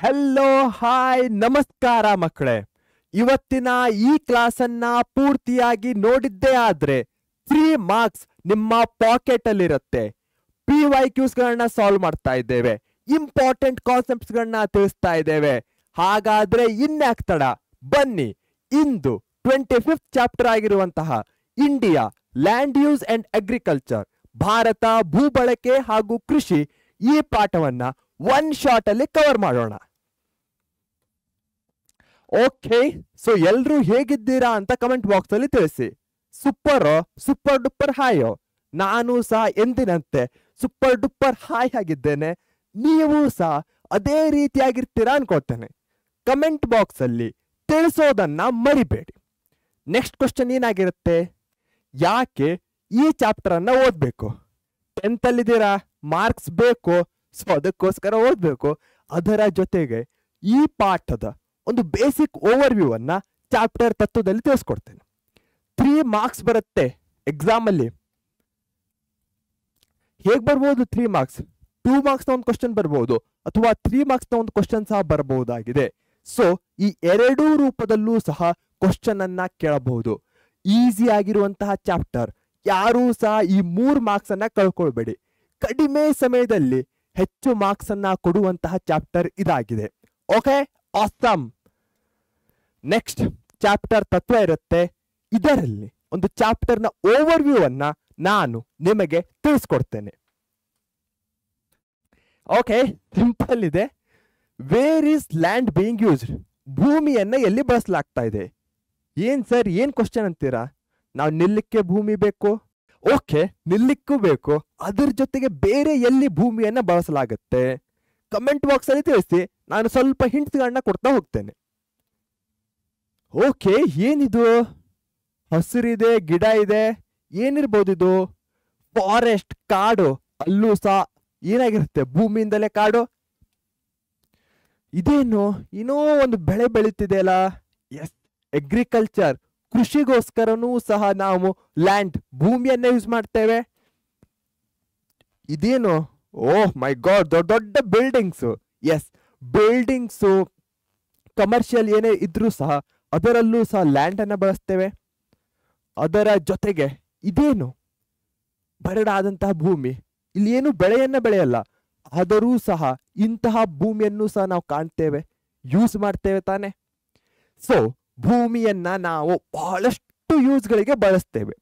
Hello hi ನಮಸ್ಕಾರ ಮಕ್ಕಳೇ. ಇವತ್ತಿನ ಈ ಕ್ಲಾಸನ್ನ ಪೂರ್ತಿಯಾಗಿ ನೋಡಿದ್ದೇ ಆದ್ರೆ 3 ಮಾರ್ಕ್ಸ್ ನಿಮ್ಮ ಪಾಕೆಟ್ ಅಲ್ಲಿರುತ್ತೆ. PYQs ಗಳನ್ನ ಸಾಲ್ವ್ ಮಾಡ್ತಾ ಇದ್ದೇವೆ, ಇಂಪಾರ್ಟೆಂಟ್ ಕಾನ್ಸೆಪ್ಟ್ಸ್ ಗಳನ್ನ ತಿಳಿಸ್ತಾ ಇದ್ದೇವೆ. ಹಾಗಾದ್ರೆ ಇನ್ಯಾಕ್ ತಡ, ಬನ್ನಿ ಇಂದು 25th ಚಾಪ್ಟರ್ ಆಗಿರುವಂತಹ India land use and agriculture, Bharat ಭೂಬಳಕೆ ಹಾಗೂ ಕೃಷಿ, ಈ ಪಾಠವನ್ನ ಒನ್ ಶಾಟ್ ಅಲ್ಲಿ ಕವರ್ ಮಾಡೋಣ. ಓಕೆ, ಸೊ ಎಲ್ರು ಹೇಗಿದ್ದೀರಾ ಅಂತ ಕಮೆಂಟ್ ಬಾಕ್ಸ್ ಅಲ್ಲಿ ತಿಳಿಸಿ. ಸೂಪರ್ ಡೂಪರ್ ಹಾಯೋ. ನಾನು ಸಹ ಎಂದಿನಂತೆ ಸೂಪರ್ ಡೂಪರ್ ಹಾಯ್ ಆಗಿದ್ದೇನೆ. ನೀವು ಸಹ ಅದೇ ರೀತಿಯಾಗಿರ್ತೀರಾ ಅನ್ಕೋತೇನೆ. ಕಮೆಂಟ್ ಬಾಕ್ಸ್ ಅಲ್ಲಿ ತಿಳಿಸೋದನ್ನ ಮರಿಬೇಡಿ. ನೆಕ್ಸ್ಟ್ ಕ್ವಶನ್ ಏನಾಗಿರುತ್ತೆ, ಯಾಕೆ ಈ ಚಾಪ್ಟರ್ ಅನ್ನ ಓದ್ಬೇಕು? 10th ಅಲ್ಲಿದ್ದೀರಾ, ಮಾರ್ಕ್ಸ್ ಬೇಕು, ಸೊ ಅದಕ್ಕೋಸ್ಕರ ಓದ್ಬೇಕು. ಅದರ ಜೊತೆಗೆ ಈ ಪಾಠದ ಒಂದು ಬೇಸಿಕ್ ಓವರ್ ವ್ಯೂ ಅನ್ನ ಚಾಪ್ಟರ್ ತತ್ವದಲ್ಲಿ ತಿಳಿಸ್ಕೊಡ್ತೇನೆ. 3 ಮಾರ್ಕ್ಸ್ ಬರುತ್ತೆ ಎಕ್ಸಾಮ್ ಅಲ್ಲಿ. ಹೇಗ್ ಬರ್ಬೋದು 3 ಮಾರ್ಕ್ಸ್? 2 ಮಾರ್ಕ್ಸ್ ನ ಒಂದು ಕ್ವಶನ್ ಬರ್ಬೋದು, ಅಥವಾ 3 ಮಾರ್ಕ್ಸ್ ನ ಒಂದು ಕ್ವಶನ್ ಸಹ ಬರಬಹುದಾಗಿದೆ. ಸೊ ಈ ಎರಡೂ ರೂಪದಲ್ಲೂ ಸಹ ಕ್ವಶನ್ ಅನ್ನ ಕೇಳಬಹುದು. ಈಸಿ ಆಗಿರುವಂತಹ ಚಾಪ್ಟರ್, ಯಾರೂ ಸಹ ಈ 3 ಮಾರ್ಕ್ಸ್ ಅನ್ನ ಕಳ್ಕೊಳ್ಬೇಡಿ. ಕಡಿಮೆ ಸಮಯದಲ್ಲಿ ಹೆಚ್ಚು ಮಾರ್ಕ್ಸ್ ಅನ್ನ ಕೊಡುವಂತಹ ಚಾಪ್ಟರ್ ಇದಾಗಿದೆ. Okay, awesome. ನೆಕ್ಸ್ಟ್ ಚಾಪ್ಟರ್ ತತ್ವ ಇರುತ್ತೆ. ಇದರಲ್ಲಿ ಒಂದು ಚಾಪ್ಟರ್ ನ ಓವರ್ ವ್ಯೂ ಅನ್ನ ನಾನು ನಿಮಗೆ ತಿಳಿಸ್ಕೊಡ್ತೇನೆ. ಓಕೆ, ಸಿಂಪಲ್ ಇದೆ. Where is land being used? ಭೂಮಿಯನ್ನ ಎಲ್ಲಿ ಬಳಸಲಾಗ್ತಾ ಇದೆ? ಏನ್ ಸರ್, ಏನ್ ಕ್ವಶನ್ ಅಂತೀರಾ? ನಾವು ನಿಲ್ಲಿಕ್ಕೆ ಭೂಮಿ ಬೇಕು, ಓಕೆ, ನಿಲ್ಲಿಕ್ಕೂ ಬೇಕು. ಅದ್ರ ಜೊತೆಗೆ ಬೇರೆ ಎಲ್ಲಿ ಭೂಮಿಯನ್ನ ಬಳಸಲಾಗುತ್ತೆ? ಕಮೆಂಟ್ ಬಾಕ್ಸ್ ಅಲ್ಲಿ ತಿಳಿಸಿ, ನಾನು ಸ್ವಲ್ಪ ಹಿಂಟ್ಸ್ಗಳನ್ನ ಕೊಡ್ತಾ ಹೋಗ್ತೇನೆ. ಓಕೆ, ಏನಿದು? ಹಸಿರಿದೆ, ಗಿಡ ಇದೆ, ಏನಿರ್ಬೋದು ಇದು? ಫಾರೆಸ್ಟ್, ಕಾಡು. ಅಲ್ಲೂ ಸಹ ಏನಾಗಿರುತ್ತೆ, ಭೂಮಿಯಿಂದಲೇ ಕಾಡು. ಇದೇನು, ಇನ್ನೂ ಒಂದು ಬೆಳೆ ಬೆಳೀತಿದೆಯಲ್ಲ? S, agriculture. ಕೃಷಿಗೋಸ್ಕರನೂ ಸಹ ನಾವು ಲ್ಯಾಂಡ್, ಭೂಮಿಯನ್ನ ಯೂಸ್ ಮಾಡ್ತೇವೆ. ಇದೇನು? ಓಹ್ ಮೈ ಗಾಡ್, ದೊಡ್ಡ ದೊಡ್ಡ ಬಿಲ್ಡಿಂಗ್ಸು. ಎಸ್, ಬಿಲ್ಡಿಂಗ್ಸು, ಕಮರ್ಷಿಯಲ್ ಏನೇ ಇದ್ರೂ ಸಹ ಅದರಲ್ಲೂ ಸಹ ಲ್ಯಾಂಡ್ ಅನ್ನ ಬಳಸ್ತೇವೆ. ಅದರ ಜೊತೆಗೆ ಇದೇನು? ಬರಡಾದಂತಹ ಭೂಮಿ. ಇಲ್ಲಿ ಏನು ಬೆಳೆಯನ್ನ ಬೆಳೆಯಲ್ಲ, ಆದರೂ ಸಹ ಇಂತಹ ಭೂಮಿಯನ್ನು ಸಹ ನಾವು ಕಾಣ್ತೇವೆ, ಯೂಸ್ ಮಾಡ್ತೇವೆ ತಾನೆ. ಸೊ ಭೂಮಿಯನ್ನ ನಾವು ಬಹಳಷ್ಟು ಯೂಸ್ಗಳಿಗೆ ಬಳಸ್ತೇವೆ.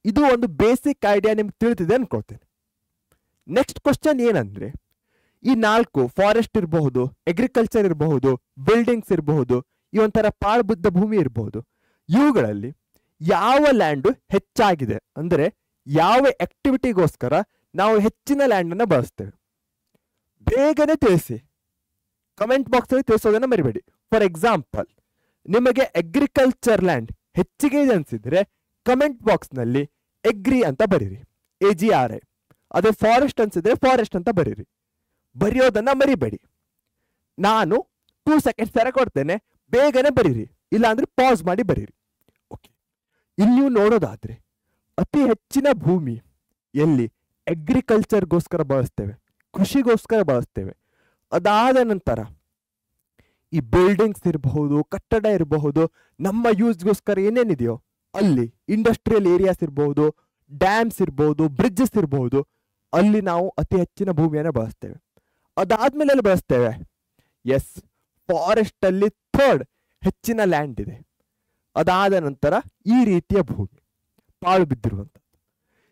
ಇದು ಒಂದು ಬೇಸಿಕ್ ಐಡಿಯಾ ನಿಮ್ಗೆ ತಿಳಿದಿದೆ ಅನ್ಕೊಳ್ತೇನೆ. ನೆಕ್ಸ್ಟ್ ಕ್ವಶನ್ ಏನಂದ್ರೆ, ಈ 4 ಫಾರೆಸ್ಟ್ ಇರಬಹುದು, ಅಗ್ರಿಕಲ್ಚರ್ ಇರಬಹುದು, ಬಿಲ್ಡಿಂಗ್ಸ್ ಇರಬಹುದು, ಈ ಒಂಥರ ಪಾಳ್ಬುದ್ಧ ಭೂಮಿ ಇರಬಹುದು. ಇವುಗಳಲ್ಲಿ ಯಾವ ಲ್ಯಾಂಡ್ ಹೆಚ್ಚಾಗಿದೆ, ಅಂದ್ರೆ ಯಾವ ಆಕ್ಟಿವಿಟಿಗೋಸ್ಕರ ನಾವು ಹೆಚ್ಚಿನ ಲ್ಯಾಂಡ್ ಅನ್ನ ಬಳಸ್ತೇವೆ? ಬೇಗನೆ ತಿಳಿಸಿ, ಕಮೆಂಟ್ ಬಾಕ್ಸ್ ಅಲ್ಲಿ ತಿಳಿಸೋದನ್ನ ಮರಿಬೇಡಿ. ಫಾರ್ ಎಕ್ಸಾಂಪಲ್, ನಿಮಗೆ ಅಗ್ರಿಕಲ್ಚರ್ ಲ್ಯಾಂಡ್ ಹೆಚ್ಚಿಗೆ ಇದೆ ಅನ್ಸಿದ್ರೆ ಕಮೆಂಟ್ ಬಾಕ್ಸ್ ನಲ್ಲಿ ಎಗ್ರಿ ಅಂತ ಬರೀರಿ, AGRI. ಅದೇ ಫಾರೆಸ್ಟ್ ಅನ್ಸಿದ್ರೆ ಫಾರೆಸ್ಟ್ ಅಂತ ಬರೀರಿ. ಬರೆಯೋದನ್ನ ಮರಿಬೇಡಿ. ನಾನು 2 ಸೆಕೆಂಡ್ಸ್ ತರ ಕೊಡ್ತೇನೆ, ಬೇಗನೆ ಬರೀರಿ, ಇಲ್ಲ ಅಂದ್ರೆ ಪಾಸ್ ಮಾಡಿ ಬರೀರಿ. ಓಕೆ, ಇಲ್ಲಿ ನೀವು ನೋಡೋದಾದ್ರೆ ಅತಿ ಹೆಚ್ಚಿನ ಭೂಮಿ ಎಲ್ಲಿ ಅಗ್ರಿಕಲ್ಚರ್ಗೋಸ್ಕರ ಬಳಸ್ತೇವೆ, ಕೃಷಿಗೋಸ್ಕರ ಬಳಸ್ತೇವೆ. ಅದಾದ ನಂತರ ಈ ಬಿಲ್ಡಿಂಗ್ಸ್ ಇರಬಹುದು, ಕಟ್ಟಡ ಇರಬಹುದು, ನಮ್ಮ ಯೂಸ್ಗೋಸ್ಕರ ಏನೇನಿದೆಯೋ ಅಲ್ಲಿ ಇಂಡಸ್ಟ್ರಿಯಲ್ ಏರಿಯಾಸ್ ಇರಬಹುದು, ಡ್ಯಾಮ್ಸ್ ಇರಬಹುದು, ಬ್ರಿಡ್ಜಸ್ ಇರಬಹುದು, ಅಲ್ಲಿ ನಾವು ಅತಿ ಹೆಚ್ಚಿನ ಭೂಮಿಯನ್ನು ಬಳಸ್ತೇವೆ. ಅದಾದ್ಮೇಲೆ ಅಲ್ಲಿ ಬಳಸ್ತೇವೆ, ಎಸ್, ಫಾರೆಸ್ಟ್ ಅಲ್ಲಿ 3rd ಹೆಚ್ಚಿನ ಲ್ಯಾಂಡ್ ಇದೆ. ಅದಾದ ನಂತರ ಈ ರೀತಿಯ ಭೂಮಿ, ಪಾಳು ಬಿದ್ದಿರುವಂಥದ್ದು.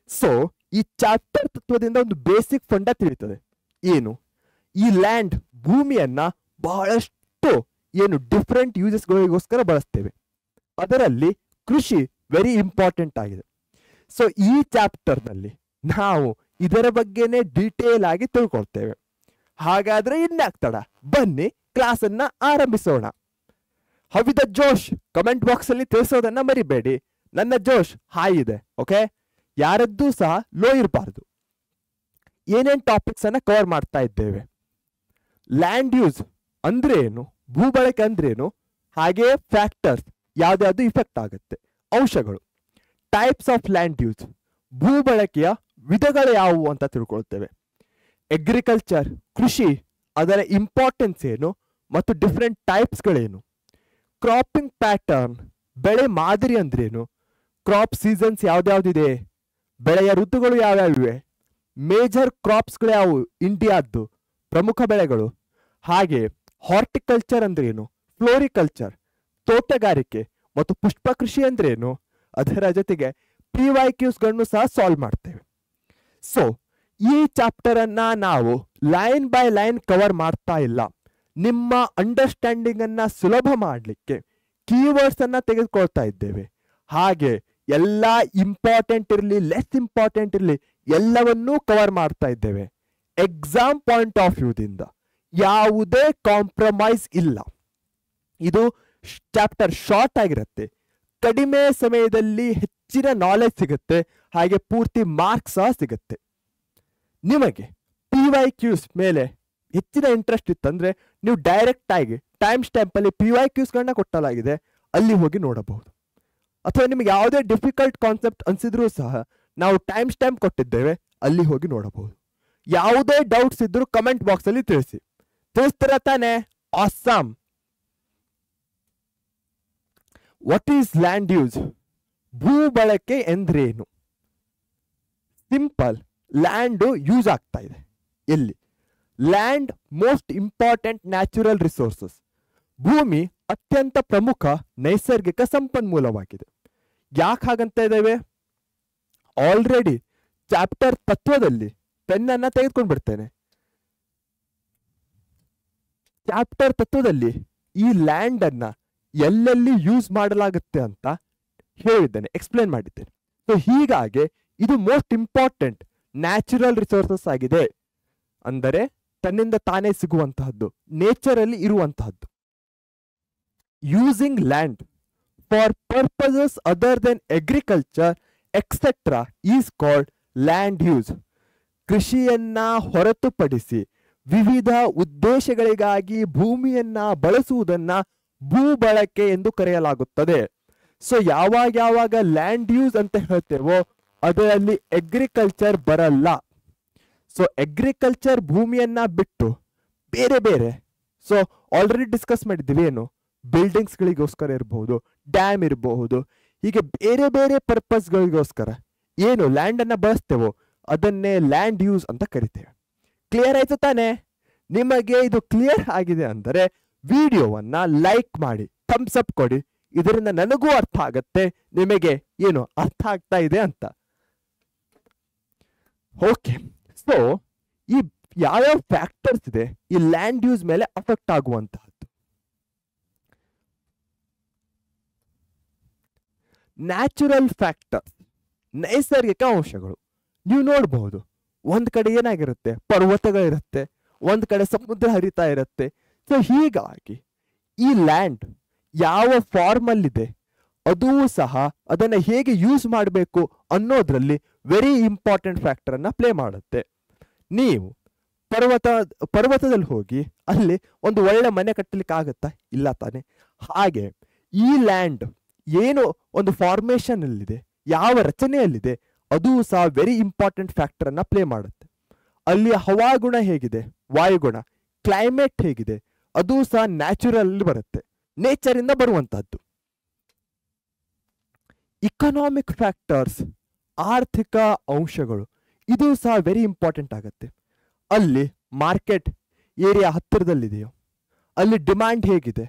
ಸೊ ಈ ಚಾಪ್ಟರ್ ತತ್ವದಿಂದ ಒಂದು ಬೇಸಿಕ್ ಫಂಡ ತಿಳಿಯುತ್ತದೆ. ಏನು? ಈ ಲ್ಯಾಂಡ್, ಭೂಮಿಯನ್ನ ಬಹಳಷ್ಟು ಏನು ಡಿಫ್ರೆಂಟ್ ಯೂಸಸ್ಗಳಿಗೋಸ್ಕರ ಬಳಸ್ತೇವೆ. ಅದರಲ್ಲಿ ಕೃಷಿ ವೆರಿ ಇಂಪಾರ್ಟೆಂಟ್ ಆಗಿದೆ. ಸೊ ಈ ಚಾಪ್ಟರ್ ನಲ್ಲಿ ನಾವು ಇದರ ಬಗ್ಗೆನೇ ಡೀಟೇಲ್ ಆಗಿ ತಿಳ್ಕೊಳ್ತೇವೆ. ಹಾಗಾದ್ರೆ ಇನ್ಯಾಗ್ತಡ, ಬನ್ನಿ ಕ್ಲಾಸ್ ಅನ್ನ ಆರಂಭಿಸೋಣ. ಹವಿದ ಜೋಶ್ ಕಮೆಂಟ್ ಬಾಕ್ಸ್ ಅಲ್ಲಿ ತಿಳಿಸೋದನ್ನ ಮರಿಬೇಡಿ. ನನ್ನ ಜೋಶ್ ಹಾಯ್ ಇದೆ, ಓಕೆ? ಯಾರದ್ದೂ ಸಹ ಲೋ ಇರಬಾರ್ದು. ಏನೇನ್ ಟಾಪಿಕ್ಸ್ ಅನ್ನ ಕವರ್ ಮಾಡ್ತಾ ಇದ್ದೇವೆ? ಲ್ಯಾಂಡ್ ಯೂಸ್ ಅಂದ್ರೆ ಏನು, ಭೂಬಳಕೆ ಅಂದ್ರೇನು, ಹಾಗೆ ಫ್ಯಾಕ್ಟರ್ಸ್, ಯಾವ್ದಾವ್ದು ಇಫೆಕ್ಟ್ ಆಗುತ್ತೆ, ಅಂಶಗಳು, ಟೈಪ್ಸ್ ಆಫ್ ಲ್ಯಾಂಡ್ ಯೂಸ್, ಭೂಬಳಕೆಯ ವಿಧಗಳು ಯಾವುವು ಅಂತ ತಿಳ್ಕೊಳ್ತೇವೆ. ಅಗ್ರಿಕಲ್ಚರ್, ಕೃಷಿ, ಅದರ ಇಂಪಾರ್ಟೆನ್ಸ್ ಏನು, ಮತ್ತು ಡಿಫ್ರೆಂಟ್ ಟೈಪ್ಸ್ಗಳೇನು, ಕ್ರಾಪಿಂಗ್ ಪ್ಯಾಟರ್ನ್ ಬೆಳೆ ಮಾದರಿ ಅಂದ್ರೇನು, ಕ್ರಾಪ್ ಸೀಸನ್ಸ್ ಯಾವ್ದ್ಯಾವ್ದಿದೆ, ಬೆಳೆಯ ಋತುಗಳು ಯಾವ್ಯಾವಿವೆ, ಮೇಜರ್ ಕ್ರಾಪ್ಸ್ಗಳು ಯಾವುವು ಇಂಡಿಯಾದ್ದು ಪ್ರಮುಖ ಬೆಳೆಗಳು, ಹಾಗೆ ಹಾರ್ಟಿಕಲ್ಚರ್ ಅಂದ್ರೇನು, ಫ್ಲೋರಿಕಲ್ಚರ್ ತೋಟಗಾರಿಕೆ ಮತ್ತು ಪುಷ್ಪ ಕೃಷಿ ಅಂದ್ರೇನು, ಅದರ ಜೊತೆಗೆ PYQsಗಳನ್ನು ಸಹ ಸಾಲ್ವ್ ಮಾಡ್ತೇವೆ. ಸೊ ಈ ಚಾಪ್ಟರ್ ಅನ್ನ ನಾವು ಲೈನ್ ಬೈ ಲೈನ್ ಕವರ್ ಮಾಡ್ತಾ ಇಲ್ಲ, ನಿಮ್ಮ ಅಂಡರ್ಸ್ಟ್ಯಾಂಡಿಂಗ್ ಅನ್ನ ಸುಲಭ ಮಾಡಲಿಕ್ಕೆ ಕೀವರ್ಡ್ಸ್ ಅನ್ನ ತೆಗೆದುಕೊಳ್ತಾ ಇದ್ದೇವೆ. ಹಾಗೆ ಎಲ್ಲ ಇಂಪಾರ್ಟೆಂಟ್ ಇರಲಿ ಲೆಸ್ ಇಂಪಾರ್ಟೆಂಟ್ ಇರಲಿ ಎಲ್ಲವನ್ನೂ ಕವರ್ ಮಾಡ್ತಾ ಇದ್ದೇವೆ. ಎಕ್ಸಾಮ್ ಪಾಯಿಂಟ್ ಆಫ್ ವ್ಯೂದಿಂದ ಯಾವುದೇ ಕಾಂಪ್ರಮೈಸ್ ಇಲ್ಲ. ಇದು ಚಾಪ್ಟರ್ ಶಾರ್ಟ್ ಆಗಿರುತ್ತೆ, ಕಡಿಮೆ ಸಮಯದಲ್ಲಿ ಹೆಚ್ಚಿನ ನಾಲೆಜ್ ಸಿಗುತ್ತೆ, ಹಾಗೆ ಪೂರ್ತಿ ಮಾರ್ಕ್ಸ್ ಸಹ ಸಿಗುತ್ತೆ. ನಿಮಗೆ PYQs ಮೇಲೆ ಹೆಚ್ಚಿನ ಇಂಟ್ರೆಸ್ಟ್ ಇತ್ತಂದ್ರೆ ನೀವು ಡೈರೆಕ್ಟ್ ಆಗಿ ಟೈಮ್ ಸ್ಟ್ಯಾಂಪ್ ಅಲ್ಲಿ PYQsಗಳನ್ನ ಕೊಟ್ಟಲಾಗಿದೆ, ಅಲ್ಲಿ ಹೋಗಿ ನೋಡಬಹುದು. ಅಥವಾ ನಿಮಗೆ ಯಾವುದೇ ಡಿಫಿಕಲ್ಟ್ ಕಾನ್ಸೆಪ್ಟ್ ಅನ್ಸಿದ್ರೂ ಸಹ ನಾವು ಟೈಮ್ ಸ್ಟ್ಯಾಂಪ್ ಕೊಟ್ಟಿದ್ದೇವೆ, ಅಲ್ಲಿ ಹೋಗಿ ನೋಡಬಹುದು. ಯಾವುದೇ ಡೌಟ್ಸ್ ಇದ್ರೂ ಕಮೆಂಟ್ ಬಾಕ್ಸ್ ಅಲ್ಲಿ ತಿಳಿಸ್ತೀರ ತಾನೆ? Awesome. What is land use? ಭೂ ಬಳಕೆ ಎಂದ್ರೇನು? ಸಿಂಪಲ್, ಲ್ಯಾಂಡ್ ಯೂಸ್ ಆಗ್ತಾ ಇದೆ. ಎಲ್ಲಿ? Land most important natural resources. ಭೂಮಿ ಅತ್ಯಂತ ಪ್ರಮುಖ ನೈಸರ್ಗಿಕ ಸಂಪನ್ಮೂಲವಾಗಿದೆ. ಯಾಕೆ ಹಾಗಂತ ಇದ್ದೇವೆ? ಆಲ್ರೆಡಿ ಚಾಪ್ಟರ್ ತತ್ವದಲ್ಲಿ ಪೆನ್ನನ್ನ ತೆಗೆದುಕೊಂಡು ಬಿಡ್ತೇನೆ. ಚಾಪ್ಟರ್ ತತ್ವದಲ್ಲಿ ಈ ಲ್ಯಾಂಡ್ ಅನ್ನ ಎಲ್ಲೆಲ್ಲಿ ಯೂಸ್ ಮಾಡಲಾಗುತ್ತೆ ಅಂತ ಹೇಳಿದ್ದೇನೆ, ಎಕ್ಸ್ಪ್ಲೇನ್ ಮಾಡಿದ್ದೇನೆ. ಸೊ ಹೀಗಾಗಿ ಇದು ಮೋಸ್ಟ್ ಇಂಪಾರ್ಟೆಂಟ್ ನ್ಯಾಚುರಲ್ ರಿಸೋರ್ಸಸ್ ಆಗಿದೆ. ಅಂದರೆ ತನ್ನಿಂದ ತಾನೇ ಸಿಗುವಂತಹದ್ದು, ನೇಚರ್ ಅಲ್ಲಿ ಇರುವಂತಹದ್ದು. Using land for purposes other than agriculture etcetera is called land use. ಕೃಷಿಯನ್ನ ಹೊರತುಪಡಿಸಿ ವಿವಿಧ ಉದ್ದೇಶಗಳಿಗಾಗಿ ಭೂಮಿಯನ್ನ ಬಳಸುವುದನ್ನ ಭೂ ಬಳಕೆ ಎಂದು ಕರೆಯಲಾಗುತ್ತದೆ. ಸೊ ಯಾವಾಗ ಲ್ಯಾಂಡ್ ಯೂಸ್ ಅಂತ ಹೇಳ್ತೇವೋ ಅದರಲ್ಲಿ ಅಗ್ರಿಕಲ್ಚರ್ ಬರಲ್ಲ. ಸೊ ಅಗ್ರಿಕಲ್ಚರ್ ಭೂಮಿಯನ್ನ ಬಿಟ್ಟು ಬೇರೆ ಬೇರೆ, ಸೊ ಆಲ್ರೆಡಿ ಡಿಸ್ಕಸ್ ಮಾಡಿದ್ದೀವಿ, ಏನು ಬಿಲ್ಡಿಂಗ್ಸ್ಗಳಿಗೋಸ್ಕರ ಇರಬಹುದು, ಡ್ಯಾಮ್ ಇರಬಹುದು, ಹೀಗೆ ಬೇರೆ ಬೇರೆ ಪರ್ಪಸ್ಗಳಿಗೋಸ್ಕರ ಏನು ಲ್ಯಾಂಡ್ ಅನ್ನ ಬಳಸ್ತೇವೋ ಅದನ್ನೇ ಲ್ಯಾಂಡ್ ಯೂಸ್ ಅಂತ ಕರಿತೇವೆ. ಕ್ಲಿಯರ್ ಆಯ್ತು ತಾನೆ? ನಿಮಗೆ ಇದು ಕ್ಲಿಯರ್ ಆಗಿದೆ ಅಂದರೆ ವಿಡಿಯೋವನ್ನ ಲೈಕ್ ಮಾಡಿ, ಥಮ್ಸ್ ಅಪ್ ಕೊಡಿ. ಇದರಿಂದ ನನಗೂ ಅರ್ಥ ಆಗತ್ತೆ ನಿಮಗೆ ಏನು ಅರ್ಥ ಆಗ್ತಾ ಇದೆ ಅಂತ. ಓಕೆ, ಸೊ ಈ ಯಾವ್ಯಾವ ಫ್ಯಾಕ್ಟರ್ಸ್ ಇದೆ ಈ ಲ್ಯಾಂಡ್ ಯೂಸ್ ಮೇಲೆ ಅಫೆಕ್ಟ್ ಆಗುವಂತಹದ್ದು? ನ್ಯಾಚುರಲ್ ಫ್ಯಾಕ್ಟರ್ಸ್, ನೈಸರ್ಗಿಕ ಅಂಶಗಳು. ನೀವು ನೋಡಬಹುದು, ಒಂದ್ ಕಡೆ ಏನಾಗಿರುತ್ತೆ, ಪರ್ವತಗಳಿರುತ್ತೆ, ಒಂದ್ ಕಡೆ ಸಮುದ್ರ ಹರಿತಾ ಇರುತ್ತೆ. ಸೊ ಹೀಗಾಗಿ ಈ ಲ್ಯಾಂಡ್ ಯಾವ ಫಾರ್ಮ್ ಅಲ್ಲಿದೆ ಅದೂ ಸಹ ಅದನ್ನ ಹೇಗೆ ಯೂಸ್ ಮಾಡಬೇಕು ಅನ್ನೋದ್ರಲ್ಲಿ ವೆರಿ ಇಂಪಾರ್ಟೆಂಟ್ ಫ್ಯಾಕ್ಟರ್ ಅನ್ನ ಪ್ಲೇ ಮಾಡುತ್ತೆ. ನೀವು ಪರ್ವತದಲ್ಲಿ ಹೋಗಿ ಅಲ್ಲಿ ಒಂದು ಒಳ್ಳೆ ಮನೆ ಕಟ್ಟಲಿಕ್ಕೆ ಆಗತ್ತಾ? ಇಲ್ಲ ತಾನೆ. ಹಾಗೆ ಈ ಲ್ಯಾಂಡ್ ಏನು ಒಂದು ಫಾರ್ಮೇಶನ್ ಅಲ್ಲಿದೆ, ಯಾವ ರಚನೆಯಲ್ಲಿದೆ, ಅದು ಸಹ ವೆರಿ ಇಂಪಾರ್ಟೆಂಟ್ ಫ್ಯಾಕ್ಟರ್ ಅನ್ನ ಪ್ಲೇ ಮಾಡುತ್ತೆ. ಅಲ್ಲಿ ಹವಾಗುಣ ಹೇಗಿದೆ, ವಾಯುಗುಣ, ಕ್ಲೈಮೇಟ್ ಹೇಗಿದೆ, ಅದು ಸಹ ನ್ಯಾಚುರಲ್ ಬರುತ್ತೆ, ನೇಚರ್ ಇಂದ ಬರುವಂತಹದ್ದು. ಇಕನಾಮಿಕ್ ಫ್ಯಾಕ್ಟರ್ಸ್, ಆರ್ಥಿಕ ಅಂಶಗಳು, ಇದು ಸಹ ವೆರಿ ಇಂಪಾರ್ಟೆಂಟ್ ಆಗುತ್ತೆ. ಅಲ್ಲಿ ಮಾರ್ಕೆಟ್ ಏರಿಯಾ ಹತ್ತಿರದಲ್ಲಿದೆಯೋ, ಅಲ್ಲಿ ಡಿಮ್ಯಾಂಡ್ ಹೇಗಿದೆ.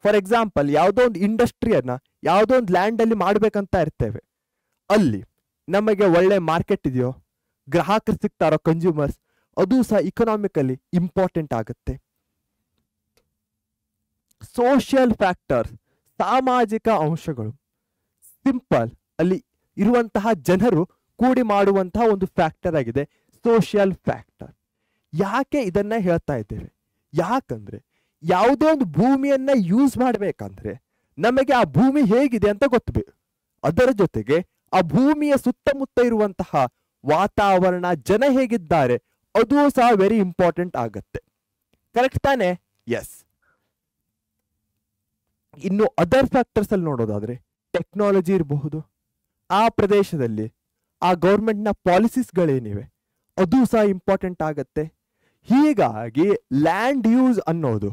ಫಾರ್ ಎಕ್ಸಾಂಪಲ್, ಯಾವುದೋ ಒಂದು ಇಂಡಸ್ಟ್ರಿಯನ್ನ ಯಾವುದೋ ಒಂದು ಲ್ಯಾಂಡ್ ಅಲ್ಲಿ ಮಾಡ್ಬೇಕಂತ ಇರ್ತೇವೆ, ಅಲ್ಲಿ ನಮಗೆ ಒಳ್ಳೆ ಮಾರ್ಕೆಟ್ ಇದೆಯೋ, ಗ್ರಾಹಕರು ಸಿಗ್ತಾರೋ, ಕನ್ಸ್ಯೂಮರ್ಸ್, ಅದು ಸಹ ಇಕನಾಮಿಕಲಿ ಇಂಪಾರ್ಟೆಂಟ್ ಆಗುತ್ತೆ. ಸೋಷಿಯಲ್ ಫ್ಯಾಕ್ಟರ್ಸ್, ಸಾಮಾಜಿಕ ಅಂಶಗಳು. ಸಿಂಪಲ್, ಅಲ್ಲಿ ಇರುವಂತಹ ಜನರು ಕೂಡಿ ಮಾಡುವಂತಹ ಒಂದು ಫ್ಯಾಕ್ಟರ್ ಆಗಿದೆ ಸೋಷಿಯಲ್ ಫ್ಯಾಕ್ಟರ್. ಯಾಕೆ ಇದನ್ನ ಹೇಳ್ತಾ ಇದ್ದೇವೆ? ಯಾಕಂದ್ರೆ ಯಾವುದೇ ಒಂದು ಭೂಮಿಯನ್ನ ಯೂಸ್ ಮಾಡಬೇಕಂದ್ರೆ ನಮಗೆ ಆ ಭೂಮಿ ಹೇಗಿದೆ ಅಂತ ಗೊತ್ತಬೇಕು. ಅದರ ಜೊತೆಗೆ ಆ ಭೂಮಿಯ ಸುತ್ತಮುತ್ತ ಇರುವಂತಹ ವಾತಾವರಣ, ಜನ ಹೇಗಿದ್ದಾರೆ, ಅದು ಸಹ ವೆರಿ ಇಂಪಾರ್ಟೆಂಟ್ ಆಗತ್ತೆ. ಕರೆಕ್ಟ್ ತಾನೆ? ಎಸ್. ಇನ್ನು ಅದರ್ ಫ್ಯಾಕ್ಟರ್ಸ್ ಅಲ್ಲಿ ನೋಡೋದಾದ್ರೆ ಟೆಕ್ನಾಲಜಿ ಇರಬಹುದು, ಆ ಪ್ರದೇಶದಲ್ಲಿ ಆ ಗೌರ್ಮೆಂಟ್ನ ಪಾಲಿಸೀಸ್ಗಳೇನಿವೆ ಅದು ಸಹ ಇಂಪಾರ್ಟೆಂಟ್ ಆಗತ್ತೆ. ಹೀಗಾಗಿ ಲ್ಯಾಂಡ್ ಯೂಸ್ ಅನ್ನೋದು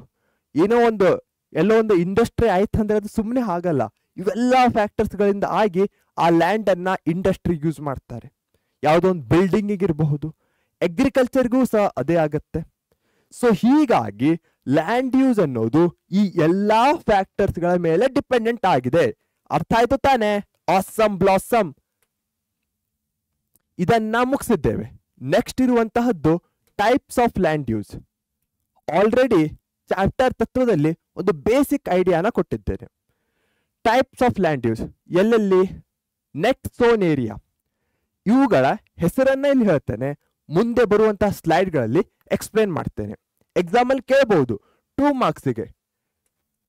ಏನೋ ಒಂದು ಎಲ್ಲೋ ಒಂದು ಇಂಡಸ್ಟ್ರಿ ಆಯ್ತಂದ್ರೆ ಅದು ಸುಮ್ಮನೆ ಆಗಲ್ಲ. ಇವೆಲ್ಲ ಫ್ಯಾಕ್ಟರ್ಸ್ಗಳಿಂದ ಆಗಿ ಆ ಲ್ಯಾಂಡ್ ಅನ್ನ ಇಂಡಸ್ಟ್ರಿ ಯೂಸ್ ಮಾಡ್ತಾರೆ. ಯಾವುದೋ ಒಂದು ಬಿಲ್ಡಿಂಗ್ ಇರಬಹುದು, ಅಗ್ರಿಕಲ್ಚರ್ಗೂ ಸಹ ಅದೇ ಆಗತ್ತೆ. ಸೊ ಹೀಗಾಗಿ ಲ್ಯಾಂಡ್ ಯೂಸ್ ಅನ್ನೋದು ಈ ಎಲ್ಲಾ ಫ್ಯಾಕ್ಟರ್ಸ್ಗಳ ಮೇಲೆ ಡಿಪೆಂಡೆಂಟ್ ಆಗಿದೆ. ಅರ್ಥ ಆಯ್ತು ತಾನೆ? Awesome blossom. ಇದನ್ನ ಮುಗಿಸಿದ್ದೇವೆ. ನೆಕ್ಸ್ಟ್ ಇರುವಂತಹದ್ದು types of land use. Already chapter ತತ್ವದಲ್ಲಿ ಒಂದು ಬೇಸಿಕ್ ಐಡಿಯಾನ ಕೊಟ್ಟಿದ್ದೇನೆ. ಟೈಪ್ಸ್ ಆಫ್ ಲ್ಯಾಂಡ್ ಯೂಸ್ ಎಲ್ಲೆಲ್ಲಿ? Net sown area. ಇವುಗಳ ಹೆಸರನ್ನ ಇಲ್ಲಿ ಹೇಳ್ತೇನೆ, ಮುಂದೆ ಬರುವಂತಹ ಸ್ಲೈಡ್ಗಳಲ್ಲಿ ಎಕ್ಸ್ಪ್ಲೇನ್ ಮಾಡ್ತೇನೆ. ಎಕ್ಸಾಂಪಲ್ ಕೇಳಬಹುದು 2 ಮಾರ್ಕ್ಸ್ಗೆ,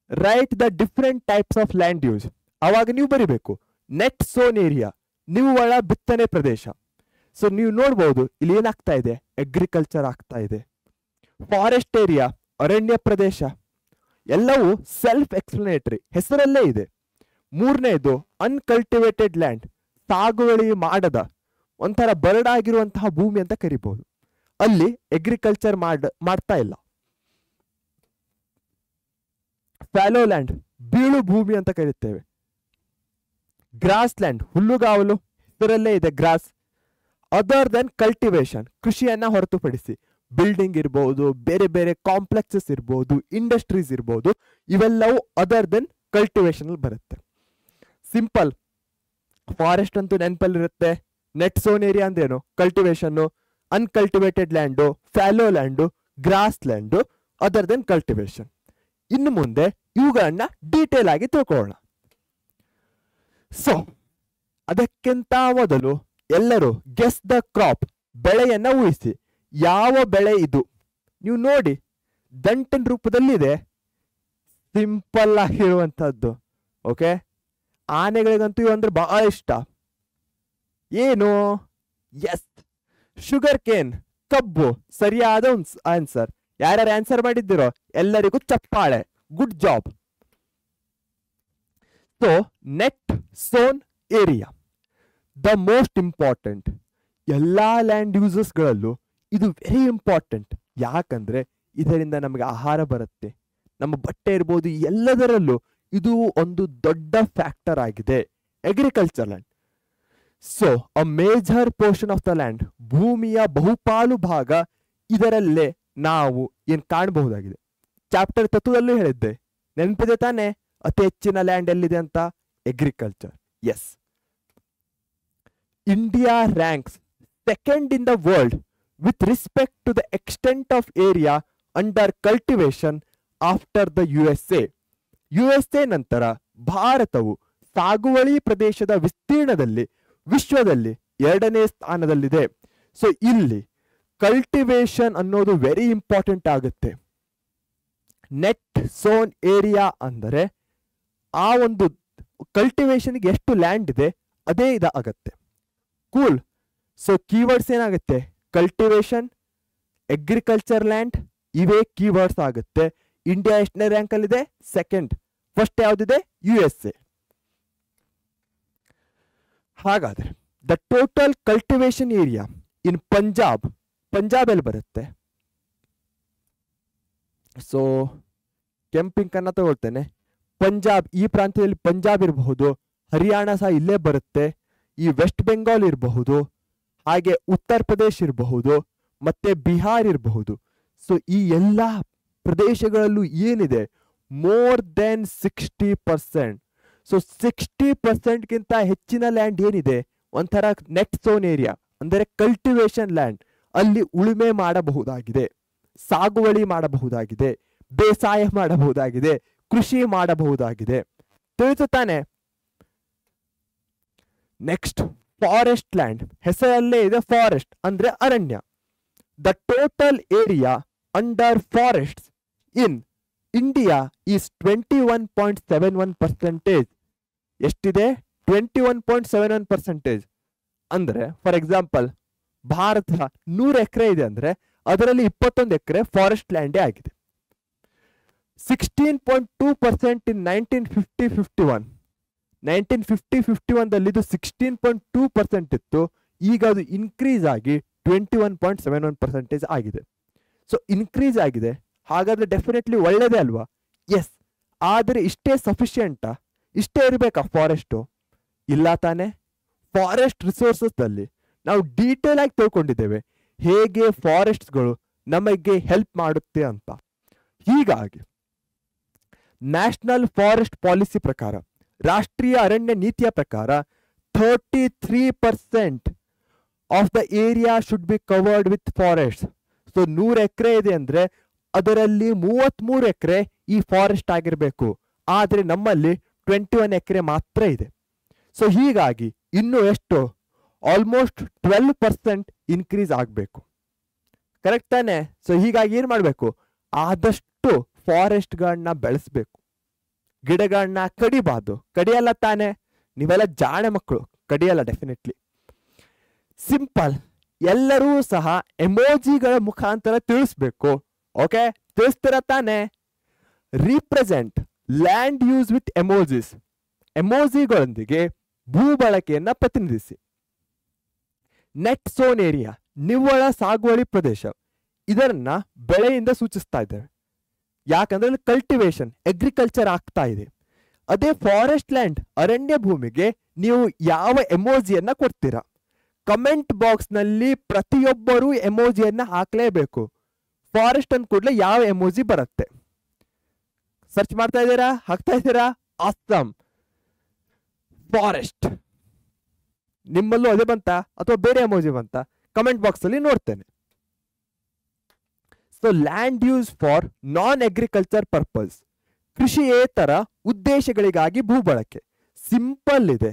write the different types of land use. ಅವಾಗ ನೀವು ಬರಿಬೇಕು ನೆಟ್ ಝೋನ್ ಏರಿಯಾ, ನಿವ್ವಳ ಬಿತ್ತನೆ ಪ್ರದೇಶ. ಸೊ ನೀವು ನೋಡ್ಬೋದು ಇಲ್ಲಿ ಏನಾಗ್ತಾ ಇದೆ, ಅಗ್ರಿಕಲ್ಚರ್ ಆಗ್ತಾ ಇದೆ. ಫಾರೆಸ್ಟ್ ಏರಿಯಾ, ಅರಣ್ಯ ಪ್ರದೇಶ, ಎಲ್ಲವೂ ಸೆಲ್ಫ್ ಎಕ್ಸ್ಪ್ಲನೇಟರಿ, ಹೆಸರಲ್ಲೇ ಇದೆ. ಮೂರನೇದು ಅನ್ಕಲ್ಟಿವೇಟೆಡ್ ಲ್ಯಾಂಡ್, ಸಾಗುವಳಿ ಮಾಡದ ಒಂಥರ ಬರಡಾಗಿರುವಂತಹ ಭೂಮಿ ಅಂತ ಕರಿಬಹುದು. ಅಲ್ಲಿ ಅಗ್ರಿಕಲ್ಚರ್ ಮಾಡ್ತಾ ಇಲ್ಲ. ಫ್ಯಾಲೋ ಲ್ಯಾಂಡ್, ಬೀಳು ಭೂಮಿ ಅಂತ ಕರೀತೇವೆ. ಗ್ರಾಸ್ ಲ್ಯಾಂಡ್, ಹುಲ್ಲುಗಾವಲು, ಇದರಲ್ಲೇ ಇದೆ ಗ್ರಾಸ್. ಅದರ್ ದೆನ್ ಕಲ್ಟಿವೇಶನ್, ಕೃಷಿಯನ್ನ ಹೊರತುಪಡಿಸಿ ಬಿಲ್ಡಿಂಗ್ ಇರಬಹುದು, ಬೇರೆ ಬೇರೆ ಕಾಂಪ್ಲೆಕ್ಸಸ್ ಇರಬಹುದು, ಇಂಡಸ್ಟ್ರೀಸ್ ಇರಬಹುದು, ಇವೆಲ್ಲವೂ ಅದರ್ ದೆನ್ ಕಲ್ಟಿವೇಶನ್ ಅಲ್ಲಿ ಬರುತ್ತೆ. ಸಿಂಪಲ್. ಫಾರೆಸ್ಟ್ ಅಂತೂ ನೆನಪಲ್ಲಿರುತ್ತೆ. ನೆಟ್ ಝೋನ್ ಏರಿಯಾ ಅಂದ್ರೇನು? Cultivation. Uncultivated land, fallow land, grass land, other than cultivation. ಇನ್ನು ಮುಂದೆ ಇವುಗಳನ್ನ ಡೀಟೇಲ್ ಆಗಿ ತಿಳ್ಕೊಳ್ಳೋಣ. ಸೊ ಅದಕ್ಕಿಂತ ಮೊದಲು ಎಲ್ಲರೂ ಗೆಸ್ ದ ಕ್ರಾಪ್, ಬೆಳೆಯನ್ನ ಊಹಿಸಿ. ಯಾವ ಬೆಳೆ ಇದು? ನೀವು ನೋಡಿ, ದಂಟಿನ ರೂಪದಲ್ಲಿದೆ, ಸಿಂಪಲ್ ಆಗಿರುವಂತಹದ್ದು. ಓಕೆ, ಆನೆಗಳಿಗಂತೂ ಇವು ಅಂದ್ರೆ ಬಹಳ ಇಷ್ಟ. ಏನು? ಎಸ್, ಶುಗರ್ ಕೇನ್, ಕಬ್ಬು. ಸರಿಯಾದ ಆನ್ಸರ್. ಯಾರ್ಯಾರು ಆನ್ಸರ್ ಮಾಡಿದ್ದೀರೋ ಎಲ್ಲರಿಗೂ ಚಪ್ಪಾಳೆ. Good job. So net sown area the most important. ಎಲ್ಲಾ ಲ್ಯಾಂಡ್ ಯೂಸಸ್ಗಳಲ್ಲೂ ಇದು ವೆರಿ ಇಂಪಾರ್ಟೆಂಟ್. ಯಾಕಂದ್ರೆ ಇದರಿಂದ ನಮಗೆ ಆಹಾರ ಬರುತ್ತೆ, ನಮ್ಮ ಬಟ್ಟೆ ಇರ್ಬೋದು, ಎಲ್ಲದರಲ್ಲೂ ಇದು ಒಂದು ದೊಡ್ಡ ಫ್ಯಾಕ್ಟರ್ ಆಗಿದೆ. Agriculture land. So a major portion of the land, ಭೂಮಿಯ ಬಹುಪಾಲು ಭಾಗ ಇದರಲ್ಲೇ ನಾವು ಏನ್ ಕಾಣಬಹುದಾಗಿದೆ. ಚಾಪ್ಟರ್ ತತ್ವದಲ್ಲೂ ಹೇಳಿದ್ದೆ, ನೆನಪಿದೆ ತಾನೆ? ಅತಿ ಹೆಚ್ಚಿನ ಲ್ಯಾಂಡ್ ಎಲ್ಲಿದೆ ಅಂತ? Agriculture. Yes. India ranks second in the world with respect to the extent of area under cultivation after the USA. USA ನಂತರ ಭಾರತವು ಸಾಗುವಳಿ ಪ್ರದೇಶದ ವಿಸ್ತೀರ್ಣದಲ್ಲಿ ವಿಶ್ವದಲ್ಲಿ 2ನೇ ಸ್ಥಾನದಲ್ಲಿದೆ. ಸೊ ಇಲ್ಲಿ ಕಲ್ಟಿವೇಶನ್ ಅನ್ನೋದು ವೆರಿ ಇಂಪಾರ್ಟೆಂಟ್ ಆಗುತ್ತೆ. ನೆಟ್ ಝೋನ್ ಏರಿಯಾ ಅಂದರೆ ಆ ಒಂದು ಕಲ್ಟಿವೇಶನ್ಗೆ ಎಷ್ಟು ಲ್ಯಾಂಡ್ ಇದೆ ಅದೇ ಇದಾಗತ್ತೆ. ಕೂಲ್. ಸೊ ಕೀವರ್ಡ್ಸ್ ಏನಾಗುತ್ತೆ? ಕಲ್ಟಿವೇಶನ್, ಅಗ್ರಿಕಲ್ಚರ್ ಲ್ಯಾಂಡ್, ಇವೇ ಕೀವರ್ಡ್ಸ್ ಆಗುತ್ತೆ. ಇಂಡಿಯಾ ಎಷ್ಟನೇ ರ್ಯಾಂಕ್ ಅಲ್ಲಿದೆ? ಸೆಕೆಂಡ್. ಫಸ್ಟ್ ಯಾವ್ದಿದೆ? USA. ಹಾಗಾದ್ರೆ ದ ಟೋಟಲ್ ಕಲ್ಟಿವೇಶನ್ ಏರಿಯಾ ಇನ್ ಪಂಜಾಬ್ ಎಲ್ಲಿ ಬರುತ್ತೆ? ಸೊ ಕೆಂಪಿಂಗ್ ಕನ್ನ ತಗೊಳ್ತೇನೆ. ಪಂಜಾಬ್, ಈ ಪ್ರಾಂತ್ಯದಲ್ಲಿ ಪಂಜಾಬ್ ಇರಬಹುದು, ಹರಿಯಾಣ ಸಹ ಇಲ್ಲೇ ಬರುತ್ತೆ, ಈ ವೆಸ್ಟ್ ಬೆಂಗಾಲ್ ಇರಬಹುದು, ಹಾಗೆ ಉತ್ತರ ಪ್ರದೇಶ್ ಇರಬಹುದು, ಮತ್ತೆ ಬಿಹಾರ್ ಇರಬಹುದು. ಸೊ ಈ ಎಲ್ಲ ಪ್ರದೇಶಗಳಲ್ಲೂ ಏನಿದೆ, ಮೋರ್ ದೆನ್ 60%. ಸೊ 60%ಗಿಂತ ಹೆಚ್ಚಿನ ಲ್ಯಾಂಡ್ ಏನಿದೆ, ಒಂಥರ ನೆಟ್ ಝೋನ್ ಏರಿಯಾ ಅಂದರೆ ಕಲ್ಟಿವೇಶನ್ ಲ್ಯಾಂಡ್. ಅಲ್ಲಿ ಉಳುಮೆ ಮಾಡಬಹುದಾಗಿದೆ, ಸಾಗುವಳಿ ಮಾಡಬಹುದಾಗಿದೆ, ಬೇಸಾಯ ಮಾಡಬಹುದಾಗಿದೆ, ಕೃಷಿ ಮಾಡಬಹುದಾಗಿದೆ. ತಿಳಿತು ತಾನೆ? Next forest land. ಹೆಸರಲ್ಲೇ ಇದೆ ಫಾರೆಸ್ಟ್ ಅಂದ್ರೆ ಅರಣ್ಯ. The total area under forest in India is 21.71%. ಎಷ್ಟಿದೆ? 21.71%. ಅಂದ್ರೆ ಫಾರ್ ಎಕ್ಸಾಂಪಲ್ ಭಾರತ 100 ಎಕರೆ ಇದೆ ಅಂದ್ರೆ ಅದರಲ್ಲಿ 21 ಎಕರೆ ಫಾರೆಸ್ಟ್ ಲ್ಯಾಂಡೇ ಆಗಿದೆ. 16.2% ಇನ್ 1950-51. 1950-51ದಲ್ಲಿ ಇದು 16.2% ಇತ್ತು. ಈಗ ಅದು ಇನ್ಕ್ರೀಸ್ ಆಗಿ 21.71% ಆಗಿದೆ. ಸೊ ಇನ್ಕ್ರೀಸ್ ಆಗಿದೆ, ಹಾಗಾದ್ರೆ ಡೆಫಿನೆಟ್ಲಿ ಒಳ್ಳೇದೇ ಅಲ್ವಾ? ಎಸ್, ಆದರೆ ಇಷ್ಟೇ ಸಫಿಷಿಯೆಂಟಾ? ಇಷ್ಟೇ ಇರಬೇಕಾ ಫಾರೆಸ್ಟು? ಇಲ್ಲ ತಾನೆ. ಫಾರೆಸ್ಟ್ ರಿಸೋರ್ಸಸ್ನಲ್ಲಿ ನಾವು ಡೀಟೇಲ್ ಆಗಿ ತಿಳ್ಕೊಂಡಿದ್ದೇವೆ ಹೇಗೆ ಫಾರೆಸ್ಟ್ಗಳು ನಮಗೆ ಹೆಲ್ಪ್ ಮಾಡುತ್ತೆ ಅಂತ. ಹೀಗಾಗಿ ನ್ಯಾಷನಲ್ ಫಾರೆಸ್ಟ್ ಪಾಲಿಸಿ ಪ್ರಕಾರ, ರಾಷ್ಟ್ರೀಯ ಅರಣ್ಯ ನೀತಿಯ ಪ್ರಕಾರ 33% of the area should be covered with forest. So 100 ಎಕರೆ ಇದೆ ಅಂದ್ರೆ ಅದರಲ್ಲಿ 33 ಎಕರೆ ಈ ಫಾರೆಸ್ಟ್ ಆಗಿರಬೇಕು. ಆದರೆ ನಮ್ಮಲ್ಲಿ 21 ಎಕರೆ ಮಾತ್ರ ಇದೆ. ಸೊ ಹೀಗಾಗಿ ಇನ್ನು ಎಷ್ಟು, ಆಲ್ಮೋಸ್ಟ್ 12% ಇನ್ಕ್ರೀಸ್ ಆಗಬೇಕು. ಕರೆಕ್ಟ್ ತಾನೆ? ಸೊ ಹೀಗಾಗಿ ಏನು ಮಾಡಬೇಕು, ಆದಷ್ಟು ಫಾರೆಸ್ಟ್ಗಳನ್ನ ಬೆಳೆಸ್ಬೇಕು, ಗಿಡಗಳನ್ನ ಕಡಿಬಾರ್ದು. ಕಡಿಯಲ್ಲ ತಾನೆ? ನೀವೆಲ್ಲ ಜಾಣೆ ಮಕ್ಕಳು, ಕಡಿಯಲ್ಲ ಡೆಫಿನೆಟ್ಲಿ. ಸಿಂಪಲ್, ಎಲ್ಲರೂ ಸಹ ಎಮೋಜಿಗಳ ಮುಖಾಂತರ ತಿಳಿಸ್ಬೇಕು. ಓಕೆ, ತಿಳಿಸ್ತೀರ ತಾನೆ? Represent land use with emojis. ಎಮೋಜಿಗಳೊಂದಿಗೆ ಭೂ ಬಳಕೆಯನ್ನ ಪ್ರತಿನಿಧಿಸಿ. ನೆಟ್ ಝೋನ್ ಏರಿಯಾ, ನಿವ್ವಳ ಸಾಗುವಳಿ ಪ್ರದೇಶ, ಇದನ್ನ ಬೆಳೆಯಿಂದ ಸೂಚಿಸ್ತಾ ಇದ್ದೇವೆ. ಯಾಕಂದ್ರೆ ಕಲ್ಟಿವೇಶನ್, ಅಗ್ರಿಕಲ್ಚರ್ ಆಗ್ತಾ ಇದೆ. ಅದೇ ಫಾರೆಸ್ಟ್ ಲ್ಯಾಂಡ್, ಅರಣ್ಯ ಭೂಮಿಗೆ ನೀವು ಯಾವ ಎಮೋಜಿಯನ್ನ ಕೊಡ್ತೀರಾ? ಕಮೆಂಟ್ ಬಾಕ್ಸ್ ನಲ್ಲಿ ಪ್ರತಿಯೊಬ್ಬರೂ ಎಮೋಜಿಯನ್ನ ಹಾಕ್ಲೇಬೇಕು. ಫಾರೆಸ್ಟ್ ಅಂದ ಕೂಡಲೇ ಯಾವ ಎಮೋಜಿ ಬರುತ್ತೆ? ಸರ್ಚ್ ಮಾಡ್ತಾ ಇದ್ದೀರಾ? ಹಾಕ್ತಾ ಇದ್ದೀರಾ? ಆಸಮ್. ಫಾರೆಸ್ಟ್ ನಿಮ್ಮಲ್ಲೂ ಅದೇ ಬಂತ ಅಥವಾ ಬೇರೆ ಎಮೋಜಿ ಬಂತ? ಕಮೆಂಟ್ ಬಾಕ್ಸ್ ಅಲ್ಲಿ ನೋಡ್ತೇನೆ. So land use for non agriculture purpose, ಕೃಷಿಯೇತರ ಉದ್ದೇಶಗಳಿಗಾಗಿ ಭೂ ಬಳಕೆ. ಸಿಂಪಲ್ ಇದೆ.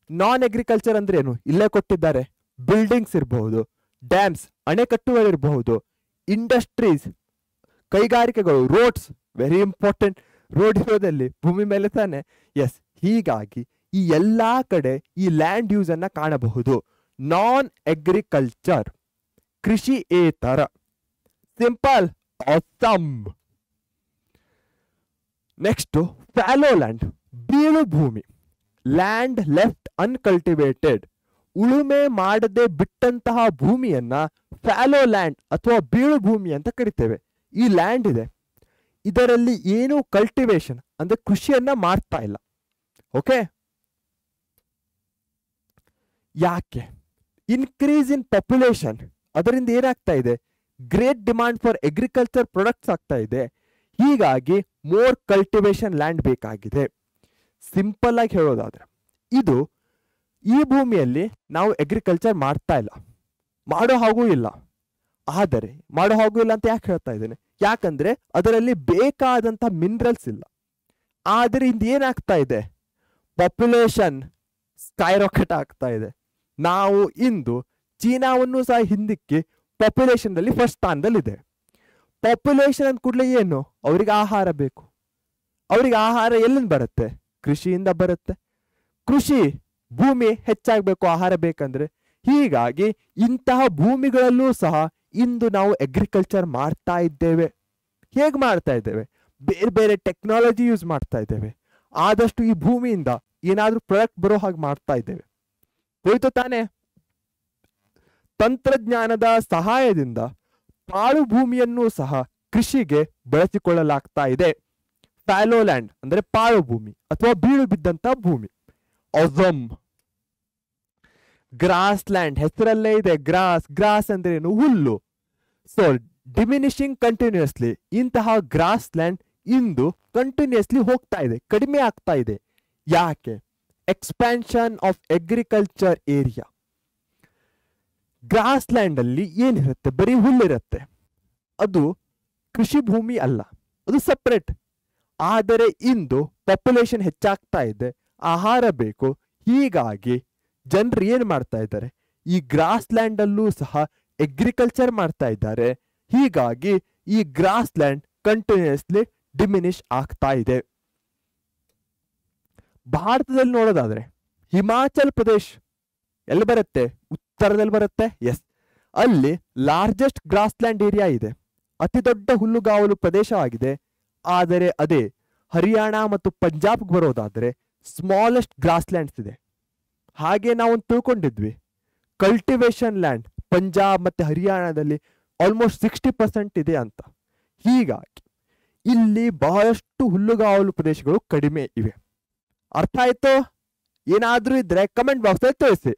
ನಾನ್ ಅಗ್ರಿಕಲ್ಚರ್ ಅಂದ್ರೆ ಏನು? ಇಲ್ಲೇ ಕೊಟ್ಟಿದ್ದಾರೆ. ಬಿಲ್ಡಿಂಗ್ಸ್ ಇರಬಹುದು, ಡ್ಯಾಮ್ಸ್ ಅಣೆಕಟ್ಟುಗಳಿರಬಹುದು, ಇಂಡಸ್ಟ್ರೀಸ್ ಕೈಗಾರಿಕೆಗಳು, ರೋಡ್ಸ್ ವೆರಿ ಇಂಪಾರ್ಟೆಂಟ್. ರೋಡ್ ಇರೋದಲ್ಲಿ ಭೂಮಿ ಮೇಲೆ ತಾನೆ? ಎಸ್. ಹೀಗಾಗಿ ಈ ಎಲ್ಲಾ ಕಡೆ ಈ ಲ್ಯಾಂಡ್ ಯೂಸ್ ಅನ್ನ ಕಾಣಬಹುದು. ನಾನ್ ಅಗ್ರಿಕಲ್ಚರ್, ಕೃಷಿಯೇತರ. Simple, awesome. Next, fallow land, ಬೀಳು ಭೂಮಿ. ಲ್ಯಾಂಡ್ ಲೆಫ್ಟ್ ಅನ್ಕಲ್ಟಿವೇಟೆಡ್, ಉಳುಮೆ ಮಾಡದೆ ಬಿಟ್ಟಂತಹ ಭೂಮಿಯನ್ನ ಫ್ಯಾಲೋ ಲ್ಯಾಂಡ್ ಅಥವಾ ಬೀಳು ಭೂಮಿ ಅಂತ ಕರಿತೇವೆ. ಈ ಲ್ಯಾಂಡ್ ಇದೆ, ಇದರಲ್ಲಿ ಏನು ಕಲ್ಟಿವೇಶನ್ ಅಂದ್ರೆ ಕೃಷಿಯನ್ನ ಮಾಡ್ತಾ ಇಲ್ಲ. ಓಕೆ, ಯಾಕೆ? ಇನ್ಕ್ರೀಸ್ ಇನ್ ಪಾಪ್ಯುಲೇಷನ್, ಅದರಿಂದ ಏನಾಗ್ತಾ ಇದೆ? Great demand for agriculture products ಆಗ್ತಾ ಇದೆ. ಹೀಗಾಗಿ ಮೋರ್ ಕಲ್ಟಿವೇಶನ್ ಲ್ಯಾಂಡ್ ಬೇಕಾಗಿದೆ. ಸಿಂಪಲ್ ಆಗಿ ಹೇಳೋದಾದ್ರೆ, ಇದು ಈ ಭೂಮಿಯಲ್ಲಿ ನಾವು ಅಗ್ರಿಕಲ್ಚರ್ ಮಾಡ್ತಾ ಇಲ್ಲ, ಮಾಡೋ ಹಾಗೂ ಇಲ್ಲ. ಆದರೆ ಮಾಡೋ ಹಾಗೂ ಇಲ್ಲ ಅಂತ ಯಾಕೆ ಹೇಳ್ತಾ ಇದ್ದೇನೆ? ಯಾಕಂದ್ರೆ ಅದರಲ್ಲಿ ಬೇಕಾದಂತ ಮಿನರಲ್ಸ್ ಇಲ್ಲ. ಆದರೆ ಇಂದು ಏನಾಗ್ತಾ ಇದೆ? ಪಾಪ್ಯುಲೇಷನ್ ಸ್ಕೈ ರಾಕೆಟ್ ಆಗ್ತಾ ಇದೆ. ನಾವು ಇಂದು ಚೀನಾವನ್ನು ಸಹ ಹಿಂದಿಕ್ಕಿ ಪಾಪ್ಯುಲೇಷನ್ ಅಲ್ಲಿ ಫಸ್ಟ್ ಸ್ಥಾನದಲ್ಲಿದೆ. ಪಾಪ್ಯುಲೇಷನ್ ಅಂದ ಕೂಡಲೇ ಏನು? ಅವರಿಗೆ ಆಹಾರ ಬೇಕು. ಅವರಿಗೆ ಆಹಾರ ಎಲ್ಲಿಂದ ಬರುತ್ತೆ? ಕೃಷಿಯಿಂದ ಬರುತ್ತೆ. ಕೃಷಿ ಭೂಮಿ ಹೆಚ್ಚಾಗಬೇಕು ಆಹಾರ ಬೇಕಂದ್ರೆ. ಹೀಗಾಗಿ ಇಂತಹ ಭೂಮಿಗಳಲ್ಲೂ ಸಹ ಇಂದು ನಾವು ಅಗ್ರಿಕಲ್ಚರ್ ಮಾಡ್ತಾ ಇದ್ದೇವೆ. ಹೇಗೆ ಮಾಡ್ತಾ ಇದ್ದೇವೆ? ಬೇರೆ ಬೇರೆ ಟೆಕ್ನಾಲಜಿ ಯೂಸ್ ಮಾಡ್ತಾ ಇದ್ದೇವೆ. ಆದಷ್ಟು ಈ ಭೂಮಿಯಿಂದ ಏನಾದ್ರೂ ಪ್ರಾಡಕ್ಟ್ ಬರೋ ಹಾಗೆ ಮಾಡ್ತಾ ಇದ್ದೇವೆ. ಹೋಯ್ತು ತಾನೆ? ತಂತ್ರಜ್ಞಾನದ ಸಹಾಯದಿಂದ ಪಾಳು ಭೂಮಿಯನ್ನು ಸಹ ಕೃಷಿಗೆ ಬಳಸಿಕೊಳ್ಳಲಾಗ್ತಾ ಇದೆ. ಫ್ಯಾಲೋ ಲ್ಯಾಂಡ್ ಅಂದ್ರೆ ಪಾಳು ಭೂಮಿ ಅಥವಾ ಬೀಳು ಬಿದ್ದಂತ ಭೂಮಿ. ಆಸಮ್. ಗ್ರಾಸ್ ಲ್ಯಾಂಡ್, ಹೆಸರಲ್ಲೇ ಇದೆ ಗ್ರಾಸ್. ಗ್ರಾಸ್ ಅಂದ್ರೆ ಏನು? ಹುಲ್ಲು. ಸೊ ಡಿಮಿನಿಷಿಂಗ್ ಕಂಟಿನ್ಯೂಸ್ಲಿ, ಇಂತಹ ಗ್ರಾಸ್ ಲ್ಯಾಂಡ್ ಇಂದು ಕಂಟಿನ್ಯೂಸ್ಲಿ ಹೋಗ್ತಾ ಇದೆ, ಕಡಿಮೆ ಆಗ್ತಾ ಇದೆ. ಯಾಕೆ? Expansion of agriculture area. Grass land ಅಲ್ಲಿ ಏನಿರುತ್ತೆ? ಬರೀ ಹುಲ್ಲಿರುತ್ತೆ. ಅದು ಕೃಷಿ ಭೂಮಿ ಅಲ್ಲ, ಅದು ಸಪ್ರೇಟ್. ಆದರೆ ಇಂದು ಪಾಪ್ಯುಲೇಷನ್ ಹೆಚ್ಚಾಗ್ತಾ ಇದೆ, ಆಹಾರ ಬೇಕು. ಹೀಗಾಗಿ ಜನರು ಏನು ಮಾಡ್ತಾ ಇದ್ದಾರೆ? ಈ ಗ್ರಾಸ್ ಲ್ಯಾಂಡ್ ಅಲ್ಲೂ ಸಹ ಅಗ್ರಿಕಲ್ಚರ್ ಮಾಡ್ತಾ ಇದ್ದಾರೆ. ಹೀಗಾಗಿ ಈ ಗ್ರಾಸ್ ಲ್ಯಾಂಡ್ ಕಂಟಿನ್ಯೂಸ್ಲಿ ಡಿಮಿನಿಷ್ ಆಗ್ತಾ ಇದೆ. ಭಾರತದಲ್ಲಿ ನೋಡೋದಾದ್ರೆ ಹಿಮಾಚಲ್ ಪ್ರದೇಶ್ ಎಲ್ಲಿ ಬರುತ್ತೆ? ಉತ್ತರದಲ್ಲಿ ಬರುತ್ತೆ. ಎಸ್, ಅಲ್ಲಿ ಲಾರ್ಜೆಸ್ಟ್ ಗ್ರಾಸ್ ಲ್ಯಾಂಡ್ ಏರಿಯಾ ಇದೆ, ಅತಿ ದೊಡ್ಡ ಹುಲ್ಲುಗಾವಲು ಪ್ರದೇಶವಾಗಿದೆ. ಆದರೆ ಅದೇ ಹರಿಯಾಣ ಮತ್ತು ಪಂಜಾಬ್ಗೆ ಬರೋದಾದ್ರೆ ಸ್ಮಾಲೆಸ್ಟ್ ಗ್ರಾಸ್ ಲ್ಯಾಂಡ್ಸ್ ಇದೆ. ಹಾಗೆ ನಾವು ತಿಳ್ಕೊಂಡಿದ್ವಿ ಕಲ್ಟಿವೇಶನ್ ಲ್ಯಾಂಡ್ ಪಂಜಾಬ್ ಮತ್ತೆ ಹರಿಯಾಣದಲ್ಲಿ ಆಲ್ಮೋಸ್ಟ್ 60% ಇದೆ ಅಂತ. ಹೀಗಾಗಿ ಇಲ್ಲಿ ಬಹಳಷ್ಟು ಹುಲ್ಲುಗಾವಲು ಪ್ರದೇಶಗಳು ಕಡಿಮೆ ಇವೆ. ಅರ್ಥ ಆಯ್ತು? ಏನಾದ್ರೂ ಇದ್ರೆ ಕಮೆಂಟ್ ಬಾಕ್ಸ್ ಅಲ್ಲಿ ತಿಳಿಸಿ.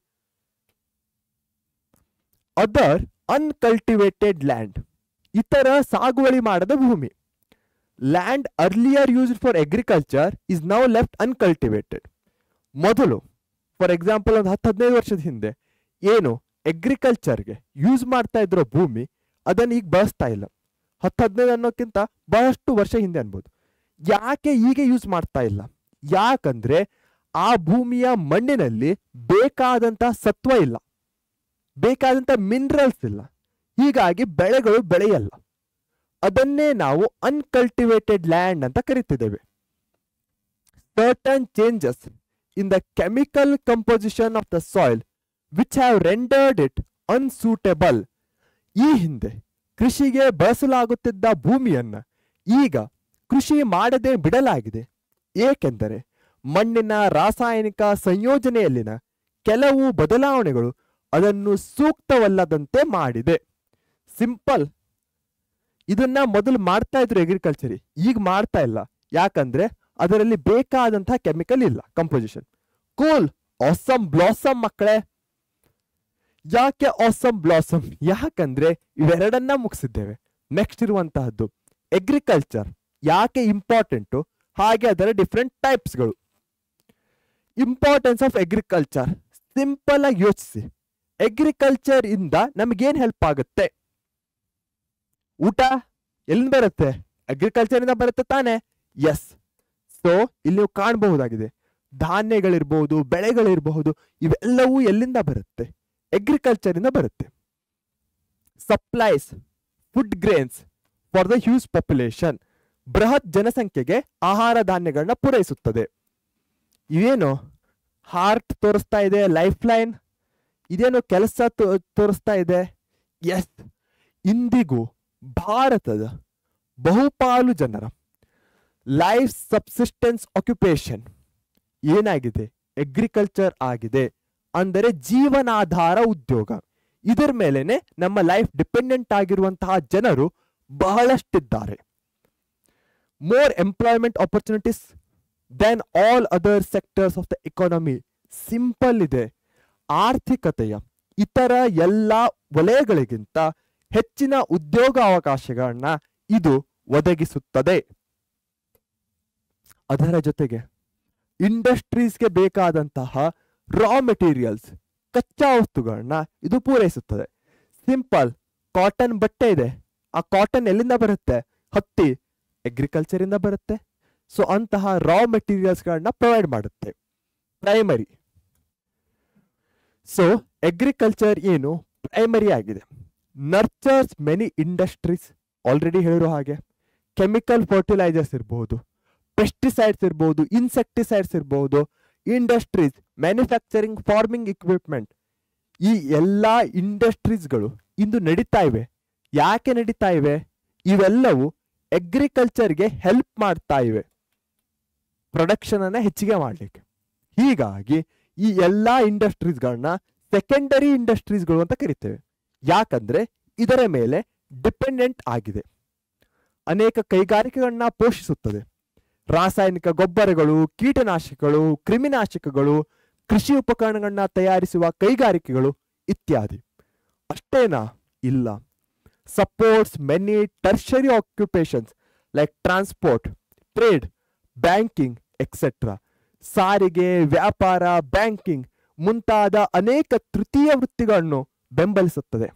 ಅದರ್ ಅನ್ಕಲ್ಟಿವೇಟೆಡ್ ಲ್ಯಾಂಡ್, ಇತರ ಸಾಗುವಳಿ ಮಾಡದ ಭೂಮಿ. Land earlier used for agriculture is now left ಅನ್ಕಲ್ಟಿವೇಟೆಡ್. ಮೊದಲು ಫಾರ್ ಎಕ್ಸಾಂಪಲ್ ಒಂದು 10-15 ವರ್ಷದ ಹಿಂದೆ ಏನು ಅಗ್ರಿಕಲ್ಚರ್ಗೆ ಯೂಸ್ ಮಾಡ್ತಾ ಇದ್ರೋ ಭೂಮಿ ಅದನ್ನು ಈಗ ಬಳಸ್ತಾ ಇಲ್ಲ. 10-15 ಅನ್ನೋಕ್ಕಿಂತ ಬಹಳಷ್ಟು ವರ್ಷ ಹಿಂದೆ ಅನ್ಬೋದು. ಯಾಕೆ ಈಗ ಯೂಸ್ ಮಾಡ್ತಾ ಇಲ್ಲ? ಯಾಕಂದ್ರೆ ಆ ಭೂಮಿಯ ಮಣ್ಣಿನಲ್ಲಿ ಬೇಕಾದಂತ ಸತ್ವ ಇಲ್ಲ, ಬೇಕಾದಂತ ಮಿನರಲ್ಸ್ ಇಲ್ಲ, ಹೀಗಾಗಿ ಬೆಳೆಗಳು ಬೆಳೆಯಲ್ಲ. ಅದನ್ನೇ ನಾವು ಅನ್ಕಲ್ಟಿವೇಟೆಡ್ ಲ್ಯಾಂಡ್ ಅಂತ ಕರಿತಿದ್ದೇವೆ. Certain changes in the chemical composition of the soil which have rendered it unsuitable. ಈ ಹಿಂದೆ ಕೃಷಿಗೆ ಬಳಸಲಾಗುತ್ತಿದ್ದ ಭೂಮಿಯನ್ನ ಈಗ ಕೃಷಿ ಮಾಡದೆ ಬಿಡಲಾಗಿದೆ. ಏಕೆಂದರೆ ಮಣ್ಣಿನ ರಾಸಾಯನಿಕ ಸಂಯೋಜನೆಯಲ್ಲಿನ ಕೆಲವು ಬದಲಾವಣೆಗಳು ಅದನ್ನು ಸೂಕ್ತವಲ್ಲದಂತೆ ಮಾಡಿದೆ. ಸಿಂಪಲ್. ಇದನ್ನ ಮೊದಲು ಮಾಡ್ತಾ ಇದ್ರು ಅಗ್ರಿಕಲ್ಚರ್, ಈಗ ಮಾಡ್ತಾ ಇಲ್ಲ. ಯಾಕಂದ್ರೆ ಅದರಲ್ಲಿ ಬೇಕಾದಂತಹ ಕೆಮಿಕಲ್ ಇಲ್ಲ ಕಂಪೋಸಿಷನ್. ಕೂಲ್, ಆಸಮ್ ಬ್ಲಾಸಮ್ ಮಕ್ಕಳೇ. ಯಾಕೆ ಆಸಮ್ ಬ್ಲಾಸಮ್? ಯಾಕಂದ್ರೆ ಇವೆರಡನ್ನ ಮುಗಿಸಿದ್ದೇವೆ. ನೆಕ್ಸ್ಟ್ ಇರುವಂತಹದ್ದು ಅಗ್ರಿಕಲ್ಚರ್ ಯಾಕೆ ಇಂಪಾರ್ಟೆಂಟು, ಹಾಗೆ ಅದರ ಡಿಫ್ರೆಂಟ್ ಟೈಪ್ಸ್ಗಳು. ಇಂಪಾರ್ಟೆನ್ಸ್ ಆಫ್ ಅಗ್ರಿಕಲ್ಚರ್ ಸಿಂಪಲ್ ಆಗಿ ಯೋಚಿಸಿ. ಅಗ್ರಿಕಲ್ಚರ್ ಇಂದ ನಮಗೇನ್ ಹೆಲ್ಪ್ ಆಗುತ್ತೆ? ಊಟ ಎಲ್ಲಿಂದ ಬರುತ್ತೆ? ಅಗ್ರಿಕಲ್ಚರ್ ಇಂದ ಬರುತ್ತೆ ತಾನೆ? ಎಸ್. ಸೊ ಇಲ್ಲಿ ನೀವು ಕಾಣಬಹುದಾಗಿದೆ, ಧಾನ್ಯಗಳಿರ್ಬಹುದು, ಬೆಳೆಗಳಿರಬಹುದು, ಇವೆಲ್ಲವೂ ಎಲ್ಲಿಂದ ಬರುತ್ತೆ? ಅಗ್ರಿಕಲ್ಚರ್ ಇಂದ ಬರುತ್ತೆ. Supplies food grains for the huge population, ಬೃಹತ್ ಜನಸಂಖ್ಯೆಗೆ ಆಹಾರ ಧಾನ್ಯಗಳನ್ನ ಪೂರೈಸುತ್ತದೆ. ಇವೇನು ಹಾರ್ಟ್ ತೋರಿಸ್ತಾ ಇದೆ, ಲೈಫ್ ಲೈನ್, ಇದೇನು ಕೆಲಸ ತೋರಿಸ್ತಾ ಇದೆ. ಎಸ್, ಇಂದಿಗೂ ಭಾರತದ ಬಹುಪಾಲು ಜನರ ಲೈಫ್ ಸಬ್ಸಿಸ್ಟೆನ್ಸ್ ಆಕ್ಯುಪೇಷನ್ ಏನಾಗಿದೆ? ಅಗ್ರಿಕಲ್ಚರ್ ಆಗಿದೆ. ಅಂದರೆ ಜೀವನಾಧಾರ ಉದ್ಯೋಗ. ಇದರ ಮೇಲೆನೆ ನಮ್ಮ ಲೈಫ್ ಡಿಪೆಂಡೆಂಟ್ ಆಗಿರುವಂತಹ ಜನರು ಬಹಳಷ್ಟಿದ್ದಾರೆ. More employment opportunities then all other sectors of the economy. Simple ಇದೆ. ಆರ್ಥಿಕತೆಯ ಇತರ ಎಲ್ಲ ವಲಯಗಳಿಗಿಂತ ಹೆಚ್ಚಿನ ಉದ್ಯೋಗ ಅವಕಾಶಗಳನ್ನ ಇದು ಒದಗಿಸುತ್ತದೆ. ಅದರ ಜೊತೆಗೆ ಇಂಡಸ್ಟ್ರೀಸ್ಗೆ ಬೇಕಾದಂತಹ ರಾ ಮೆಟೀರಿಯಲ್ಸ್, ಕಚ್ಚಾ ವಸ್ತುಗಳನ್ನ ಇದು ಪೂರೈಸುತ್ತದೆ. ಸಿಂಪಲ್, ಕಾಟನ್ ಬಟ್ಟೆ ಇದೆ, ಆ ಕಾಟನ್ ಎಲ್ಲಿಂದ ಬರುತ್ತೆ? ಹತ್ತಿ, ಅಗ್ರಿಕಲ್ಚರ್ ಇಂದ ಬರುತ್ತೆ. ಸೊ ಅಂತಹ ರಾ ಮೆಟೀರಿಯಲ್ಸ್ಗಳನ್ನ ಪ್ರೊವೈಡ್ ಮಾಡುತ್ತೆ. ಪ್ರೈಮರಿ. ಸೊ ಅಗ್ರಿಕಲ್ಚರ್ ಏನು? ಪ್ರೈಮರಿ ಆಗಿದೆ. ನರ್ಚರ್ಸ್ ಮೆನಿ ಇಂಡಸ್ಟ್ರೀಸ್, ಆಲ್ರೆಡಿ ಹೇಳಿರೋ ಹಾಗೆ. ಕೆಮಿಕಲ್ ಫರ್ಟಿಲೈಸರ್ಸ್ ಇರಬಹುದು, ಪೆಸ್ಟಿಸೈಡ್ಸ್ ಇರಬಹುದು, ಇನ್ಸೆಕ್ಟಿಸೈಡ್ಸ್ ಇರಬಹುದು, ಇಂಡಸ್ಟ್ರೀಸ್, ಮ್ಯಾನುಫ್ಯಾಕ್ಚರಿಂಗ್, ಫಾರ್ಮಿಂಗ್ ಇಕ್ವಿಪ್ಮೆಂಟ್, ಈ ಎಲ್ಲ ಇಂಡಸ್ಟ್ರೀಸ್ಗಳು ಇಂದು ನಡೀತಾ ಇವೆ. ಯಾಕೆ ನಡೀತಾ ಇವೆ? ಇವೆಲ್ಲವೂ ಅಗ್ರಿಕಲ್ಚರ್ಗೆ ಹೆಲ್ಪ್ ಮಾಡ್ತಾ ಇವೆ ಪ್ರೊಡಕ್ಷನ್ ಅನ್ನ ಹೆಚ್ಚಿಗೆ ಮಾಡಲಿಕ್ಕೆ. ಹೀಗಾಗಿ ಈ ಎಲ್ಲ ಇಂಡಸ್ಟ್ರೀಸ್ಗಳನ್ನ ಸೆಕೆಂಡರಿ ಇಂಡಸ್ಟ್ರೀಸ್ಗಳು ಅಂತ ಕರಿತೇವೆ. ಯಾಕಂದ್ರೆ ಇದರ ಮೇಲೆ ಡಿಪೆಂಡೆಂಟ್ ಆಗಿದೆ. ಅನೇಕ ಕೈಗಾರಿಕೆಗಳನ್ನ ಪೋಷಿಸುತ್ತದೆ. ರಾಸಾಯನಿಕ ಗೊಬ್ಬರಗಳು, ಕೀಟನಾಶಕಗಳು, ಕ್ರಿಮಿನಾಶಕಗಳು, ಕೃಷಿ ಉಪಕರಣಗಳನ್ನ ತಯಾರಿಸುವ ಕೈಗಾರಿಕೆಗಳು ಇತ್ಯಾದಿ. ಅಷ್ಟೇನಾ? ಇಲ್ಲ. Supports many tertiary occupations like transport, trade, banking etcetera. ಸಾರಿಗೆ, ವ್ಯಾಪಾರ, ಬ್ಯಾಂಕಿಂಗ್ ಮುಂತಾದ ಅನೇಕ ತೃತೀಯ ವೃತ್ತಿಗಳನ್ನು ಬೆಂಬಲಿಸುತ್ತದೆ.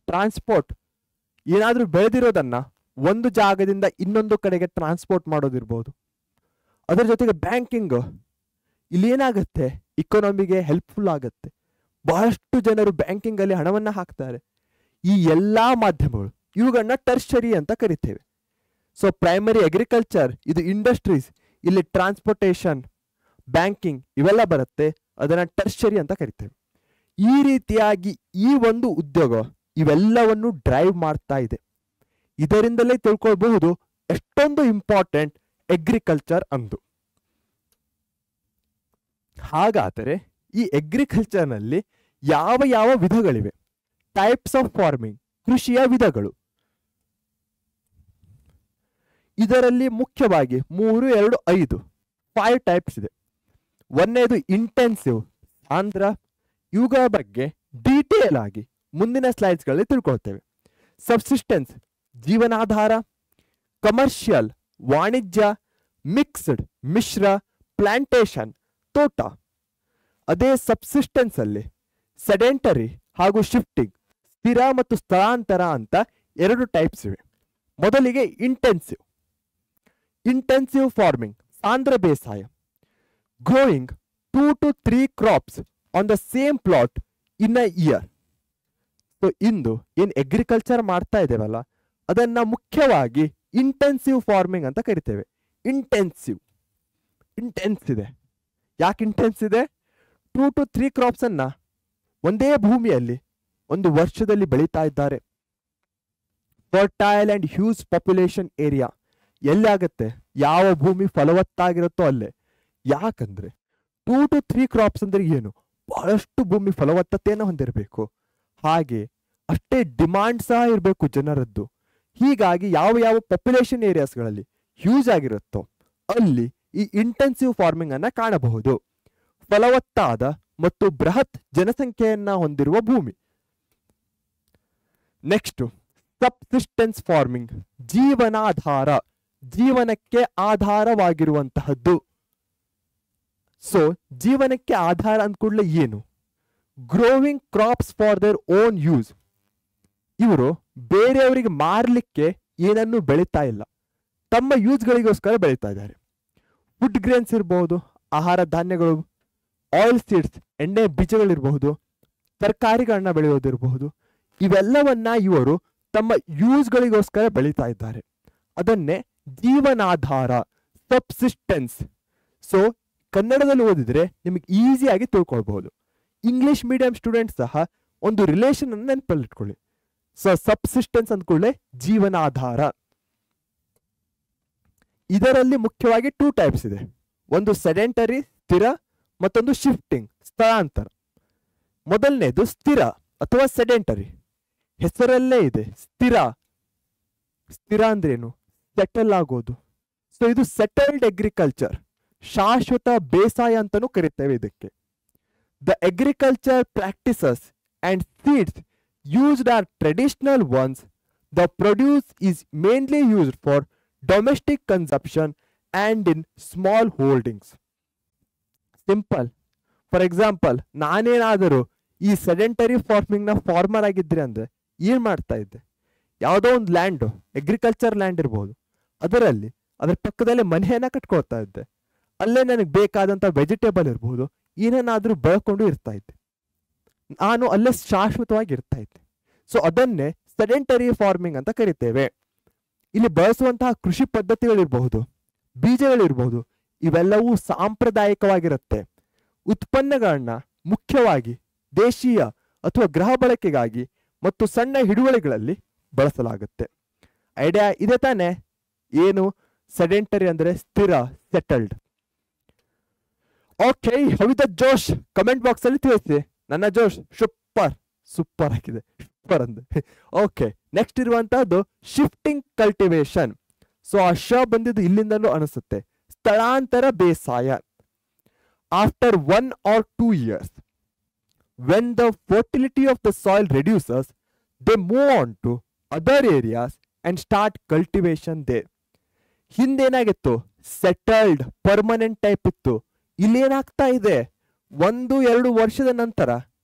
ಟ್ರಾನ್ಸ್ಪೋರ್ಟ್, ಏನಾದ್ರೂ ಬೆಳೆದಿರೋದನ್ನ ಒಂದು ಜಾಗದಿಂದ ಇನ್ನೊಂದು ಕಡೆಗೆ ಟ್ರಾನ್ಸ್ಪೋರ್ಟ್ ಮಾಡೋದಿರ್ಬೋದು. ಅದರ ಜೊತೆಗೆ ಬ್ಯಾಂಕಿಂಗ್, ಇಲ್ಲಿ ಏನಾಗುತ್ತೆ? ಇಕಾನಮಿಗೆ ಹೆಲ್ಪ್ಫುಲ್ ಆಗುತ್ತೆ. ಬಹಳಷ್ಟು ಜನರು ಬ್ಯಾಂಕಿಂಗ್ ಅಲ್ಲಿ ಹಣವನ್ನ ಹಾಕ್ತಾರೆ. ಈ ಎಲ್ಲಾ ಮಾಧ್ಯಮಗಳು ಇವುಗಳನ್ನ ಟರ್ಷರಿ ಅಂತ ಕರಿತೇವೆ. ಸೊ ಪ್ರೈಮರಿ ಅಗ್ರಿಕಲ್ಚರ್, ಇದು ಇಂಡಸ್ಟ್ರೀಸ್, ಇಲ್ಲಿ ಟ್ರಾನ್ಸ್ಪೋರ್ಟೇಷನ್, ಬ್ಯಾಂಕಿಂಗ್ ಇವೆಲ್ಲ ಬರುತ್ತೆ. ಅದನ್ನ ಟರ್ಷರಿ ಅಂತ ಕರಿತೇವೆ. ಈ ರೀತಿಯಾಗಿ ಈ ಒಂದು ಉದ್ಯೋಗ ಇವೆಲ್ಲವನ್ನು ಡ್ರೈವ್ ಮಾಡ್ತಾ ಇದೆ. ಇದರಿಂದಲೇ ತಿಳ್ಕೊಳ್ಬಹುದು ಎಷ್ಟೊಂದು ಇಂಪಾರ್ಟೆಂಟ್ ಅಗ್ರಿಕಲ್ಚರ್ ಅಂದು. ಹಾಗಾದರೆ ಈ ಅಗ್ರಿಕಲ್ಚರ್ನಲ್ಲಿ ಯಾವ ಯಾವ ವಿಧಗಳಿವೆ? ಟೈಪ್ಸ್ ಆಫ್ ಫಾರ್ಮಿಂಗ್, ಕೃಷಿಯ ವಿಧಗಳು. ಇದರಲ್ಲಿ ಮುಖ್ಯವಾಗಿ 3, 2, 5 5 ಟೈಪ್ಸ್ ಇದೆ. ಒಂದನೇದು ಇಂಟೆನ್ಸಿವ್ ಸಾಂದ್ರ. ಇವುಗಳ ಬಗ್ಗೆ ಡೀಟೇಲ್ ಆಗಿ ಮುಂದಿನ ಸ್ಲೈಡ್ಸ್ಗಳಲ್ಲಿ ತಿಳ್ಕೊಳ್ತೇವೆ. ಸಬ್ಸಿಸ್ಟೆನ್ಸ್ ಜೀವನಾಧಾರ, ಕಮರ್ಷಿಯಲ್ ವಾಣಿಜ್ಯ, ಮಿಕ್ಸ್ಡ್ ಮಿಶ್ರ, ಪ್ಲಾಂಟೇಶನ್ ತೋಟ. ಅದೇ ಸಬ್ಸಿಸ್ಟೆನ್ಸ್ ಅಲ್ಲಿ ಸೆಡೆಂಟರಿ ಹಾಗೂ ಶಿಫ್ಟಿಂಗ್ ಸ್ಥಿರ ಮತ್ತು ಸ್ಥಳಾಂತರ ಅಂತ 2 ಟೈಪ್ಸ್ ಇವೆ. ಮೊದಲಿಗೆ ಇಂಟೆನ್ಸಿವ್. ಇಂಟೆನ್ಸಿವ್ ಫಾರ್ಮಿಂಗ್ ಸಾಂದ್ರ ಬೇಸಾಯ. Growing 2 to 3 crops on the same plot in a year. So ಇಂದು ಏನು ಅಗ್ರಿಕಲ್ಚರ್ ಮಾಡ್ತಾ ಇದ್ದೇವಲ್ಲ ಅದನ್ನ ಮುಖ್ಯವಾಗಿ ಇಂಟೆನ್ಸಿವ್ ಫಾರ್ಮಿಂಗ್ ಅಂತ ಕರಿತೇವೆ. ಇಂಟೆನ್ಸಿವ್ ಇಂಟೆನ್ಸ್ ಇದೆ. ಯಾಕೆ ಇಂಟೆನ್ಸ್ ಇದೆ? 2 to 3 ಕ್ರಾಪ್ಸ್ ಅನ್ನ ಒಂದೇ ಭೂಮಿಯಲ್ಲಿ ಒಂದು ವರ್ಷದಲ್ಲಿ ಬೆಳೀತಾ ಇದ್ದಾರೆ. Fertile and huge population area. ಎಲ್ಲಿ ಆಗುತ್ತೆ? ಯಾವ ಭೂಮಿ ಫಲವತ್ತಾಗಿರುತ್ತೋ ಅಲ್ಲೇ. ಯಾಕಂದ್ರೆ 2 to 3 ಕ್ರಾಪ್ಸ್ ಅಂದ್ರೆ ಏನು? ಬಹಳಷ್ಟು ಭೂಮಿ ಫಲವತ್ತತೆಯನ್ನು ಹೊಂದಿರಬೇಕು, ಹಾಗೆ ಅಷ್ಟೇ ಡಿಮಾಂಡ್ ಸಹ ಇರಬೇಕು ಜನರದ್ದು. ಹೀಗಾಗಿ ಯಾವ ಯಾವ ಪಾಪ್ಯುಲೇಷನ್ ಏರಿಯಾಸ್ಗಳಲ್ಲಿ ಹ್ಯೂಜ್ ಆಗಿರುತ್ತೋ ಅಲ್ಲಿ ಈ ಇಂಟೆನ್ಸಿವ್ ಫಾರ್ಮಿಂಗ್ ಅನ್ನ ಕಾಣಬಹುದು. ಫಲವತ್ತಾದ ಮತ್ತು ಬೃಹತ್ ಜನಸಂಖ್ಯೆಯನ್ನ ಹೊಂದಿರುವ ಭೂಮಿ. ನೆಕ್ಸ್ಟ್ ಸಬ್ಸಿಸ್ಟೆನ್ಸ್ ಫಾರ್ಮಿಂಗ್ ಜೀವನಾಧಾರ, ಜೀವನಕ್ಕೆ ಆಧಾರವಾಗಿರುವಂತಹದ್ದು. ಸೊ ಜೀವನಕ್ಕೆ ಆಧಾರ ಅಂದ್ಕೂಡ್ಲೆ ಏನು? Growing crops for their own use. ಇವರು ಬೇರೆಯವರಿಗೆ ಮಾರಲಿಕ್ಕೆ ಏನನ್ನು ಬೆಳೀತಾ ಇಲ್ಲ, ತಮ್ಮ ಯೂಸ್ಗಳಿಗೋಸ್ಕರ ಬೆಳೀತಾ ಇದ್ದಾರೆ. ಫುಡ್ ಗ್ರೇನ್ಸ್ ಇರಬಹುದು, ಆಹಾರ ಧಾನ್ಯಗಳು, ಆಯಿಲ್ ಸೀಡ್ಸ್ ಎಣ್ಣೆ ಬೀಜಗಳಿರಬಹುದು, ತರಕಾರಿಗಳನ್ನ ಬೆಳೆಯೋದಿರಬಹುದು. ಇವೆಲ್ಲವನ್ನ ಇವರು ತಮ್ಮ ಯೂಸ್ಗಳಿಗೋಸ್ಕರ ಬೆಳೀತಾ ಇದ್ದಾರೆ. ಅದನ್ನೇ ಜೀವನಾಧಾರ ಸಬ್ಸಿಸ್ಟೆನ್ಸ್. ಸೊ ಕನ್ನಡದಲ್ಲಿ ಓದಿದ್ರೆ ನಿಮಗೆ ಈಸಿಯಾಗಿ ತಿಳ್ಕೊಳ್ಬಹುದು. ಇಂಗ್ಲಿಷ್ ಮೀಡಿಯಂ ಸ್ಟೂಡೆಂಟ್ಸ್ ಸಹ ಒಂದು ರಿಲೇಷನ್ ಅನ್ನು ನೆನಪಲ್ಲಿಟ್ಕೊಳ್ಳಿ. ಸೊ ಸಬ್ಸಿಸ್ಟೆನ್ಸ್ ಅಂದ್ಕೊಳ್ಳೆ ಜೀವನಾಧಾರ. ಇದರಲ್ಲಿ ಮುಖ್ಯವಾಗಿ 2 ಟೈಪ್ಸ್ ಇದೆ. ಒಂದು ಸೆಡೆಂಟರಿ ಸ್ಥಿರ, ಮತ್ತೊಂದು ಶಿಫ್ಟಿಂಗ್ ಸ್ಥಳಾಂತರ. ಮೊದಲನೇದು ಸ್ಥಿರ ಅಥವಾ ಸೆಡೆಂಟರಿ. ಹೆಸರಲ್ಲೇ ಇದೆ ಸ್ಥಿರ. ಸ್ಥಿರ ಅಂದ್ರೇನು? ಸೆಟಲ್ ಆಗೋದು. ಸೊ ಇದು ಸೆಟಲ್ಡ್ ಅಗ್ರಿಕಲ್ಚರ್, ಶಾಶ್ವತ ಬೇಸಾಯ ಅಂತಾನೂ ಕರೀತೇವೆ ಇದಕ್ಕೆ. The agriculture practices and seeds used are traditional ones. The produce is mainly used for domestic consumption and in small holdings. Simple. For example, ನಾನೇನಾದರೂ ಈ ಸೆಡೆಂಟರಿ ಫಾರ್ಮಿಂಗ್ ನ ಫಾರ್ಮರ್ ಆಗಿದ್ರೆ ಅಂದ್ರೆ ಏನ್ ಮಾಡ್ತಾ ಇದ್ದೆ? ಯಾವುದೋ ಒಂದು ಲ್ಯಾಂಡ್, ಅಗ್ರಿಕಲ್ಚರ್ ಲ್ಯಾಂಡ್ ಇರಬಹುದು, ಅದರಲ್ಲಿ ಅದರ ಪಕ್ಕದಲ್ಲೇ ಮನೆಯನ್ನ ಕಟ್ಕೊಳ್ತಾ ಇದ್ದೆ. ಅಲ್ಲೇ ನನಗೆ ಬೇಕಾದಂತ ವೆಜಿಟೇಬಲ್ ಇರಬಹುದು, ಏನೇನಾದ್ರೂ ಬೆಳ್ಕೊಂಡು ಇರ್ತಾ ಇದ್ದೆ. ನಾನು ಅಲ್ಲೇ ಶಾಶ್ವತವಾಗಿ ಇರ್ತಾ ಇದ್ದೆ. ಸೊ ಅದನ್ನೇ ಸೆಡೆಂಟರಿ ಫಾರ್ಮಿಂಗ್ ಅಂತ ಕರಿತೇವೆ. ಇಲ್ಲಿ ಬಳಸುವಂತಹ ಕೃಷಿ ಪದ್ಧತಿಗಳಿರಬಹುದು, ಬೀಜಗಳಿರಬಹುದು, ಇವೆಲ್ಲವೂ ಸಾಂಪ್ರದಾಯಿಕವಾಗಿರುತ್ತೆ. ಉತ್ಪನ್ನಗಳನ್ನ ಮುಖ್ಯವಾಗಿ ದೇಶೀಯ ಅಥವಾ ಗೃಹ ಬಳಕೆಗಾಗಿ ಮತ್ತು ಸಣ್ಣ ಹಿಡುವಳಿಗಳಲ್ಲಿ ಬಳಸಲಾಗುತ್ತೆ. ಐಡಿಯಾ ಇದೆ ತಾನೆ? ಏನು ಸೆಡೆಂಟರಿ ಅಂದ್ರೆ ಸ್ಥಿರ, ಸೆಟಲ್ಡ್. ಓಕೆ, ಹೌದ ಜೋಶ್? ಕಮೆಂಟ್ ಬಾಕ್ಸ್ ಅಲ್ಲಿ ತಿಳಿಸಿ. ನನ್ನ ಜೋಶ್ ಸೂಪರ್ ಆಗಿದೆ, ಸೂಪರ್ ಅಂದೆ. ಓಕೆ, ನೆಕ್ಸ್ಟ್ ಇರುವಂತಹದ್ದು ಶಿಫ್ಟಿಂಗ್ ಕಲ್ಟಿವೇಶನ್. ಸೊ ಆ ಬಂದಿದ್ದು ಇಲ್ಲಿಂದಲೂ ಅನಿಸುತ್ತೆ. ಸ್ಥಳಾಂತರ ಬೇಸಾಯ. After 1 or 2 years, when the fertility of the soil reduces, they move on to other areas and start cultivation there. ಹಿಂದೇನಾಗಿತ್ತು? ಸೆಟಲ್ಡ್ ಪರ್ಮನೆಂಟ್ ಟೈಪ್ ಇತ್ತು. ಇಲ್ಲೇನಾಗ್ತಾ ಇದೆ? 1-2 ವರ್ಷದ ನಂತರ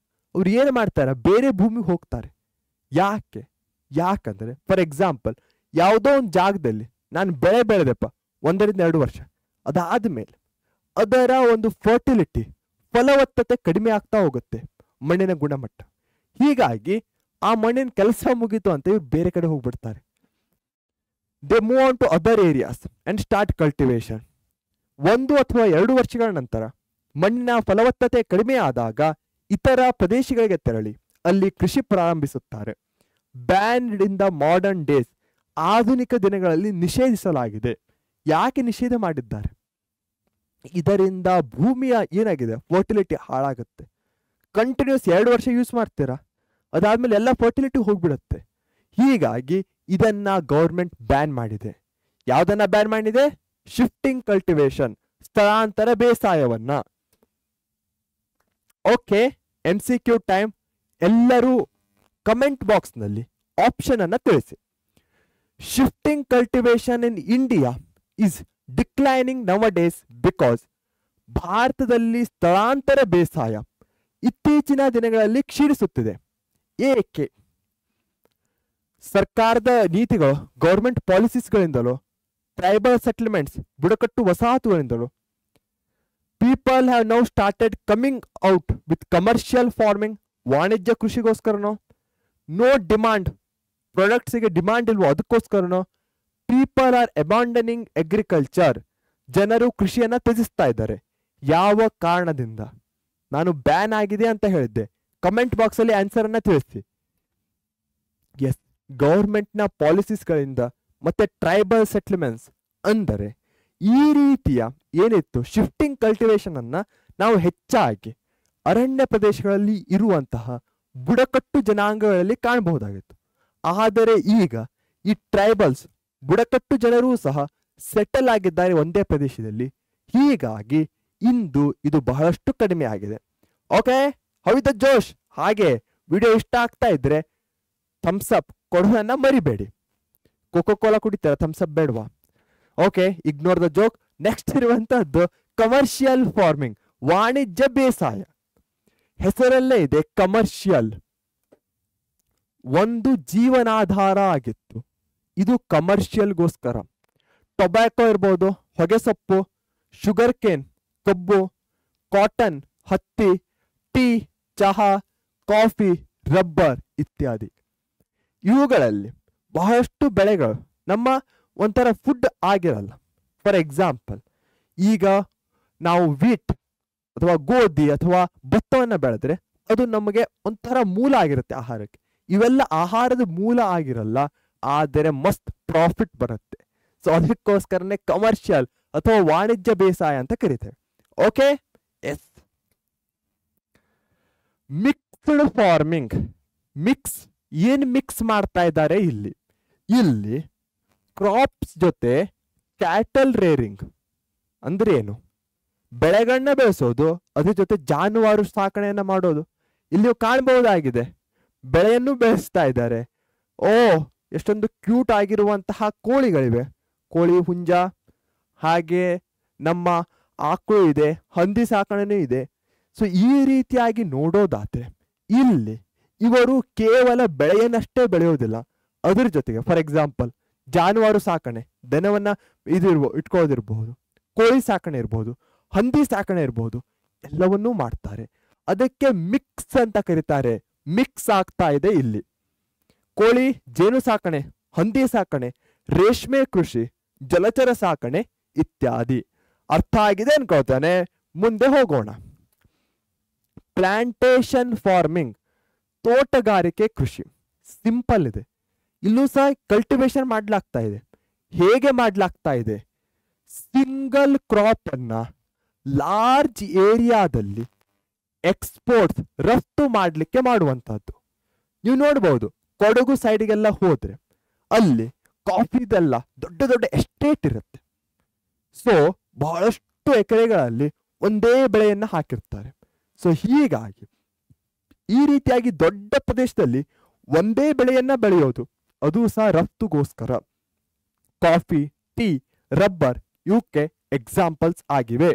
ಅವ್ರು ಏನು ಮಾಡ್ತಾರೆ? ಬೇರೆ ಭೂಮಿಗೆ ಹೋಗ್ತಾರೆ. ಯಾಕಂದ್ರೆ ಫಾರ್ ಎಕ್ಸಾಂಪಲ್ ಯಾವುದೋ ಒಂದು ಜಾಗದಲ್ಲಿ ನಾನು ಬೆಳೆ ಬೆಳೆದೆಪ್ಪ 1-2 ವರ್ಷ, ಅದಾದ್ಮೇಲೆ ಅದರ ಒಂದು ಫರ್ಟಿಲಿಟಿ, ಫಲವತ್ತತೆ ಕಡಿಮೆ ಆಗ್ತಾ ಹೋಗುತ್ತೆ, ಮಣ್ಣಿನ ಗುಣಮಟ್ಟ. ಹೀಗಾಗಿ ಆ ಮಣ್ಣಿನ ಕೆಲಸ ಮುಗೀತು ಅಂತ ಇವ್ರು ಬೇರೆ ಕಡೆ ಹೋಗ್ಬಿಡ್ತಾರೆ. They move on to other areas and start cultivation. 1 ಅಥವಾ 2 ವರ್ಷಗಳ ನಂತರ ಮಣ್ಣಿನ ಫಲವತ್ತತೆ ಕಡಿಮೆ ಆದಾಗ ಇತರ ಪ್ರದೇಶಗಳಿಗೆ ತೆರಳಿ ಅಲ್ಲಿ ಕೃಷಿ ಪ್ರಾರಂಭಿಸುತ್ತಾರೆ. Banned in the modern days. ಆಧುನಿಕ ದಿನಗಳಲ್ಲಿ ನಿಷೇಧಿಸಲಾಗಿದೆ. ಯಾಕೆ ನಿಷೇಧ ಮಾಡಿದ್ದಾರೆ? ಇದರಿಂದ ಭೂಮಿಯ ಏನಾಗಿದೆ? ಫರ್ಟಿಲಿಟಿ ಹಾಳಾಗುತ್ತೆ. ಕಂಟಿನ್ಯೂಸ್ 2 ವರ್ಷ ಯೂಸ್ ಮಾಡ್ತೀರಾ, ಅದಾದ್ಮೇಲೆ ಎಲ್ಲ ಫರ್ಟಿಲಿಟಿ ಹೋಗ್ಬಿಡುತ್ತೆ. ಹೀಗಾಗಿ ಇದನ್ನ ಗೌರ್ಮೆಂಟ್ ಬ್ಯಾನ್ ಮಾಡಿದೆ. ಯಾವ್ದನ್ನ ಬ್ಯಾನ್ ಮಾಡಿದೆ? ಶಿಫ್ಟಿಂಗ್ ಕಲ್ಟಿವೇಶನ್, ಸ್ಥಳಾಂತರ ಬೇಸಾಯವನ್ನ. Okay, MCQ time. ಎಲ್ಲರೂ ಕಮೆಂಟ್ ಬಾಕ್ಸ್ ನಲ್ಲಿ ಆಪ್ಷನ್ ಅನ್ನ ತಿಳಿಸಿ. Shifting cultivation in India is declining nowadays because ಭಾರತದಲ್ಲಿ ಸ್ಥಳಾಂತರ ಬೇಸಾಯ ಇತ್ತೀಚಿನ ದಿನಗಳಲ್ಲಿ ಕ್ಷೀಣಿಸುತ್ತಿದೆ. ಏಕೆ? ಸರ್ಕಾರದ ನೀತಿಗಳು, ಗೌರ್ಮೆಂಟ್ ಪಾಲಿಸೀಸ್ಗಳಿಂದಲೋ, ಟ್ರೈಬಲ್ ಸೆಟಲ್ಮೆಂಟ್ಸ್, ಬುಡಕಟ್ಟು ವಸಾಹತುಗಳಿಂದಲೋ, people have now started coming out with commercial farming, ವಾಣಿಜ್ಯ ಕೃಷಿಗೋಸ್ಕರನೋ, ನೋ ಡಿಮಾಂಡ್, ಪ್ರಾಡಕ್ಟ್ಸಿಗೆ ಡಿಮಾಂಡ್ ಇಲ್ವೋ ಅದಕ್ಕೋಸ್ಕರನೋ, ಪೀಪಲ್ ಆರ್ ಅಬಾಂಡನಿಂಗ್ ಅಗ್ರಿಕಲ್ಚರ್, ಜನರು ಕೃಷಿಯನ್ನ ತ್ಯಜಿಸ್ತಾ ಇದ್ದಾರೆ. ಯಾವ ಕಾರಣದಿಂದ? ನಾನು ಬ್ಯಾನ್ ಆಗಿದೆ ಅಂತ ಹೇಳಿದ್ದೆ. ಕಮೆಂಟ್ ಬಾಕ್ಸ್ ಅಲ್ಲಿ ಆನ್ಸರ್ ಅನ್ನ ತಿಳಿಸಿ. ಎಸ್, ಗೌರ್ಮೆಂಟ್ನ ಪಾಲಿಸೀಸ್ಗಳಿಂದ ಮತ್ತೆ ಟ್ರೈಬಲ್ ಸೆಟ್ಲ್ಮೆಂಟ್ಸ್, ಅಂದರೆ ಈ ರೀತಿಯ ಏನಿತ್ತು ಶಿಫ್ಟಿಂಗ್ ಕಲ್ಟಿವೇಶನ್ ಅನ್ನ ನಾವು ಹೆಚ್ಚಾಗಿ ಅರಣ್ಯ ಪ್ರದೇಶಗಳಲ್ಲಿ ಇರುವಂತಹ ಬುಡಕಟ್ಟು ಜನಾಂಗಗಳಲ್ಲಿ ಕಾಣಬಹುದಾಗಿತ್ತು. ಆದರೆ ಈಗ ಈ ಟ್ರೈಬಲ್ಸ್, ಬುಡಕಟ್ಟು ಜನರೂ ಸಹ ಸೆಟಲ್ ಆಗಿದ್ದಾರೆ ಒಂದೇ ಪ್ರದೇಶದಲ್ಲಿ. ಹೀಗಾಗಿ ಇಂದು ಇದು ಬಹಳಷ್ಟು ಕಡಿಮೆ ಆಗಿದೆ. ಓಕೆ, ಹೌ ಇಸ್ ದ ಜೋಶ್? ಹಾಗೆ ವಿಡಿಯೋ ಇಷ್ಟ ಆಗ್ತಾ ಇದ್ರೆ ಥಮ್ಸ್ ಅಪ್ ಕೊಡೋದನ್ನ ಮರಿಬೇಡಿ. ಕೋಕೋ ಕೋಲಾ ಕುಡಿತಾರ, ಥಮ್ಸ್ ಅಪ್ ಬೇಡವಾ? Okay, ignore the joke. Next ಇರುವಂತಹದ್ದು ಕಮರ್ಷಿಯಲ್ ಫಾರ್ಮಿಂಗ್, ವಾಣಿಜ್ಯ ಬೇಸಾಯ. ಹೆಸರಲ್ಲೇ ಇದೆ ಕಮರ್ಷಿಯಲ್. ಒಂದು ಜೀವನಾಧಾರ ಆಗಿತ್ತು, ಇದು ಕಮರ್ಷಿಯಲ್ಗೋಸ್ಕರ. ಟೊಬ್ಯಾಕೊ ಇರ್ಬೋದು, ಹೊಗೆಸೊಪ್ಪು, ಶುಗರ್ ಕೇನ್, ಕಬ್ಬು, ಕಾಟನ್, ಹತ್ತಿ, ಟೀ, ಚಹಾ, ಕಾಫಿ, ರಬ್ಬರ್ ಇತ್ಯಾದಿ. ಇವುಗಳಲ್ಲಿ ಬಹಳಷ್ಟು ಬೆಳೆಗಳು ನಮ್ಮ ಒಂಥರ ಫುಡ್ ಆಗಿರಲ್ಲ. ಫಾರ್ ಎಕ್ಸಾಂಪಲ್, ಈಗ ನಾವು ವೀಟ್ ಅಥವಾ ಗೋಧಿ ಅಥವಾ ಭತ್ತವನ್ನು ಬೆಳೆದ್ರೆ ಅದು ನಮಗೆ ಒಂಥರ ಮೂಲ ಆಗಿರುತ್ತೆ ಆಹಾರಕ್ಕೆ. ಇವೆಲ್ಲ ಆಹಾರದ ಮೂಲ ಆಗಿರಲ್ಲ, ಆದರೆ ಮಸ್ತ್ ಪ್ರಾಫಿಟ್ ಬರುತ್ತೆ. ಸೊ ಅದಕ್ಕೋಸ್ಕರನೇ ಕಮರ್ಷಿಯಲ್ ಅಥವಾ ವಾಣಿಜ್ಯ ಬೇಸಾಯ ಅಂತ ಕರೀತೇವೆ. Okay, yes. Mixed farming. Mix, ಏನ್ ಮಿಕ್ಸ್ ಮಾಡ್ತಾ ಇದ್ದಾರೆ ಇಲ್ಲಿ? ಇಲ್ಲಿ ಕ್ರಾಪ್ಸ್ ಜೊತೆ ಕ್ಯಾಟಲ್ ರೇರಿಂಗ್ ಅಂದ್ರೆ ಏನು? ಬೆಳೆಗಳನ್ನ ಬೆಳೆಸೋದು, ಅದ್ರ ಜೊತೆ ಜಾನುವಾರು ಸಾಕಣೆಯನ್ನ ಮಾಡೋದು. ಇಲ್ಲಿ ಕಾಣಬಹುದಾಗಿದೆ, ಬೆಳೆಯನ್ನು ಬೆಳೆಸ್ತಾ ಇದ್ದಾರೆ. ಓ, ಎಷ್ಟೊಂದು ಕ್ಯೂಟ್ ಆಗಿರುವಂತಹ ಕೋಳಿಗಳಿವೆ. ಕೋಳಿ ಹುಂಜ, ಹಾಗೆ ನಮ್ಮ ಆಕಳು ಇದೆ, ಹಂದಿ ಸಾಕಣೆನೂ ಇದೆ. ಸೊ ಈ ರೀತಿಯಾಗಿ ನೋಡೋದಾದ್ರೆ ಇಲ್ಲಿ ಇವರು ಕೇವಲ ಬೆಳೆಯನ್ನಷ್ಟೇ ಬೆಳೆಯೋದಿಲ್ಲ, ಅದ್ರ ಜೊತೆಗೆ ಫಾರ್ ಎಕ್ಸಾಂಪಲ್ ಜಾನುವಾರು ಸಾಕಣೆ, ದನವನ್ನ ಇಟ್ಕೊಳ್ಳೋದಿರ್ಬಹುದು, ಕೋಳಿ ಸಾಕಣೆ ಇರ್ಬೋದು, ಹಂದಿ ಸಾಕಣೆ ಇರ್ಬೋದು, ಎಲ್ಲವನ್ನೂ ಮಾಡ್ತಾರೆ. ಅದಕ್ಕೆ ಮಿಕ್ಸ್ ಅಂತ ಕರೀತಾರೆ. ಮಿಕ್ಸ್ ಆಗ್ತಾ ಇದೆ ಇಲ್ಲಿ. ಕೋಳಿ, ಜೇನು ಸಾಕಣೆ, ಹಂದಿ ಸಾಕಣೆ, ರೇಷ್ಮೆ ಕೃಷಿ, ಜಲಚರ ಸಾಕಣೆ ಇತ್ಯಾದಿ. ಅರ್ಥ ಆಗಿದೆ ಅನ್ಕೋತಾನೆ. ಮುಂದೆ ಹೋಗೋಣ. ಪ್ಲಾಂಟೇಶನ್ ಫಾರ್ಮಿಂಗ್, ತೋಟಗಾರಿಕೆ ಕೃಷಿ. ಸಿಂಪಲ್ ಇದೆ. ಇಲ್ಲೂ ಸಹ ಕಲ್ಟಿವೇಶನ್ ಮಾಡ್ಲಾಗ್ತಾ ಇದೆ. ಹೇಗೆ ಮಾಡ್ಲಾಗ್ತಾ ಇದೆ? ಸಿಂಗಲ್ ಕ್ರಾಪ್ ಅನ್ನ ಲಾರ್ಜ್ ಏರಿಯಾದಲ್ಲಿ ಎಕ್ಸ್ಪೋರ್ಟ್ಸ್, ರಫ್ತು ಮಾಡಲಿಕ್ಕೆ ಮಾಡುವಂತಹದ್ದು. ನೀವು ನೋಡ್ಬೋದು, ಕೊಡಗು ಸೈಡ್ಗೆಲ್ಲ ಹೋದ್ರೆ ಅಲ್ಲಿ ಕಾಫಿದೆಲ್ಲ ದೊಡ್ಡ ದೊಡ್ಡ ಎಸ್ಟೇಟ್ ಇರುತ್ತೆ. ಸೊ ಬಹಳಷ್ಟು ಎಕರೆಗಳಲ್ಲಿ ಒಂದೇ ಬೆಳೆಯನ್ನ ಹಾಕಿರ್ತಾರೆ. ಸೊ ಹೀಗಾಗಿ ಈ ರೀತಿಯಾಗಿ ದೊಡ್ಡ ಪ್ರದೇಶದಲ್ಲಿ ಒಂದೇ ಬೆಳೆಯನ್ನ ಬೆಳೆಯೋದು, ಅದು ಸಹ ರಫ್ತುಗೋಸ್ಕರ. ಕಾಫಿ, ಟೀ, ರಬ್ಬರ್ ಇವಕ್ಕೆ ಎಕ್ಸಾಂಪಲ್ಸ್ ಆಗಿವೆ.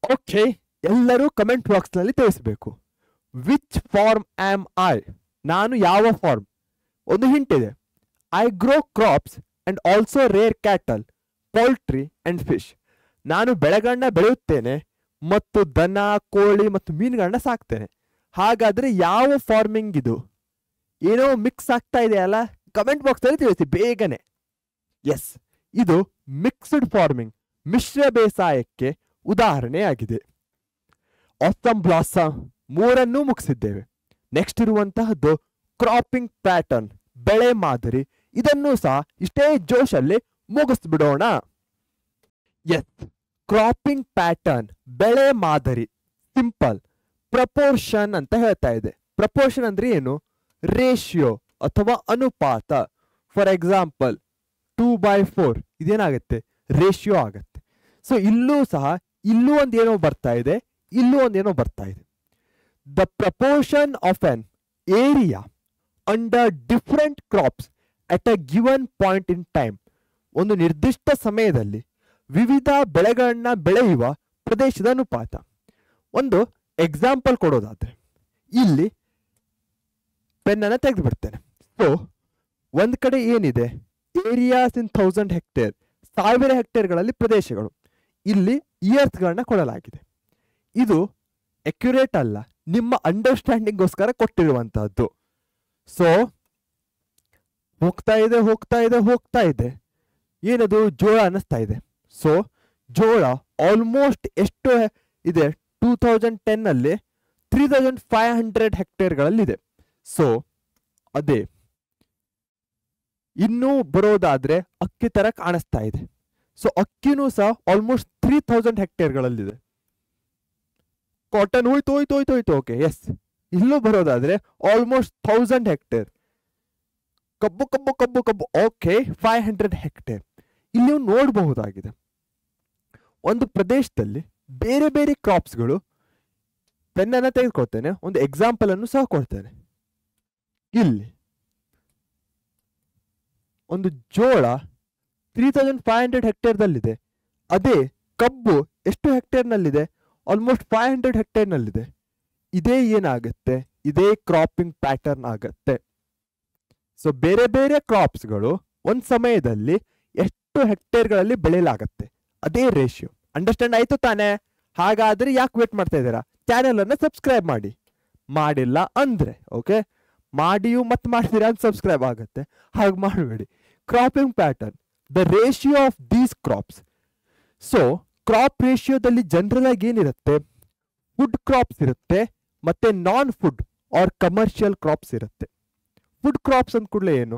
ಓಕೆ, ಎಲ್ಲರೂ ಕಮೆಂಟ್ ಬಾಕ್ಸ್ ನಲ್ಲಿ ತಿಳಿಸಬೇಕು. Which farm am I? ನಾನು ಯಾವ ಫಾರ್ಮ್? ಒಂದು ಹಿಂಟ್ ಇದೆ. I grow crops and also rear cattle, poultry and fish. ನಾನು ಬೆಳೆಗಳನ್ನ ಬೆಳೆಯುತ್ತೇನೆ ಮತ್ತು ದನ, ಕೋಳಿ ಮತ್ತು ಮೀನುಗಳನ್ನ ಸಾಕ್ತೇನೆ. ಹಾಗಾದ್ರೆ ಯಾವ ಫಾರ್ಮಿಂಗ್ ಇದು? ಏನೋ ಮಿಕ್ಸ್ ಆಗ್ತಾ ಇದೆ ಅಲ್ಲ? ಕಮೆಂಟ್ ಬಾಕ್ಸ್ ಅಲ್ಲಿ ತಿಳಿಸಿ ಬೇಗನೆ. ಎಸ್, ಇದು ಮಿಕ್ಸ್ಡ್ ಫಾರ್ಮಿಂಗ್, ಮಿಶ್ರ ಬೇಸಾಯಕ್ಕೆ ಉದಾಹರಣೆಯಾಗಿದೆ. ಆಸಮ್ ಬ್ಲಾಸಮ್ ಮೂರನ್ನೂ ಮುಗಿಸಿದ್ದೇವೆ. ನೆಕ್ಸ್ಟ್ ಇರುವಂತಹದ್ದು ಕ್ರಾಪಿಂಗ್ ಪ್ಯಾಟರ್ನ್, ಬೆಳೆ ಮಾದರಿ. ಇದನ್ನು ಸಹ ಇಷ್ಟೇ ಜೋಶಲ್ಲಿ ಮುಗಿಸ್ಬಿಡೋಣ. ಎಸ್, ಕ್ರಾಪಿಂಗ್ ಪ್ಯಾಟರ್ನ್, ಬೆಳೆ ಮಾದರಿ ಸಿಂಪಲ್. ಪ್ರಪೋರ್ಷನ್ ಅಂತ ಹೇಳ್ತಾ ಇದೆ. ಪ್ರಪೋರ್ಷನ್ ಅಂದ್ರೆ ಏನು? ರೇಷಿಯೋ ಅಥವಾ ಅನುಪಾತ. ಫಾರ್ ಎಕ್ಸಾಂಪಲ್ 2/4 ಇದೇನಾಗುತ್ತೆ, ರೇಷಿಯೋ ಆಗತ್ತೆ. ಸೊ ಇಲ್ಲೂ ಸಹ ಇಲ್ಲೂ ಒಂದೇನೋ ಬರ್ತಾ ಇದೆ, ಇಲ್ಲೂ ಒಂದೇನೋ ಬರ್ತಾ ಇದೆ. The proportion of an area under different crops at a given point in time. ಒಂದು ನಿರ್ದಿಷ್ಟ ಸಮಯದಲ್ಲಿ ವಿವಿಧ ಬೆಳೆಗಳನ್ನ ಬೆಳೆಯುವ ಪ್ರದೇಶದ ಅನುಪಾತ. ಒಂದು ಎಕ್ಸಾಂಪಲ್ ಕೊಡೋದಾದ್ರೆ ಇಲ್ಲಿ ಪೆನ್ನನ್ನು ತೆಗೆದು ಬಿಡ್ತೇನೆ. ಸೊ ಒಂದ್ ಕಡೆ ಏನಿದೆ, ಏರಿಯಾಸ್ ಇನ್ 1000 ಹೆಕ್ಟೇರ್, 1000 ಹೆಕ್ಟೇರ್ಗಳಲ್ಲಿ ಪ್ರದೇಶಗಳು. ಇಲ್ಲಿ ಇಯರ್ಸ್ಗಳನ್ನ ಕೊಡಲಾಗಿದೆ. ಇದು ಅಕ್ಯುರೇಟ್ ಅಲ್ಲ, ನಿಮ್ಮ ಅಂಡರ್ಸ್ಟ್ಯಾಂಡಿಂಗ್ಗೋಸ್ಕರ ಕೊಟ್ಟಿರುವಂತಹದ್ದು. ಸೊ ಹೋಗ್ತಾ ಇದೆ ಹೋಗ್ತಾ ಇದೆ ಹೋಗ್ತಾ ಇದೆ, ಏನದು ಜೋಳ ಅನ್ನಿಸ್ತಾ ಇದೆ. ಸೊ ಜೋಳ ಆಲ್ಮೋಸ್ಟ್ ಎಷ್ಟು ಇದೆ, 2010 ಅಲ್ಲಿ 3500 ಹೆಕ್ಟೇರ್ಗಳಲ್ಲಿದೆ. ಸೊ ಅದೇ ಇನ್ನೂ ಬರೋದಾದ್ರೆ ಅಕ್ಕಿ ತರ ಕಾಣಿಸ್ತಾ ಇದೆ. ಸೊ ಅಕ್ಕಿನೂ ಸಹ ಆಲ್ಮೋಸ್ಟ್ 3000 ಹೆಕ್ಟೇರ್ಗಳಲ್ಲಿದೆ. ಕಾಟನ್ ಹೋಯ್ತು ಹೋಯ್ತು ಹೋಯ್ತು ಹೋಯ್ತು, ಓಕೆ ಎಸ್. ಇಲ್ಲೂ ಬರೋದಾದ್ರೆ ಆಲ್ಮೋಸ್ಟ್ 1000 ಹೆಕ್ಟೇರ್. ಕಬ್ಬು ಕಬ್ಬು ಕಬ್ಬು ಕಬ್ಬು, ಓಕೆ 500 ಹೆಕ್ಟೇರ್. ಇಲ್ಲಿ ನೀವು ನೋಡಬಹುದಾಗಿದೆ ಒಂದು ಪ್ರದೇಶದಲ್ಲಿ ಬೇರೆ ಬೇರೆ ಕ್ರಾಪ್ಸ್ಗಳು. ಪೆನ್ನನ್ನು ತೆಗೆದುಕೊಳ್ತೇನೆ, ಒಂದು ಎಕ್ಸಾಂಪಲ್ ಅನ್ನು ಸಹ ಕೊಡ್ತೇನೆ. ಇಲ್ಲಿ ಒಂದು ಜೋಳ 3500 ಹೆಕ್ಟೇರ್ದಲ್ಲಿದೆ. ಅದೇ ಕಬ್ಬು ಎಷ್ಟು ಹೆಕ್ಟೇರ್ನಲ್ಲಿದೆ, ಆಲ್ಮೋಸ್ಟ್ 500 ಹೆಕ್ಟೇರ್ನಲ್ಲಿದೆ. ಇದೇ ಏನಾಗುತ್ತೆ, ಇದೇ ಕ್ರಾಪಿಂಗ್ ಪ್ಯಾಟರ್ನ್ ಆಗತ್ತೆ. ಸೊ ಬೇರೆ ಬೇರೆ ಕ್ರಾಪ್ಸ್ಗಳು ಒಂದು ಸಮಯದಲ್ಲಿ ಎಷ್ಟು ಹೆಕ್ಟೇರ್ಗಳಲ್ಲಿ ಬೆಳೆಯಲಾಗತ್ತೆ, ಅದೇ ರೇಷಿಯೋ. ಅಂಡರ್ಸ್ಟ್ಯಾಂಡ್ ಆಯ್ತು ತಾನೇ? ಹಾಗಾದ್ರೆ ಯಾಕೆ ವೇಟ್ ಮಾಡ್ತಾ ಇದ್ದೀರಾ? ಚಾನೆಲ್ ಅನ್ನು ಸಬ್ಸ್ಕ್ರೈಬ್ ಮಾಡಿ. ಮಾಡಿಲ್ಲ ಅಂದ್ರೆ ಓಕೆ, ಮಾಡಿಯೂ ಮತ್ತೆ ಮಾಡ್ತೀರಾ ಅಂತ ಸಬ್ಸ್ಕ್ರೈಬ್ ಆಗುತ್ತೆ, ಹಾಗೆ ಮಾಡಬೇಡಿ. Cropping pattern, the ratio of these crops. So crop ರೇಷಿಯೋದಲ್ಲಿ ಜನರಲ್ ಆಗಿ ಏನಿರುತ್ತೆ, ಫುಡ್ ಕ್ರಾಪ್ಸ್ ಇರುತ್ತೆ ಮತ್ತೆ non food or commercial crops ಇರುತ್ತೆ. ಫುಡ್ ಕ್ರಾಪ್ಸ್ ಅಂದ ಕೂಡಲೇ ಏನು,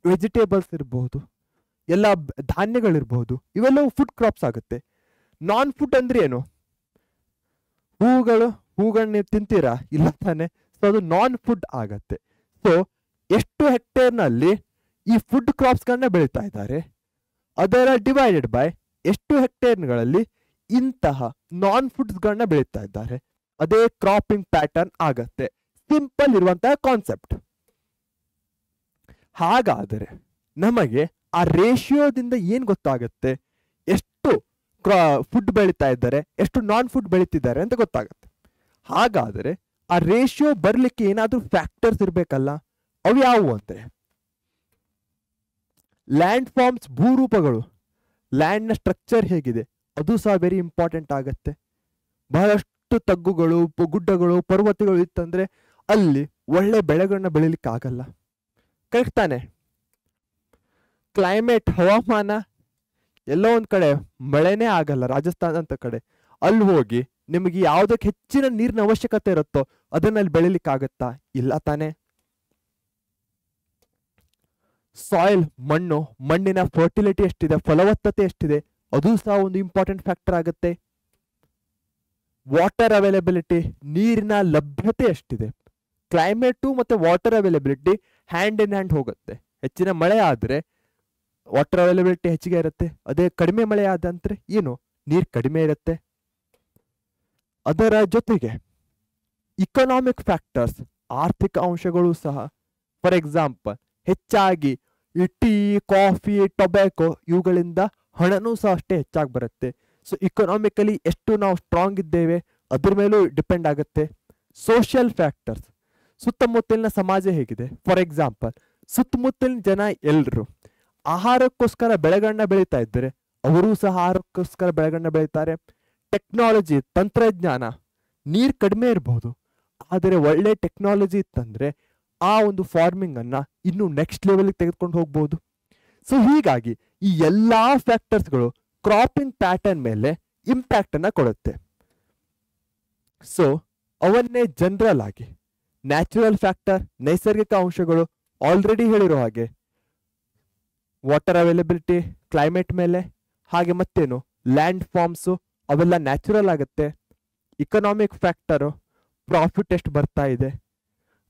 ವೆಜಿಟೇಬಲ್ಸ್ ಇರಬಹುದು, ಎಲ್ಲ ಧಾನ್ಯಗಳಿರ್ಬಹುದು, ಇವೆಲ್ಲವೂ ಫುಡ್ ಕ್ರಾಪ್ಸ್ ಆಗುತ್ತೆ. ನಾನ್ ಫುಡ್ ಅಂದ್ರೆ ಏನು, ಹೂಗಳನ್ನ ನೀವು ತಿಂತೀರಾ, ಇಲ್ಲ ತಾನೆ? ಸೊ ಅದು ನಾನ್ ಫುಡ್ ಆಗತ್ತೆ. ಸೊ ಎಷ್ಟು ಹೆಕ್ಟೇರ್ನಲ್ಲಿ ಈ ಫುಡ್ ಕ್ರಾಪ್ಸ್ಗಳನ್ನ ಬೆಳೀತಾ ಇದ್ದಾರೆ, ಅದರ ಡಿವೈಡೆಡ್ ಬೈ ಎಷ್ಟು ಹೆಕ್ಟೇರ್ಗಳಲ್ಲಿ ಇಂತಹ ನಾನ್ ಫುಡ್ಸ್ಗಳನ್ನ ಬೆಳೀತಾ ಇದ್ದಾರೆ, ಅದೇ ಕ್ರಾಪಿಂಗ್ ಪ್ಯಾಟರ್ನ್ ಆಗತ್ತೆ. ಸಿಂಪಲ್ ಇರುವಂತಹ ಕಾನ್ಸೆಪ್ಟ್. ಹಾಗಾದರೆ ನಮಗೆ ಆ ರೇಷಿಯೋದಿಂದ ಏನ್ ಗೊತ್ತಾಗುತ್ತೆ, ಎಷ್ಟು ಫುಡ್ ಬೆಳೀತಾ ಇದ್ದಾರೆ, ಎಷ್ಟು ನಾನ್ ಫುಡ್ ಬೆಳೀತಿದ್ದಾರೆ ಅಂತ ಗೊತ್ತಾಗುತ್ತೆ. ಹಾಗಾದರೆ ಆ ರೇಷಿಯೋ ಬರ್ಲಿಕ್ಕೆ ಏನಾದ್ರೂ ಫ್ಯಾಕ್ಟರ್ಸ್ ಇರ್ಬೇಕಲ್ಲ, ಅವು ಯಾವುವು ಅಂದ್ರೆ ಲ್ಯಾಂಡ್ ಫಾರ್ಮ್ಸ್, ಭೂರೂಪಗಳು, ಲ್ಯಾಂಡ್ ನ ಸ್ಟ್ರಕ್ಚರ್ ಹೇಗಿದೆ, ಅದು ಸಹ ವೆರಿ ಇಂಪಾರ್ಟೆಂಟ್ ಆಗತ್ತೆ. ಬಹಳಷ್ಟು ತಗ್ಗುಗಳು, ಗುಡ್ಡಗಳು, ಪರ್ವತಗಳು ಇತ್ತಂದ್ರೆ ಅಲ್ಲಿ ಒಳ್ಳೆ ಬೆಳೆಗಳನ್ನ ಬೆಳಿಲಿಕ್ಕೆ ಆಗಲ್ಲ. ಕರೆಕ್ಟ್ ತಾನೆ? ಕ್ಲೈಮೇಟ್, ಹವಾಮಾನ, ಎಲ್ಲೋ ಒಂದ್ ಕಡೆ ಮಳೆನೇ ಆಗಲ್ಲ, ರಾಜಸ್ಥಾನ ಅಂತ ಕಡೆ. ಅಲ್ಲಿ ಹೋಗಿ ನಿಮಗೆ ಯಾವ್ದಕ್ಕೆ ಹೆಚ್ಚಿನ ನೀರಿನ ಅವಶ್ಯಕತೆ ಇರುತ್ತೋ ಅದನ್ನಲ್ಲಿ ಬೆಳಿಲಿಕ್ಕೆ ಆಗತ್ತಾ? ಇಲ್ಲ ತಾನೆ? ಸಾಯಿಲ್, ಮಣ್ಣು, ಮಣ್ಣಿನ ಫರ್ಟಿಲಿಟಿ ಎಷ್ಟಿದೆ, ಫಲವತ್ತತೆ ಎಷ್ಟಿದೆ, ಅದು ಸಹ ಒಂದು ಇಂಪಾರ್ಟೆಂಟ್ ಫ್ಯಾಕ್ಟರ್ ಆಗುತ್ತೆ. ವಾಟರ್ ಅವೈಲಬಿಲಿಟಿ, ನೀರಿನ ಲಭ್ಯತೆ ಎಷ್ಟಿದೆ. ಕ್ಲೈಮೇಟು ಮತ್ತೆ water availability hand in hand ಹೋಗುತ್ತೆ. ಹೆಚ್ಚಿನ ಮಳೆ ಆದ್ರೆ ವಾಟರ್ ಅವೈಲಬಿಲಿಟಿ ಹೆಚ್ಚಿಗೆ ಇರುತ್ತೆ, ಅದೇ ಕಡಿಮೆ ಮಳೆ ಆದಂದ್ರೆ ಏನು, ನೀರು ಕಡಿಮೆ ಇರುತ್ತೆ. ಅದರ ಜೊತೆಗೆ ಇಕನಾಮಿಕ್ ಫ್ಯಾಕ್ಟರ್ಸ್, ಆರ್ಥಿಕ ಅಂಶಗಳು ಸಹ. ಫಾರ್ ಎಕ್ಸಾಂಪಲ್, ಹೆಚ್ಚಾಗಿ ಈ ಟೀ, ಕಾಫಿ, ಟೊಬ್ಯಾಕೊ ಇವುಗಳಿಂದ ಹಣನೂ ಸಹ ಅಷ್ಟೇ ಹೆಚ್ಚಾಗಿ ಬರುತ್ತೆ. ಸೊ ಇಕನಾಮಿಕಲಿ ಎಷ್ಟು ನಾವು ಸ್ಟ್ರಾಂಗ್ ಇದ್ದೇವೆ ಅದ್ರ ಮೇಲೂ ಡಿಪೆಂಡ್ ಆಗುತ್ತೆ. ಸೋಷಿಯಲ್ ಫ್ಯಾಕ್ಟರ್ಸ್, ಸುತ್ತಮುತ್ತಲಿನ ಸಮಾಜ ಹೇಗಿದೆ. ಫಾರ್ ಎಕ್ಸಾಂಪಲ್, ಸುತ್ತಮುತ್ತಲಿನ ಜನ ಎಲ್ಲರೂ ಆಹಾರಕ್ಕೋಸ್ಕರ ಬೆಳೆಗಳನ್ನ ಬೆಳೀತಾ ಇದ್ದಾರೆ, ಅವರೂ ಸಹ ಆಹಾರಕ್ಕೋಸ್ಕರ ಬೆಳೆಗಳನ್ನ ಬೆಳೀತಾರೆ. ಟೆಕ್ನಾಲಜಿ, ತಂತ್ರಜ್ಞಾನ, ನೀರು ಕಡಿಮೆ ಇರಬಹುದು, ಆದರೆ ಒಳ್ಳೆ ಟೆಕ್ನಾಲಜಿ ಇತ್ತಂದ್ರೆ ಆ ಒಂದು ಫಾರ್ಮಿಂಗ್ ಅನ್ನ ಇನ್ನು ನೆಕ್ಸ್ಟ್ ಲೆವೆಲ್ಗೆ ತೆಗೆದುಕೊಂಡು ಹೋಗ್ಬೋದು. ಸೊ ಹೀಗಾಗಿ ಈ ಎಲ್ಲಾ ಫ್ಯಾಕ್ಟರ್ಸ್ಗಳು ಕ್ರಾಪಿಂಗ್ ಪ್ಯಾಟರ್ನ್ ಮೇಲೆ ಇಂಪ್ಯಾಕ್ಟ್ ಅನ್ನ ಕೊಡುತ್ತೆ. ಸೊ ಅವನ್ನೇ ಜನರಲ್ ಆಗಿ ನ್ಯಾಚುರಲ್ ಫ್ಯಾಕ್ಟರ್, ನೈಸರ್ಗಿಕ ಅಂಶಗಳು, ಆಲ್ರೆಡಿ ಹೇಳಿರೋ ಹಾಗೆ ವಾಟರ್ ಅವೈಲಬಿಲಿಟಿ, ಕ್ಲೈಮೇಟ್ ಮೇಲೆ, ಹಾಗೆ ಮತ್ತೇನು ಲ್ಯಾಂಡ್ ಫಾರ್ಮ್ಸು, ಅವೆಲ್ಲ ನ್ಯಾಚುರಲ್ ಆಗುತ್ತೆ. ಇಕನಾಮಿಕ್ ಫ್ಯಾಕ್ಟರು, ಪ್ರಾಫಿಟ್ ಎಷ್ಟು ಬರ್ತಾ ಇದೆ,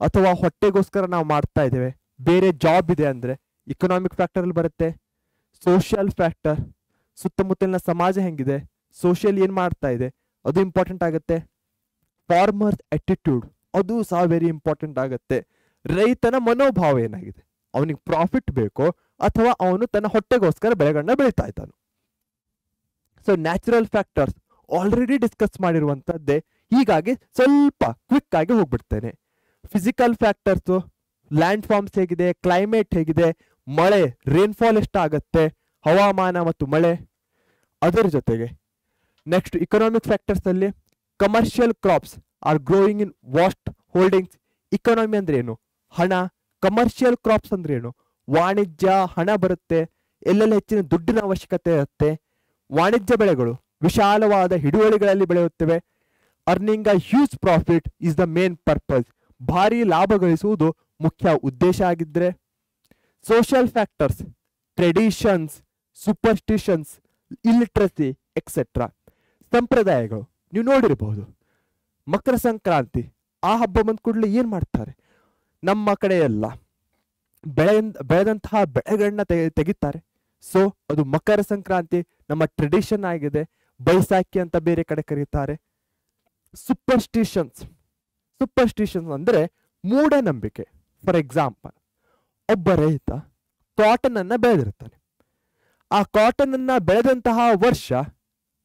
ಅಥವಾ ಹೊಟ್ಟೆಗೋಸ್ಕರ ನಾವು ಮಾಡ್ತಾ ಇದ್ದೇವೆ, ಬೇರೆ ಜಾಬ್ ಇದೆ ಅಂದ್ರೆ ಇಕನಾಮಿಕ್ ಫ್ಯಾಕ್ಟರ್ ಅಲ್ಲಿ ಬರುತ್ತೆ. ಸೋಷಿಯಲ್ ಫ್ಯಾಕ್ಟರ್, ಸುತ್ತಮುತ್ತಲಿನ ಸಮಾಜ ಹೆಂಗಿದೆ, ಸೋಷಿಯಲ್ ಏನ್ ಮಾಡ್ತಾ ಇದೆ ಅದು ಇಂಪಾರ್ಟೆಂಟ್ ಆಗುತ್ತೆ. ಫಾರ್ಮರ್ಸ್ ಅಟಿಟ್ಯೂಡ್ ಅದು ಸಹ ವೆರಿ ಇಂಪಾರ್ಟೆಂಟ್ ಆಗುತ್ತೆ. ರೈತನ ಮನೋಭಾವ ಏನಾಗಿದೆ, ಅವನಿಗೆ ಪ್ರಾಫಿಟ್ ಬೇಕೋ ಅಥವಾ ಅವನು ತನ್ನ ಹೊಟ್ಟೆಗೋಸ್ಕರ ಬೆಳೆಗಳನ್ನ ಬೆಳೀತಾ ಇದ್ದಾನೆ. So natural factors already discuss ಮಾಡಿರುವಂತದ್ದೇ, ಹೀಗಾಗಿ ಸ್ವಲ್ಪ ಕ್ವಿಕ್ ಆಗಿ ಹೋಗ್ಬಿಡ್ತೇನೆ. ಫಿಸಿಕಲ್ ಫ್ಯಾಕ್ಟರ್ಸ್, ಲ್ಯಾಂಡ್ ಫಾರ್ಮ್ಸ್ ಹೇಗಿದೆ, ಕ್ಲೈಮೇಟ್ ಹೇಗಿದೆ, ಮಳೆ ರೇನ್ಫಾಲ್ ಎಷ್ಟಾಗತ್ತೆ, ಹವಾಮಾನ ಮತ್ತು ಮಳೆ. ಅದರ ಜೊತೆಗೆ ನೆಕ್ಸ್ಟ್ ಇಕನಾಮಿಕ್ ಫ್ಯಾಕ್ಟರ್ಸ್ ಅಲ್ಲಿ commercial crops are growing in vast holdings. Economy ಅಂದ್ರೆ ಏನು, ಹಣ. ಕಮರ್ಷಿಯಲ್ ಕ್ರಾಪ್ಸ್ ಅಂದ್ರೆ ಏನು, ವಾಣಿಜ್ಯ, ಹಣ ಬರುತ್ತೆ, ಎಲ್ಲೆಲ್ಲ ಹೆಚ್ಚಿನ ದುಡ್ಡಿನ ಅವಶ್ಯಕತೆ ಇರುತ್ತೆ. ವಾಣಿಜ್ಯ ಬೆಳೆಗಳು ವಿಶಾಲವಾದ ಹಿಡುವಳಿಗಳಲ್ಲಿ ಬೆಳೆಯುತ್ತವೆ. Earning a huge profit is the main purpose. ಭಾರಿ ಲಾಭ ಗಳಿಸುವುದು ಮುಖ್ಯ ಉದ್ದೇಶ ಆಗಿದ್ರೆ. Social factors, traditions, superstitions, illiteracy etcetera. ಸಂಪ್ರದಾಯಗಳು ನೀವು ನೋಡಿರಬಹುದು. ಮಕರ ಸಂಕ್ರಾಂತಿ ಆ ಹಬ್ಬ ಬಂದ ಕೂಡಲೇ ಏನ್ ಮಾಡ್ತಾರೆ, ನಮ್ಮ ಕಡೆ ಎಲ್ಲ ಬೆಳೆದಂತಹ ಬೆಳೆಗಳನ್ನ ತೆಗಿತಾರೆ. ಸೊ ಅದು ಮಕರ ಸಂಕ್ರಾಂತಿ ನಮ್ಮ ಟ್ರೆಡಿಷನ್ ಆಗಿದೆ. ಬೈಸಾಖಿ ಅಂತ ಬೇರೆ ಕಡೆ ಕರೀತಾರೆ. ಸೂಪರ್ಸ್ಟಿಷನ್ಸ್ ಅಂದ್ರೆ ಮೂಢನಂಬಿಕೆ. ಫಾರ್ ಎಕ್ಸಾಂಪಲ್, ಒಬ್ಬ ರೈತ ಕಾಟನ್ ಅನ್ನ ಬೆಳೆದಿರ್ತಾನೆ. ಆ ಕಾಟನ್ ಅನ್ನ ಬೆಳೆದಂತಹ ವರ್ಷ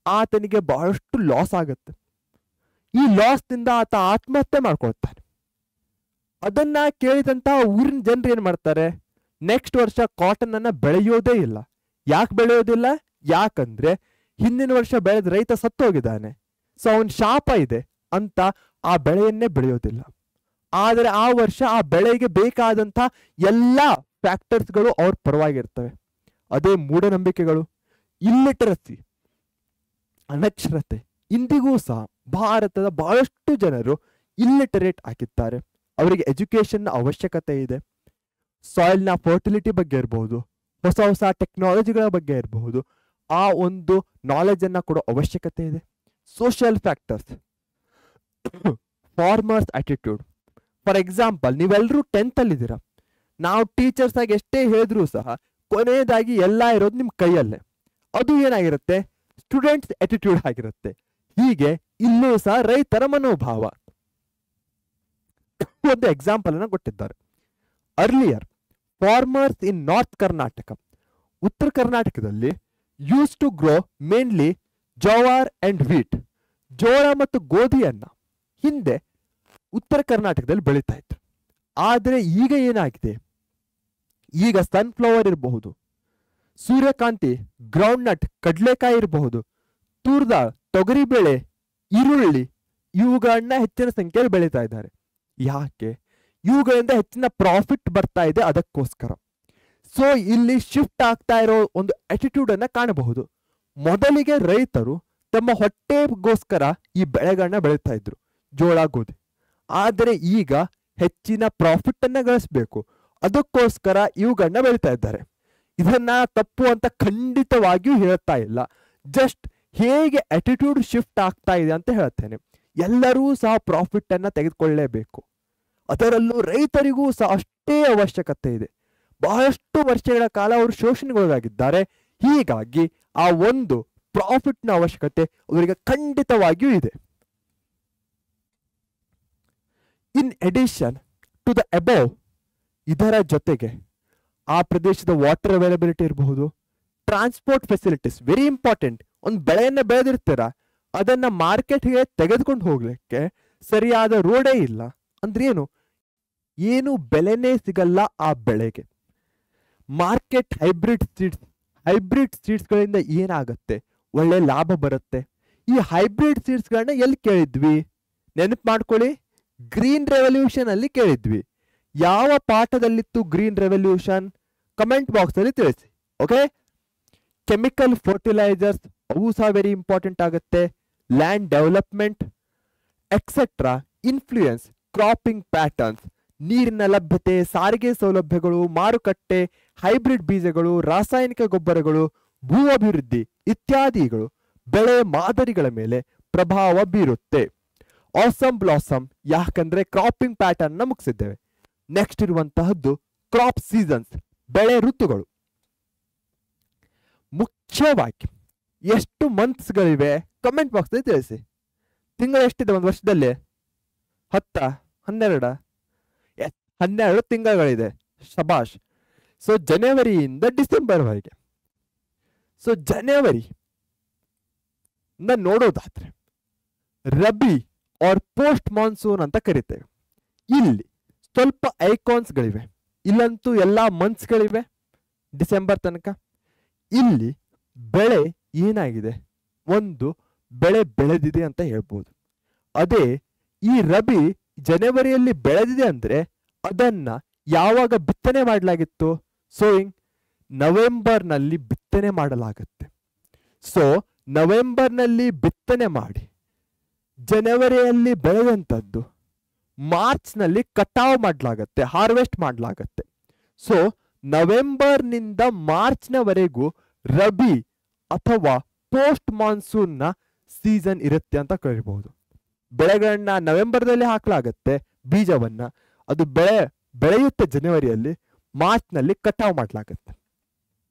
ಆತನಿಗೆ ಬಹಳಷ್ಟು ಲಾಸ್ ಆಗುತ್ತೆ. ಈ ಲಾಸ್ನಿಂದ ಆತ ಆತ್ಮಹತ್ಯೆ ಮಾಡ್ಕೊಳ್ತಾನೆ. ಅದನ್ನ ಕೇಳಿದಂತಹ ಊರಿನ ಜನರು ಏನ್ ಮಾಡ್ತಾರೆ, ನೆಕ್ಸ್ಟ್ ವರ್ಷ ಕಾಟನ್ ಅನ್ನ ಬೆಳೆಯೋದೇ ಇಲ್ಲ. ಯಾಕೆ ಬೆಳೆಯೋದಿಲ್ಲ, ಯಾಕಂದ್ರೆ ಹಿಂದಿನ ವರ್ಷ ಬೆಳೆದ ರೈತ ಸತ್ತೋಗಿದ್ದಾನೆ, ಸೊ ಅವನ್ ಶಾಪ ಇದೆ ಅಂತ ಆ ಬೆಳೆಯನ್ನೇ ಬೆಳೆಯೋದಿಲ್ಲ. ಆದರೆ ಆ ವರ್ಷ ಆ ಬೆಳೆಗೆ ಬೇಕಾದಂತ ಎಲ್ಲಾ ಫ್ಯಾಕ್ಟರ್ಸ್ಗಳು ಅವ್ರ ಪರವಾಗಿರ್ತವೆ. ಅದೇ ಮೂಢನಂಬಿಕೆಗಳು. ಇಲ್ಲಿಟರಸಿ, ಅನಕ್ಷರತೆ. ಇಂದಿಗೂ ಸಹ ಭಾರತದ ಬಹಳಷ್ಟು ಜನರು ಇಲ್ಲಿಟರೇಟ್ ಆಗಿದ್ದಾರೆ. ಅವರಿಗೆ ಎಜುಕೇಶನ್ ಅವಶ್ಯಕತೆ ಇದೆ. ಸಾಯಿಲ್ನ ಫರ್ಟಿಲಿಟಿ ಬಗ್ಗೆ ಇರಬಹುದು, ಹೊಸ ಹೊಸ ಟೆಕ್ನಾಲಜಿಗಳ ಬಗ್ಗೆ ಇರಬಹುದು, ಆ ಒಂದು ನಾಲೆಜ್ ಅನ್ನ ಕೊಡೋ ಅವಶ್ಯಕತೆ ಇದೆ. Social factors, farmers attitude. For example, ನೀವೆಲ್ಲರೂ 10th ಅಲ್ಲಿದ್ದೀರಾ. ನಾವು ಟೀಚರ್ಸ್ ಆಗಿ ಎಷ್ಟೇ ಹೇಳಿದ್ರು ಸಹ ಕೊನೆಯದಾಗಿ ಎಲ್ಲ ಇರೋದು ನಿಮ್ ಕೈಯಲ್ಲೇ. ಅದು ಏನಾಗಿರುತ್ತೆ, ಸ್ಟೂಡೆಂಟ್ಸ್ ಆಟಿಟ್ಯೂಡ್ ಆಗಿರುತ್ತೆ. ಹೀಗೆ ಇಲ್ಲೂ ಸಹ ರೈತರ ಮನೋಭಾವ. ಒಂದು ಎಕ್ಸಾಂಪಲ್ ಅನ್ನ ಕೊಟ್ಟಿದ್ದಾರೆ. Earlier farmers in North Karnataka, ಉತ್ತರ ಕರ್ನಾಟಕದಲ್ಲಿ use to grow mainly jowar and wheat, ಜೋಳ ಮತ್ತು ಗೋಧಿಯನ್ನ ಹಿಂದೆ ಉತ್ತರ ಕರ್ನಾಟಕದಲ್ಲಿ ಬೆಳೀತಾ ಇದ್ರು. ಆದರೆ ಈಗ ಏನಾಗಿದೆ, ಈಗ ಸನ್ಫ್ಲವರ್ ಇರಬಹುದು, ಸೂರ್ಯಕಾಂತಿ, ಗ್ರೌಂಡ್ ನಟ್, ಕಡ್ಲೆಕಾಯಿ ಇರಬಹುದು, ತೂರ್ದಾಳ್, ತೊಗರಿಬೇಳೆ, ಈರುಳ್ಳಿ, ಇವುಗಳನ್ನ ಹೆಚ್ಚಿನ ಸಂಖ್ಯೆಯಲ್ಲಿ ಬೆಳೀತಾ ಇದ್ದಾರೆ. ಯಾಕೆ, ಇವುಗಳಿಂದ ಹೆಚ್ಚಿನ ಪ್ರಾಫಿಟ್ ಬರ್ತಾ ಇದೆ, ಅದಕ್ಕೋಸ್ಕರ. ಸೊ ಇಲ್ಲಿ ಶಿಫ್ಟ್ ಆಗ್ತಾ ಇರೋ ಒಂದು ಆಟಿಟ್ಯೂಡ್ ಅನ್ನ ಕಾಣಬಹುದು. ಮೊದಲಿಗೆ ರೈತರು ತಮ್ಮ ಹೊಟ್ಟೆಗೋಸ್ಕರ ಈ ಬೆಳೆಗಳನ್ನ ಬೆಳೀತಾ ಇದ್ರು, ಜೋಳ, ಗೋಧಿ. ಆದರೆ ಈಗ ಹೆಚ್ಚಿನ ಪ್ರಾಫಿಟ್ ಅನ್ನ ಗಳಿಸಬೇಕು, ಅದಕ್ಕೋಸ್ಕರ ಇವುಗಳನ್ನ ಬೆಳೀತಾ ಇದ್ದಾರೆ. ಇದನ್ನ ತಪ್ಪು ಅಂತ ಖಂಡಿತವಾಗಿಯೂ ಹೇಳ್ತಾ ಇಲ್ಲ, ಜಸ್ಟ್ ಹೇಗೆ ಆಟಿಟ್ಯೂಡ್ ಶಿಫ್ಟ್ ಆಗ್ತಾ ಇದೆ ಅಂತ ಹೇಳ್ತೇನೆ. ಎಲ್ಲರೂ ಸಹ ಪ್ರಾಫಿಟ್ ಅನ್ನ ತೆಗೆದುಕೊಳ್ಳಲೇಬೇಕು, ಅದರಲ್ಲೂ ರೈತರಿಗೂ ಸಹ ಅಷ್ಟೇ ಅವಶ್ಯಕತೆ ಇದೆ. ಬಹಳಷ್ಟು ವರ್ಷಗಳ ಕಾಲ ಅವರು ಶೋಷಣೆಗೊಳಗಾಗಿದ್ದಾರೆ. ಹೀಗಾಗಿ ಆ ಒಂದು ಪ್ರಾಫಿಟ್ನ ಅವಶ್ಯಕತೆ ಅವರಿಗೆ ಖಂಡಿತವಾಗಿಯೂ ಇದೆ. In addition to the above, ಇದರ ಜೊತೆಗೆ ಆ ಪ್ರದೇಶದ ವಾಟರ್ ಅವೈಲಬಿಲಿಟಿ ಇರಬಹುದು, ಟ್ರಾನ್ಸ್ಪೋರ್ಟ್ ಫೆಸಿಲಿಟೀಸ್ ವೆರಿ ಇಂಪಾರ್ಟೆಂಟ್. ಒಂದು ಬೆಳೆಯನ್ನ ಬೆಳೆದಿರ್ತೀರ, ಅದನ್ನ ಮಾರ್ಕೆಟ್ಗೆ ತೆಗೆದುಕೊಂಡು ಹೋಗ್ಲಿಕ್ಕೆ ಸರಿಯಾದ ರೋಡೇ ಇಲ್ಲ ಅಂದ್ರೆ ಏನು ಬೆಲೆನೇ ಸಿಗಲ್ಲ ಆ ಬೆಳೆಗೆ. ಮಾರ್ಕೆಟ್ ಹೈಬ್ರಿಡ್ ಸೀಡ್ಸ್ಗಳಿಂದ ಏನಾಗುತ್ತೆ, ಒಳ್ಳೆ ಲಾಭ ಬರುತ್ತೆ. ಈ ಹೈಬ್ರಿಡ್ ಸೀಡ್ಸ್ಗಳನ್ನ ಎಲ್ಲಿ ಕೇಳಿದ್ವಿ, ನೆನಪು ಮಾಡ್ಕೊಳ್ಳಿ, ಗ್ರೀನ್ ರೆವಲ್ಯೂಷನ್ ಅಲ್ಲಿ ಕೇಳಿದ್ವಿ. ಯಾವ ಪಾಠದಲ್ಲಿತ್ತು ಗ್ರೀನ್ ರೆವಲ್ಯೂಷನ್, ಕಮೆಂಟ್ ಬಾಕ್ಸ್ ಅಲ್ಲಿ ತಿಳಿಸಿ. ಓಕೆ, ಕೆಮಿಕಲ್ ಫರ್ಟಿಲೈಸರ್ಸ್ ಅವು ಸಹ ವೆರಿ ಇಂಪಾರ್ಟೆಂಟ್ ಆಗುತ್ತೆ. Land development etcetera influence cropping patterns, ನೀರಿನ ಲಭ್ಯತೆ, ಸಾರಿಗೆ ಸೌಲಭ್ಯಗಳು, ಮಾರುಕಟ್ಟೆ, ಹೈಬ್ರಿಡ್ ಬೀಜಗಳು, ರಾಸಾಯನಿಕ ಗೊಬ್ಬರಗಳು, ಭೂ ಅಭಿವೃದ್ಧಿ ಇತ್ಯಾದಿಗಳು ಬೆಳೆ ಮಾದರಿಗಳ ಮೇಲೆ ಪ್ರಭಾವ ಬೀರುತ್ತೆ. ಆಸಮ್ ಬ್ಲಾಸಮ್, ಯಾಕಂದ್ರೆ ಕ್ರಾಪಿಂಗ್ ಪ್ಯಾಟರ್ನ್ ನ ಮುಗಿಸಿದ್ದೇವೆ. ನೆಕ್ಸ್ಟ್ ಇರುವಂತಹದ್ದು ಕ್ರಾಪ್ ಸೀಸನ್ಸ್, ಬೆಳೆ ಋತುಗಳು. ಮುಖ್ಯವಾಗಿ ಎಷ್ಟು ಮಂತ್ಸ್ಗಳಿವೆ ಕಮೆಂಟ್ ಬಾಕ್ಸ್ನಲ್ಲಿ ತಿಳಿಸಿ. ತಿಂಗಳು ಎಷ್ಟಿದೆ ಒಂದು ವರ್ಷದಲ್ಲಿ? 10, 12? 12 ತಿಂಗಳುಗಳಿದೆ. ಶಬಾಷ್. ಸೊ ಜನವರಿಯಿಂದ ಡಿಸೆಂಬರ್ವರೆಗೆ. ಸೊ ಜನವರಿ ನೋಡೋದಾದ್ರೆ ರಬಿ ಆರ್ ಪೋಸ್ಟ್ ಮಾನ್ಸೂನ್ ಅಂತ ಕರಿತೇವೆ. ಇಲ್ಲಿ ಸ್ವಲ್ಪ ಐಕಾನ್ಸ್ಗಳಿವೆ. ಇಲ್ಲಂತೂ ಎಲ್ಲ ಮಂತ್ಸ್ಗಳಿವೆ ಡಿಸೆಂಬರ್ ತನಕ. ಇಲ್ಲಿ ಬೆಳೆ ಏನಾಗಿದೆ, ಒಂದು ಬೆಳೆ ಬೆಳೆದಿದೆ ಅಂತ ಹೇಳ್ಬೋದು. ಅದೇ ಈ ರಬಿ ಜನವರಿಯಲ್ಲಿ ಬೆಳೆದಿದೆ ಅಂದ್ರೆ ಅದನ್ನ ಯಾವಾಗ ಬಿತ್ತನೆ ಮಾಡಲಾಗಿತ್ತು? ಸೋಯಿಂಗ್ ನವೆಂಬರ್ನಲ್ಲಿ ಬಿತ್ತನೆ ಮಾಡಲಾಗುತ್ತೆ. ಸೊ ನವೆಂಬರ್ನಲ್ಲಿ ಬಿತ್ತನೆ ಮಾಡಿ ಜನವರಿಯಲ್ಲಿ ಬೆಳೆದಂಥದ್ದು ಮಾರ್ಚ್ನಲ್ಲಿ ಕಟಾವು ಮಾಡಲಾಗತ್ತೆ, ಹಾರ್ವೆಸ್ಟ್ ಮಾಡಲಾಗತ್ತೆ. ಸೊ ನವೆಂಬರ್ನಿಂದ ಮಾರ್ಚ್ನವರೆಗೂ ರಬಿ ಅಥವಾ ಪೋಸ್ಟ್ ಮಾನ್ಸೂನ್ನ ಸೀಸನ್ ಇರುತ್ತೆ ಅಂತ ಕರಿಬಹುದು. ಬೆಳೆಗಳನ್ನ ನವೆಂಬರ್ದಲ್ಲಿ ಹಾಕಲಾಗತ್ತೆ, ಬೀಜವನ್ನ. ಅದು ಬೆಳೆಯುತ್ತೆ ಜನವರಿಯಲ್ಲಿ, ಮಾರ್ಚ್ನಲ್ಲಿ ಕಟಾವು ಮಾಡಲಾಗತ್ತೆ.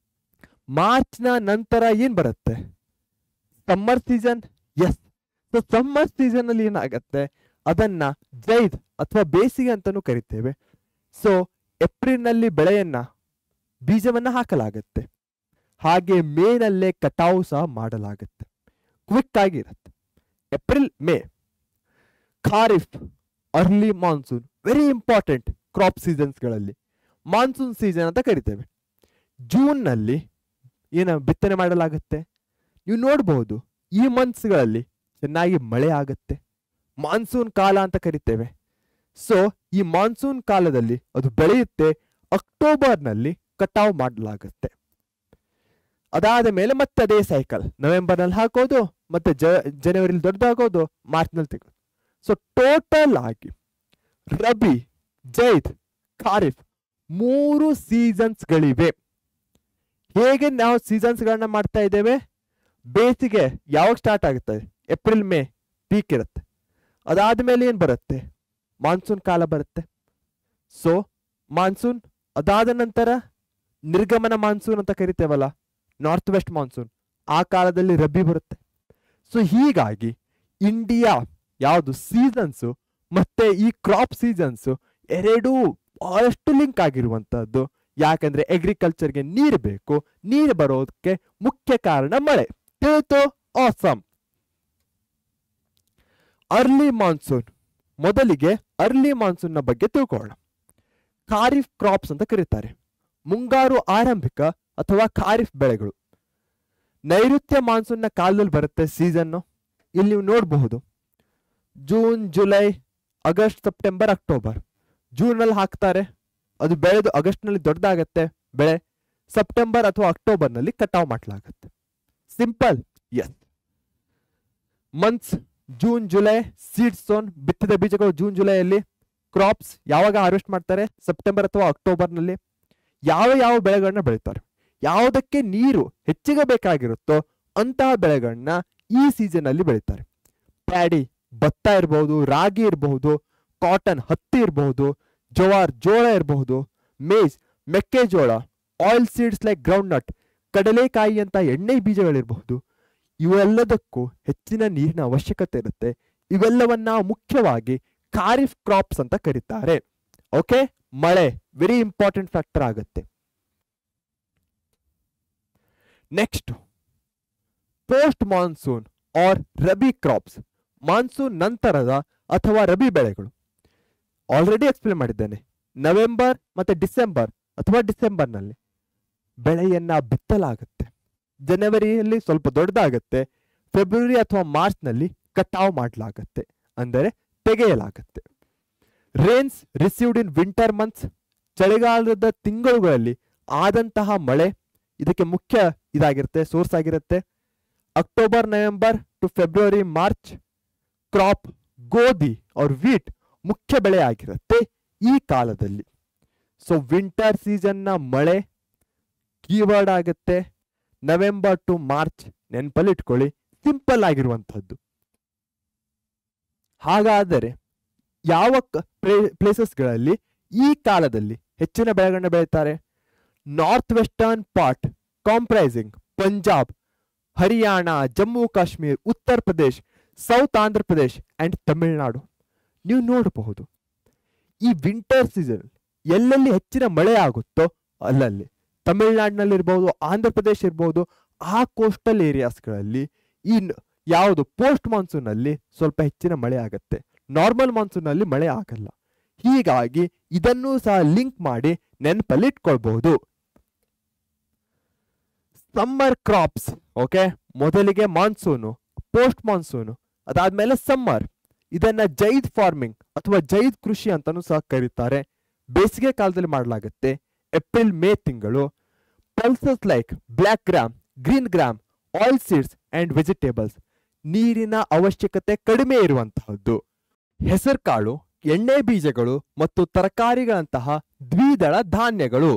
ಮಾರ್ಚ್ನ ನಂತರ ಏನ್ ಬರುತ್ತೆ? Summer season. Yes. So summer season ಅಲ್ಲಿ ಏನಾಗತ್ತೆ, ಅದನ್ನ ಜೈದ್ ಅಥವಾ ಬೇಸಿಗೆ ಅಂತಾನೂ ಕರಿತೇವೆ. ಸೊ ಏಪ್ರಿಲ್ನಲ್ಲಿ ಬೆಳೆಯನ್ನ ಬೀಜವನ್ನ ಹಾಕಲಾಗತ್ತೆ. ಹಾಗೆ ಮೇನಲ್ಲೇ ಕಟಾವು ಸಹ ಮಾಡಲಾಗುತ್ತೆ. ಕ್ವಿಕ್ ಆಗಿರುತ್ತೆ. April, May. Kharif, early monsoon, very important crop ಸೀಸನ್ಸ್ಗಳಲ್ಲಿ. ಮಾನ್ಸೂನ್ ಸೀಸನ್ ಅಂತ ಕರಿತೇವೆ. ಜೂನ್ನಲ್ಲಿ ಬಿತ್ತನೆ ಮಾಡಲಾಗುತ್ತೆ. ನೀವು ನೋಡಬಹುದು ಈ ಮಂತ್ಸ್ಗಳಲ್ಲಿ ಚೆನ್ನಾಗಿ ಮಳೆ ಆಗುತ್ತೆ. ಮಾನ್ಸೂನ್ ಕಾಲ ಅಂತ ಕರಿತೇವೆ. ಸೊ ಈ ಮಾನ್ಸೂನ್ ಕಾಲದಲ್ಲಿ ಅದು ಬೆಳೆಯುತ್ತೆ. ಅಕ್ಟೋಬರ್ನಲ್ಲಿ ಕಟಾವು ಮಾಡಲಾಗುತ್ತೆ. ಅದಾದ ಮೇಲೆ ಮತ್ತೆ ಅದೇ ಸೈಕಲ್. ನವೆಂಬರ್ನಲ್ಲಿ ಹಾಕೋದು, ಮತ್ತೆ ಜನವರಿಲಿ ದೊಡ್ಡದಾಗೋದು, ಮಾರ್ಚ್ನಲ್ಲಿ ತೆಗೋದು. ಸೊ ಟೋಟಲ್ ಆಗಿ ರಬಿ, ಜೈದ್, ಖಾರಿಫ್ 3 ಸೀಸನ್ಸ್ಗಳಿವೆ. ಹೇಗೆ ನಾವು ಸೀಸನ್ಸ್ಗಳನ್ನ ಮಾಡ್ತಾ ಇದ್ದೇವೆ? ಬೇಸಿಗೆ ಯಾವಾಗ ಸ್ಟಾರ್ಟ್ ಆಗುತ್ತೆ? ಏಪ್ರಿಲ್, ಮೇ ಪೀಕ್ ಇರುತ್ತೆ. ಅದಾದ್ಮೇಲೆ ಏನ್ ಬರುತ್ತೆ? ಮಾನ್ಸೂನ್ ಕಾಲ ಬರುತ್ತೆ. ಸೊ ಮಾನ್ಸೂನ್ ಅದಾದ ನಂತರ ನಿರ್ಗಮನ ಮಾನ್ಸೂನ್ ಅಂತ ಕರಿತೇವಲ್ಲ, ನಾರ್ತ್ ವೆಸ್ಟ್ ಮಾನ್ಸೂನ್, ಆ ಕಾಲದಲ್ಲಿ ರಬಿ ಬರುತ್ತೆ. ಸೊ ಹೀಗಾಗಿ ಇಂಡಿಯಾ ಯಾವುದು ಸೀಸನ್ಸು ಮತ್ತೆ ಈ ಕ್ರಾಪ್ ಸೀಸನ್ಸು ಎರಡೂ ಬಹಳಷ್ಟು ಲಿಂಕ್ ಆಗಿರುವಂತಹದ್ದು. ಯಾಕಂದ್ರೆ ಅಗ್ರಿಕಲ್ಚರ್ಗೆ ನೀರು ಬೇಕು. ನೀರು ಬರೋದಕ್ಕೆ ಮುಖ್ಯ ಕಾರಣ ಮಳೆ. ತಿಳಿತು? ಆಸಮ್. Early monsoon. ಮೊದಲಿಗೆ ಅರ್ಲಿ ಮಾನ್ಸೂನ್ನ ಬಗ್ಗೆ ತಿಳ್ಕೊಳ್ಳೋಣ. ಖಾರಿಫ್ ಕ್ರಾಪ್ಸ್ ಅಂತ ಕರೀತಾರೆ. ಮುಂಗಾರು ಆರಂಭಿಕ ಅಥವಾ ಖಾರಿಫ್ ಬೆಳೆಗಳು. ನೈಋತ್ಯ ಮಾನ್ಸೂನ್ನ ಕಾಲದಲ್ಲಿ ಬರುತ್ತೆ ಸೀಸನ್ನು. ಇಲ್ಲಿ ನೀವು ನೋಡಬಹುದು June, July, August, September, October. ಜೂನಲ್ಲಿ ಹಾಕ್ತಾರೆ, ಅದು ಬೆಳೆದು ಆಗಸ್ಟ್ನಲ್ಲಿ ದೊಡ್ಡದಾಗತ್ತೆ ಬೆಳೆ. ಸೆಪ್ಟೆಂಬರ್ ಅಥವಾ ಅಕ್ಟೋಬರ್ನಲ್ಲಿ ಕಟಾವು ಮಾಡಲಾಗತ್ತೆ. Simple. Yes. Months June, July. Seeds sown, ಬಿತ್ತಿದ ಬೀಜಗಳು ಜೂನ್, ಜುಲೈಯಲ್ಲಿ. ಕ್ರಾಪ್ಸ್ ಯಾವಾಗ ಹಾರ್ವೆಸ್ಟ್ ಮಾಡ್ತಾರೆ? ಸೆಪ್ಟೆಂಬರ್ ಅಥವಾ ಅಕ್ಟೋಬರ್ನಲ್ಲಿ. ಯಾವ ಬೆಳೆಗಳನ್ನ ಬೆಳೀತಾರೆ, ಯಾವುದಕ್ಕೆ ನೀರು ಹೆಚ್ಚಿಗೆ ಬೇಕಾಗಿರುತ್ತೋ ಅಂತಹ ಬೆಳೆಗಳನ್ನ ಈ ಸೀಸನ್ ಅಲ್ಲಿ ಬೆಳೀತಾರೆ. ಪ್ಯಾಡಿ, ಭತ್ತ ಇರಬಹುದು, ರಾಗಿ ಇರಬಹುದು, ಕಾಟನ್, ಹತ್ತಿ ಇರಬಹುದು, ಜವಾರ್, ಜೋಳ ಇರಬಹುದು, ಮೇಜ್, ಮೆಕ್ಕೆಜೋಳ, oil seeds like ground nut, ಕಡಲೆಕಾಯಿ ಅಂತ ಎಣ್ಣೆ ಬೀಜಗಳಿರಬಹುದು. ಇವೆಲ್ಲದಕ್ಕೂ ಹೆಚ್ಚಿನ ನೀರಿನ ಅವಶ್ಯಕತೆ ಇರುತ್ತೆ. ಇವೆಲ್ಲವನ್ನ ಮುಖ್ಯವಾಗಿ ಖಾರಿಫ್ ಕ್ರಾಪ್ಸ್ ಅಂತ ಕರೀತಾರೆ. ಓಕೆ, ಮಳೆ ವೆರಿ ಇಂಪಾರ್ಟೆಂಟ್ ಫ್ಯಾಕ್ಟರ್ ಆಗುತ್ತೆ. Next, post monsoon or rabi crops. Monsoon ನಂತರದ ಅಥವಾ ರಬಿ ಬೆಳೆಗಳು. ಆಲ್ರೆಡಿ ಎಕ್ಸ್ಪ್ಲೇನ್ ಮಾಡಿದ್ದೇನೆ. ನವೆಂಬರ್ ಮತ್ತೆ ಡಿಸೆಂಬರ್ ಅಥವಾ ಡಿಸೆಂಬರ್ನಲ್ಲಿ ಬೆಳೆಯನ್ನ ಬಿತ್ತಲಾಗುತ್ತೆ. ಜನವರಿಯಲ್ಲಿ ಸ್ವಲ್ಪ ದೊಡ್ಡದಾಗತ್ತೆ. ಫೆಬ್ರವರಿ ಅಥವಾ ಮಾರ್ಚ್ನಲ್ಲಿ ಕಟಾವು ಮಾಡಲಾಗತ್ತೆ, ಅಂದರೆ ತೆಗೆಯಲಾಗತ್ತೆ. Rains received in winter months. ಚಳಿಗಾಲದ ತಿಂಗಳುಗಳಲ್ಲಿ ಆದಂತಹ ಮಳೆ ಇದಕ್ಕೆ ಮುಖ್ಯ ಇದಾಗಿರುತ್ತೆ, ಸೋರ್ಸ್ ಆಗಿರುತ್ತೆ. October, November to February, March. Crop ಗೋಧಿ ಆರ್ ವೀಟ್ ಮುಖ್ಯ ಬೆಳೆ ಆಗಿರುತ್ತೆ ಈ ಕಾಲದಲ್ಲಿ. ಸೊ ವಿಂಟರ್ ಸೀಸನ್ನ ಮಳೆ ಕೀವರ್ಡ್ ಆಗುತ್ತೆ. ನವೆಂಬರ್ ಟು ಮಾರ್ಚ್ ನೆನಪಲ್ಲಿ ಇಟ್ಕೊಳ್ಳಿ, ಸಿಂಪಲ್ ಆಗಿರುವಂತಹದ್ದು. ಹಾಗಾದರೆ ಯಾವ ಪ್ಲೇಸಸ್ಗಳಲ್ಲಿ ಈ ಕಾಲದಲ್ಲಿ ಹೆಚ್ಚಿನ ಬೆಳೆಗಳನ್ನ ಬೆಳೀತಾರೆ? North western part comprising Punjab, Haryana, Jammu Kashmir, Uttar Pradesh, south Andhra Pradesh and Tamil Nadu. ನೀವು ನೋಡಬಹುದು ಈ ವಿಂಟರ್ ಸೀಸನ್ ಎಲ್ಲೆಲ್ಲಿ ಹೆಚ್ಚಿನ ಮಳೆ ಆಗುತ್ತೋ ಅಲ್ಲಲ್ಲಿ ತಮಿಳುನಾಡಿನಲ್ಲಿರ್ಬೋದು, ಆಂಧ್ರ ಪ್ರದೇಶ ಇರ್ಬೋದು, ಆ ಕೋಸ್ಟಲ್ ಏರಿಯಾಸ್ಗಳಲ್ಲಿ ಈ ಯಾವುದು ಪೋಸ್ಟ್ ಮಾನ್ಸೂನ್ ಅಲ್ಲಿ ಸ್ವಲ್ಪ ಹೆಚ್ಚಿನ ಮಳೆ ಆಗತ್ತೆ, ನಾರ್ಮಲ್ ಮಾನ್ಸೂನ್ ಅಲ್ಲಿ ಮಳೆ ಆಗಲ್ಲ. ಹೀಗಾಗಿ ಇದನ್ನು ಸಹ ಲಿಂಕ್ ಮಾಡಿ ನೆನಪಲ್ಲಿ ಇಟ್ಕೊಳ್ಬಹುದು. ಸಮ್ಮರ್ ಕ್ರಾಪ್ಸ್, ಓಕೆ, ಮೊದಲಿಗೆ ಮಾನ್ಸೂನು, ಪೋಸ್ಟ್ ಮಾನ್ಸೂನು, ಅದಾದ್ಮೇಲೆ ಸಮ್ಮರ್. ಇದನ್ನ ಜೈದ್ ಫಾರ್ಮಿಂಗ್ ಅಥವಾ ಜೈದ್ ಕೃಷಿ ಅಂತಾನೂ ಸಹ ಕರೀತಾರೆ. ಬೇಸಿಗೆ ಕಾಲದಲ್ಲಿ ಮಾಡಲಾಗುತ್ತೆ, ಏಪ್ರಿಲ್ ಮೇ ತಿಂಗಳು. Pulses like black gram, green gram, oil seeds and vegetables, ನೀರಿನ ಅವಶ್ಯಕತೆ ಕಡಿಮೆ ಇರುವಂತಹದ್ದು. ಹೆಸರುಕಾಳು, ಎಣ್ಣೆ ಬೀಜಗಳು ಮತ್ತು ತರಕಾರಿಗಳಂತಹ ದ್ವಿದಳ ಧಾನ್ಯಗಳು.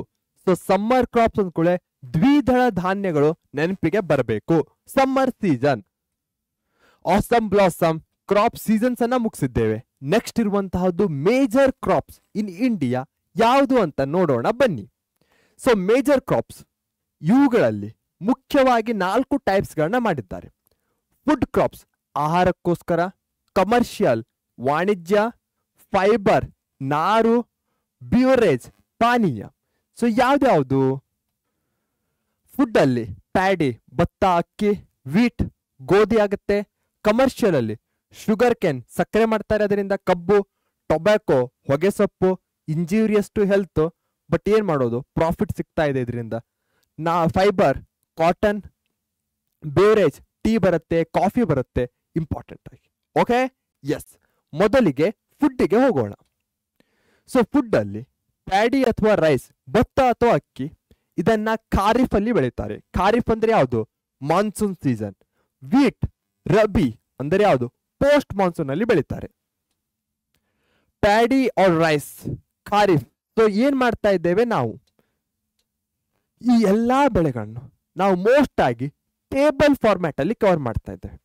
ಸೊ ಸಮ್ಮರ್ ಕ್ರಾಪ್ಸ್ ಅಂದ್ಕೂಳೆ ದ್ವಿದಳ ಧಾನ್ಯಗಳು ನೆನಪಿಗೆ ಬರಬೇಕು. Summer season, awesome blossom crop seasons ಅನ್ನ ಮುಗಿಸಿದ್ದೇವೆ. ನೆಕ್ಸ್ಟ್ ಇರುವಂತಹದ್ದು ಮೇಜರ್ ಕ್ರಾಪ್ಸ್ ಇನ್ ಇಂಡಿಯಾ ಯಾವುದು ಅಂತ ನೋಡೋಣ ಬನ್ನಿ. ಸೊ ಮೇಜರ್ ಕ್ರಾಪ್ಸ್, ಇವುಗಳಲ್ಲಿ ಮುಖ್ಯವಾಗಿ 4 ಟೈಪ್ಸ್ ಗಳನ್ನ ಮಾಡಿದ್ದಾರೆ. ಫುಡ್ ಕ್ರಾಪ್ಸ್, ಆಹಾರಕ್ಕೋಸ್ಕರ. ಕಮರ್ಷಿಯಲ್, ವಾಣಿಜ್ಯ. ಫೈಬರ್, ನಾರು. ಬ್ಯೂರೇಜ್, ಪಾನೀಯ. ಸೊ ಯಾವ್ದ್ಯಾವುದು? ಫುಡ್ ಅಲ್ಲಿ ಪ್ಯಾಡಿ, ಭತ್ತ, ಅಕ್ಕಿ. ವೀಟ್, ಗೋಧಿ ಆಗುತ್ತೆ. ಕಮರ್ಷಿಯಲ್ ಅಲ್ಲಿ ಶುಗರ್ ಕೇನ್, ಸಕ್ಕರೆ ಮಾಡ್ತಾರೆ ಅದರಿಂದ. ಕಬ್ಬು, ಟೊಬ್ಯಾಕೊ, ಹೊಗೆ ಸೊಪ್ಪು, ಇಂಜೂರಿಯಸ್ ಟು ಹೆಲ್ತ್, ಬಟ್ ಏನ್ ಮಾಡೋದು, ಪ್ರಾಫಿಟ್ ಸಿಗ್ತಾ ಇದೆ ಇದರಿಂದ. Fibre, cotton. ಬೇರೇಜ್, ಟೀ ಬರುತ್ತೆ, ಕಾಫಿ ಬರುತ್ತೆ, ಇಂಪಾರ್ಟೆಂಟ್ ಆಗಿ. ಓಕೆ, ಎಸ್, ಮೊದಲಿಗೆ ಫುಡ್ಡಿಗೆ ಹೋಗೋಣ. ಸೊ ಫುಡ್ ಅಲ್ಲಿ ಪ್ಯಾಡಿ ಅಥವಾ ರೈಸ್, ಭತ್ತ ಅಥವಾ ಅಕ್ಕಿ, ಇದನ್ನ ಖಾರಿಫ್ ಅಲ್ಲಿ ಬೆಳೀತಾರೆ. ಖಾರಿಫ್ ಅಂದ್ರೆ ಯಾವುದು? Monsoon season. ವೀಟ್, ರಬಿ ಅಂದ್ರೆ ಯಾವುದು? ಪೋಸ್ಟ್ ಮಾನ್ಸೂನ್ ಅಲ್ಲಿ ಬೆಳೀತಾರೆ. Paddy or rice, kharif. So ಏನ್ ಮಾಡ್ತಾ ಇದ್ದೇವೆ ನಾವು, ಈ ಎಲ್ಲಾ ಬೆಳೆಗಳನ್ನು ನಾವು ಮೋಸ್ಟ್ ಆಗಿ ಟೇಬಲ್ ಫಾರ್ಮ್ಯಾಟ್ ಅಲ್ಲಿ ಕವರ್ ಮಾಡ್ತಾ ಇದ್ದೇವೆ.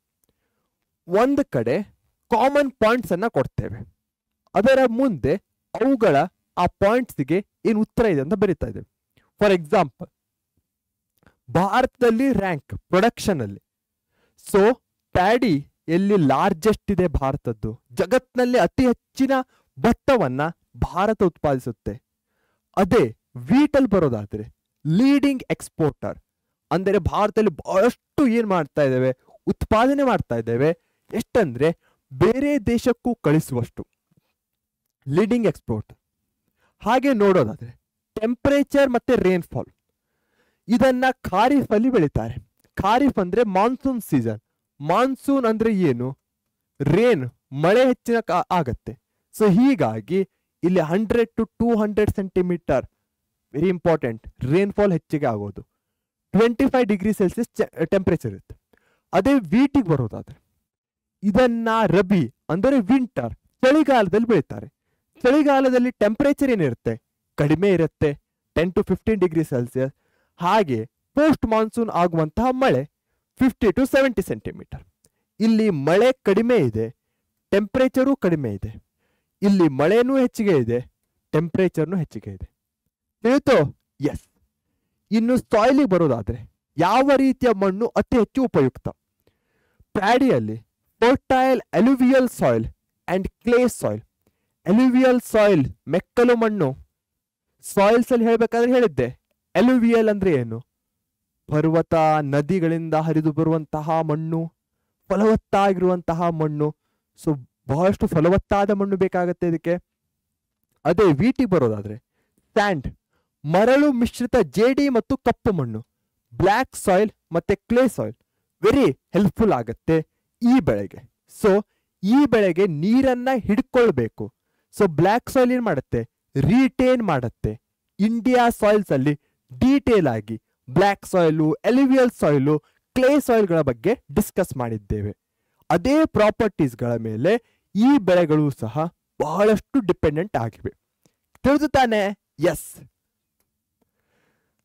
ಒಂದು ಕಡೆ ಕಾಮನ್ ಪಾಯಿಂಟ್ಸ್ ಅನ್ನ ಕೊಡ್ತೇವೆ, ಅದರ ಮುಂದೆ ಅವುಗಳ ಆ ಪಾಯಿಂಟ್ಸ್ಗೆ ಏನು ಉತ್ತರ ಇದೆ ಅಂತ ಬರೀತಾ ಇದ್ದೇವೆ. ಫಾರ್ ಎಕ್ಸಾಂಪಲ್, ಭಾರತದಲ್ಲಿ ರ್ಯಾಂಕ್ ಪ್ರೊಡಕ್ಷನ್ ಅಲ್ಲಿ. ಸೊ ಪ್ಯಾಡಿ ಎಲ್ಲಿ ಲಾರ್ಜೆಸ್ಟ್ ಇದೆ ಭಾರತದ್ದು, ಜಗತ್ತಿನಲ್ಲಿ ಅತಿ ಹೆಚ್ಚಿನ ಭತ್ತವನ್ನ ಭಾರತ ಉತ್ಪಾದಿಸುತ್ತೆ. ಅದೇ ವೀಟಲ್ ಬರೋದಾದ್ರೆ ಲೀಡಿಂಗ್ ಎಕ್ಸ್ಪೋರ್ಟರ್, ಅಂದರೆ ಭಾರತದಲ್ಲಿ ಬಹಳಷ್ಟು ಏನ್ ಮಾಡ್ತಾ ಇದ್ದೇವೆ, ಉತ್ಪಾದನೆ ಮಾಡ್ತಾ ಇದ್ದೇವೆ. ಎಷ್ಟಂದ್ರೆ ಬೇರೆ ದೇಶಕ್ಕೂ ಕಳಿಸುವಷ್ಟು ಲೀಡಿಂಗ್ ಎಕ್ಸ್ಪೋರ್ಟ್. ಹಾಗೆ ನೋಡೋದಾದ್ರೆ ಟೆಂಪರೇಚರ್ ಮತ್ತೆ ರೇನ್ಫಾಲ್, ಇದನ್ನ ಖಾರಿಫ್ ಅಲ್ಲಿ ಬೆಳೀತಾರೆ. ಖಾರಿಫ್ ಅಂದ್ರೆ ಮಾನ್ಸೂನ್ ಸೀಸನ್. ಮಾನ್ಸೂನ್ ಅಂದ್ರೆ ಏನು? ರೇನ್, ಮಳೆ ಹೆಚ್ಚಿನ ಆಗತ್ತೆ. ಸೊ ಹೀಗಾಗಿ ಇಲ್ಲಿ 100 to 200 centimetre, very important, rainfall ಹೆಚ್ಚಿಗೆ ಆಗೋದು. 25 ಡಿಗ್ರಿ ಸೆಲ್ಸಿಯಸ್ ಟೆಂಪರೇಚರ್ ಇರುತ್ತೆ. ಅದೇ ವೀಟಿಗೆ ಬರೋದಾದ್ರೆ ಇದನ್ನ ರಬಿ ಅಂದರೆ ವಿಂಟರ್, ಚಳಿಗಾಲದಲ್ಲಿ ಬೆಳೀತಾರೆ. ಚಳಿಗಾಲದಲ್ಲಿ ಟೆಂಪರೇಚರ್ ಏನಿರುತ್ತೆ, ಕಡಿಮೆ ಇರುತ್ತೆ, 10 to 15 ಡಿಗ್ರಿ ಸೆಲ್ಸಿಯಸ್. ಹಾಗೆ ಪೋಸ್ಟ್ ಮಾನ್ಸೂನ್ ಆಗುವಂತಹ ಮಳೆ 50 to 70 ಸೆಂಟಿಮೀಟರ್. ಇಲ್ಲಿ ಮಳೆ ಕಡಿಮೆ ಇದೆ, ಟೆಂಪರೇಚರು ಕಡಿಮೆ ಇದೆ. ಇಲ್ಲಿ ಮಳೆನೂ ಹೆಚ್ಚಿಗೆ ಇದೆ, ಟೆಂಪರೇಚರ್ನು ಹೆಚ್ಚಿಗೆ ಇದೆ. ತಿಳಿತೋ? ಎಸ್. ಇನ್ನು ಸಾಯಿಲಿಗೆ ಬರೋದಾದ್ರೆ ಯಾವ ರೀತಿಯ ಮಣ್ಣು ಅತಿ ಹೆಚ್ಚು ಉಪಯುಕ್ತ? ಪ್ಯಾಡಿಯಲ್ಲಿ fertile alluvial soil and clay soil. Alluvial soil ಮೆಕ್ಕಲು ಮಣ್ಣು. ಸಾಯಿಲ್ಸ್ ಅಲ್ಲಿ ಹೇಳ್ಬೇಕಾದ್ರೆ ಹೇಳಿದ್ದೆ, ಅಲ್ಯೂವಿಯಲ್ ಅಂದ್ರೆ ಏನು? ಪರ್ವತ, ನದಿಗಳಿಂದ ಹರಿದು ಬರುವಂತಹ ಮಣ್ಣು, ಫಲವತ್ತಾಗಿರುವಂತಹ ಮಣ್ಣು. ಸೊ ಬಹಳಷ್ಟು ಫಲವತ್ತಾದ ಮಣ್ಣು ಬೇಕಾಗತ್ತೆ ಇದಕ್ಕೆ. ಅದೇ ವೀಟಿಗೆ ಬರೋದಾದ್ರೆ ಸ್ಯಾಂಡ್, ಮರಳು ಮಿಶ್ರಿತ ಜೇಡಿ ಮತ್ತು ಕಪ್ಪು ಮಣ್ಣು. ಬ್ಲ್ಯಾಕ್ ಸಾಯಿಲ್ ಮತ್ತೆ ಕ್ಲೇ ಸಾಯಿಲ್ ವೆರಿ ಹೆಲ್ಪ್ಫುಲ್ ಆಗತ್ತೆ ಈ ಬೆಳೆಗೆ. ಸೊ ಈ ಬೆಳೆಗೆ ನೀರನ್ನ ಹಿಡ್ಕೊಳ್ಬೇಕು. ಸೊ ಬ್ಲ್ಯಾಕ್ ಸಾಯಿಲ್ ಏನ್ ಮಾಡುತ್ತೆ, ರಿಟೇನ್ ಮಾಡುತ್ತೆ. ಇಂಡಿಯಾ ಸಾಯಿಲ್ಸ್ ಅಲ್ಲಿ ಡೀಟೇಲ್ ಆಗಿ black soil, alluvial soil, clay ಸಾಯಿಲ್ಗಳ ಬಗ್ಗೆ ಡಿಸ್ಕಸ್ ಮಾಡಿದ್ದೇವೆ. ಅದೇ ಪ್ರಾಪರ್ಟೀಸ್ಗಳ ಮೇಲೆ ಈ ಬೆಳೆಗಳು ಸಹ ಬಹಳಷ್ಟು ಡಿಪೆಂಡೆಂಟ್ ಆಗಿವೆ. ತಿಳಿದು ತಾನೆ? ಎಸ್.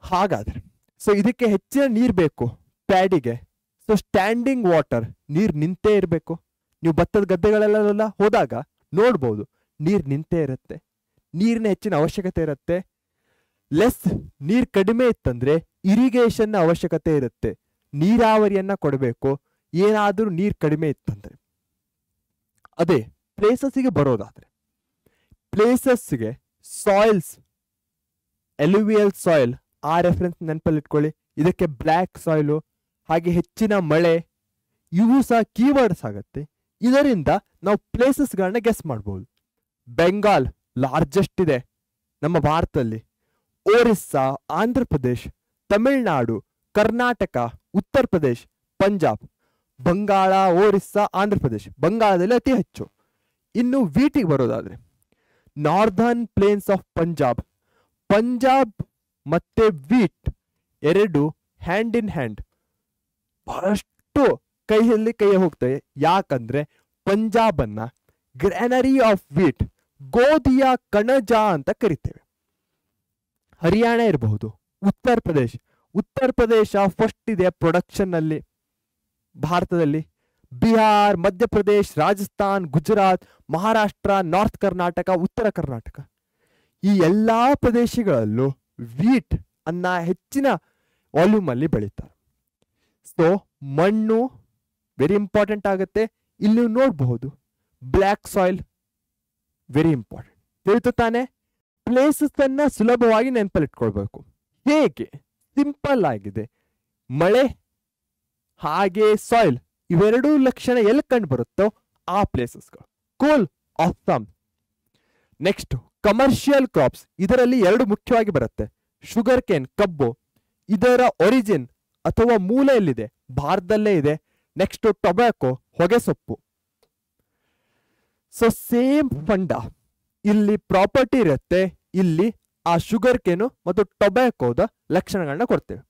ಹಾಗಾದ್ರೆ ಸೊ ಇದಕ್ಕೆ ಹೆಚ್ಚಿನ ನೀರು ಬೇಕು ಪ್ಯಾಡಿಗೆ. ಸೊ ಸ್ಟ್ಯಾಂಡಿಂಗ್ ವಾಟರ್, ನೀರು ನಿಂತೇ ಇರಬೇಕು. ನೀವು ಭತ್ತದ ಗದ್ದೆಗಳೆಲ್ಲ ಹೋದಾಗ ನೋಡ್ಬೋದು, ನೀರು ನಿಂತೇ ಇರುತ್ತೆ, ನೀರಿನ ಹೆಚ್ಚಿನ ಅವಶ್ಯಕತೆ ಇರುತ್ತೆ. ಲೆಸ್ ನೀರ್ ಕಡಿಮೆ ಇತ್ತಂದ್ರೆ ಇರಿಗೇಷನ್ ಅವಶ್ಯಕತೆ ಇರುತ್ತೆ, ನೀರಾವರಿಯನ್ನ ಕೊಡಬೇಕು ಏನಾದ್ರೂ ನೀರ್ ಕಡಿಮೆ ಇತ್ತಂದ್ರೆ. ಅದೇ ಪ್ಲೇಸಸ್ಗೆ ಬರೋದಾದ್ರೆ ಪ್ಲೇಸಸ್ಗೆ ಸಾಯಿಲ್ಸ್, ಎಲುವಿಯಲ್ ಸಾಯಿಲ್ ಆ ರೆಫರೆನ್ಸ್ ನೆನಪಲ್ಲಿ ಇಟ್ಕೊಳ್ಳಿ. ಇದಕ್ಕೆ ಬ್ಲ್ಯಾಕ್ ಸಾಯಿಲು ಹಾಗೆ ಹೆಚ್ಚಿನ ಮಳೆ ಇವು ಸಹ ಕೀವರ್ಡ್ಸ್ ಆಗತ್ತೆ. ಇದರಿಂದ ನಾವು ಪ್ಲೇಸಸ್ಗಳನ್ನ ಗೆಸ್ ಮಾಡ್ಬೋದು. ಬೆಂಗಾಲ್ ಲಾರ್ಜೆಸ್ಟ್ ಇದೆ ನಮ್ಮ ಭಾರತದಲ್ಲಿ, ಒರಿಸ್ಸಾ, ಆಂಧ್ರ ಪ್ರದೇಶ್, ತಮಿಳುನಾಡು, ಕರ್ನಾಟಕ, ಉತ್ತರ ಪ್ರದೇಶ್, ಪಂಜಾಬ್. ಬಂಗಾಳ, ಒರಿಸ್ಸಾ, ಆಂಧ್ರ ಪ್ರದೇಶ್, ಬಂಗಾಳದಲ್ಲಿ ಅತಿ ಹೆಚ್ಚು. ಇನ್ನು ವೀಟಿಗೆ ಬರೋದಾದ್ರೆ northern plains of Punjab. Punjab ಮತ್ತೆ ವೀಟ್ ಎರಡು ಹ್ಯಾಂಡ್ ಇನ್ ಹ್ಯಾಂಡ್, ಬಹಳಷ್ಟು ಕೈಯಲ್ಲಿ ಹೋಗ್ತವೆ. ಯಾಕಂದ್ರೆ ಪಂಜಾಬ್ ಅನ್ನ ಗ್ರಾನರಿ ಆಫ್ ವೀಟ್, ಗೋಧಿಯ ಕಣಜ ಅಂತ ಕರಿತೇವೆ. ಹರಿಯಾಣ ಇರಬಹುದು, ಉತ್ತರ ಪ್ರದೇಶ ಫಸ್ಟ್ ಇದೆ ಪ್ರೊಡಕ್ಷನ್ ನಲ್ಲಿ ಭಾರತದಲ್ಲಿ. ಬಿಹಾರ್, ಮಧ್ಯಪ್ರದೇಶ್, ರಾಜಸ್ಥಾನ್, ಗುಜರಾತ್, ಮಹಾರಾಷ್ಟ್ರ, ನಾರ್ತ್ ಕರ್ನಾಟಕ, ಉತ್ತರ ಕರ್ನಾಟಕ ಈ ಎಲ್ಲಾ ಪ್ರದೇಶಗಳಲ್ಲೂ ವೀಟ್ ಅನ್ನ ಹೆಚ್ಚಿನ ವಾಲ್ಯೂಮ್ ಅಲ್ಲಿ ಬೆಳೀತಾರೆ. ಸೊ ಮಣ್ಣು ವೆರಿ ಇಂಪಾರ್ಟೆಂಟ್ ಆಗುತ್ತೆ. ಇಲ್ಲಿ ನೋಡಬಹುದು ಬ್ಲ್ಯಾಕ್ ಸಾಯಿಲ್ ವೆರಿ ಇಂಪಾರ್ಟೆಂಟ್. ತಿಳಿತು ತಾನೆ? ಪ್ಲೇಸಸ್ ಅನ್ನ ಸುಲಭವಾಗಿ ನೆನಪಲ್ಲಿಟ್ಕೊಳ್ಬೇಕು. ಹೇಗೆ? ಸಿಂಪಲ್ ಆಗಿದೆ. ಮಳೆ ಹಾಗೆ ಸಾಯಿಲ್ ಇವೆರಡೂ ಲಕ್ಷಣ ಎಲ್ಲಿ ಕಂಡು ಬರುತ್ತೋ ಆ ಪ್ಲೇಸಸ್ಗಳು. Cool, awesome. Next commercial crops. ಇದರಲ್ಲಿ ಎರಡು ಮುಖ್ಯವಾಗಿ ಬರುತ್ತೆ. ಶುಗರ್ ಕೇನ್, ಕಬ್ಬು. ಇದರ ಒರಿಜಿನ್ ಅಥವಾ ಮೂಲ ಎಲ್ಲಿದೆ? ಭಾರತದಲ್ಲೇ ಇದೆ. ನೆಕ್ಸ್ಟ್ ಟೊಬ್ಯಾಕೊ, ಹೊಗೆಸೊಪ್ಪು. ಸೊ ಸೇಮ್ ಫಂಡ ಇಲ್ಲಿ ಪ್ರಾಪರ್ಟಿ ಇರುತ್ತೆ. ಇಲ್ಲಿ ಆ ಶುಗರ್ ಕೇನು ಮತ್ತು ಟೊಬ್ಯಾಕೋದ ಲಕ್ಷಣಗಳನ್ನ ಕೊಡ್ತೇವೆ.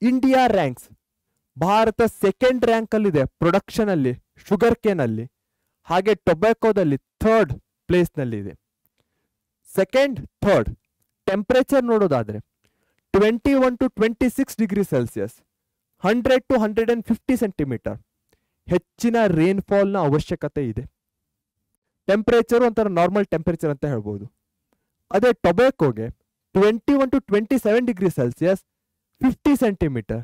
India ranks. Bharat second rank ಅಲ್ಲಿ ಇದೆ ಪ್ರೊಡಕ್ಷನ್ ಅಲ್ಲಿ, ಶುಗರ್ ಕೇನ್ ಅಲ್ಲಿ. ಹಾಗೆ ಟೊಬ್ಯಾಕೋದಲ್ಲಿ ಥರ್ಡ್ ಪ್ಲೇಸ್ ನಲ್ಲಿ ಇದೆ. Second, third. ಟೆಂಪರೇಚರ್ ನೋಡೋದಾದ್ರೆ 21 to 26 degree Celsius, 100 to 150 centimetre ಹೆಚ್ಚಿನ ರೇನ್ಫಾಲ್ ನ ಅವಶ್ಯಕತೆ ಇದೆ. ಟೆಂಪರೇಚರ್ ಒಂಥರ ನಾರ್ಮಲ್ ಟೆಂಪರೇಚರ್ ಅಂತ ಹೇಳ್ಬೋದು. ಅದೇ ಟೊಬ್ಯಾಕೋಗೆ 21 to 27 ಡಿಗ್ರಿ ಸೆಲ್ಸಿಯಸ್, 50 ಸೆಂಟಿಮೀಟರ್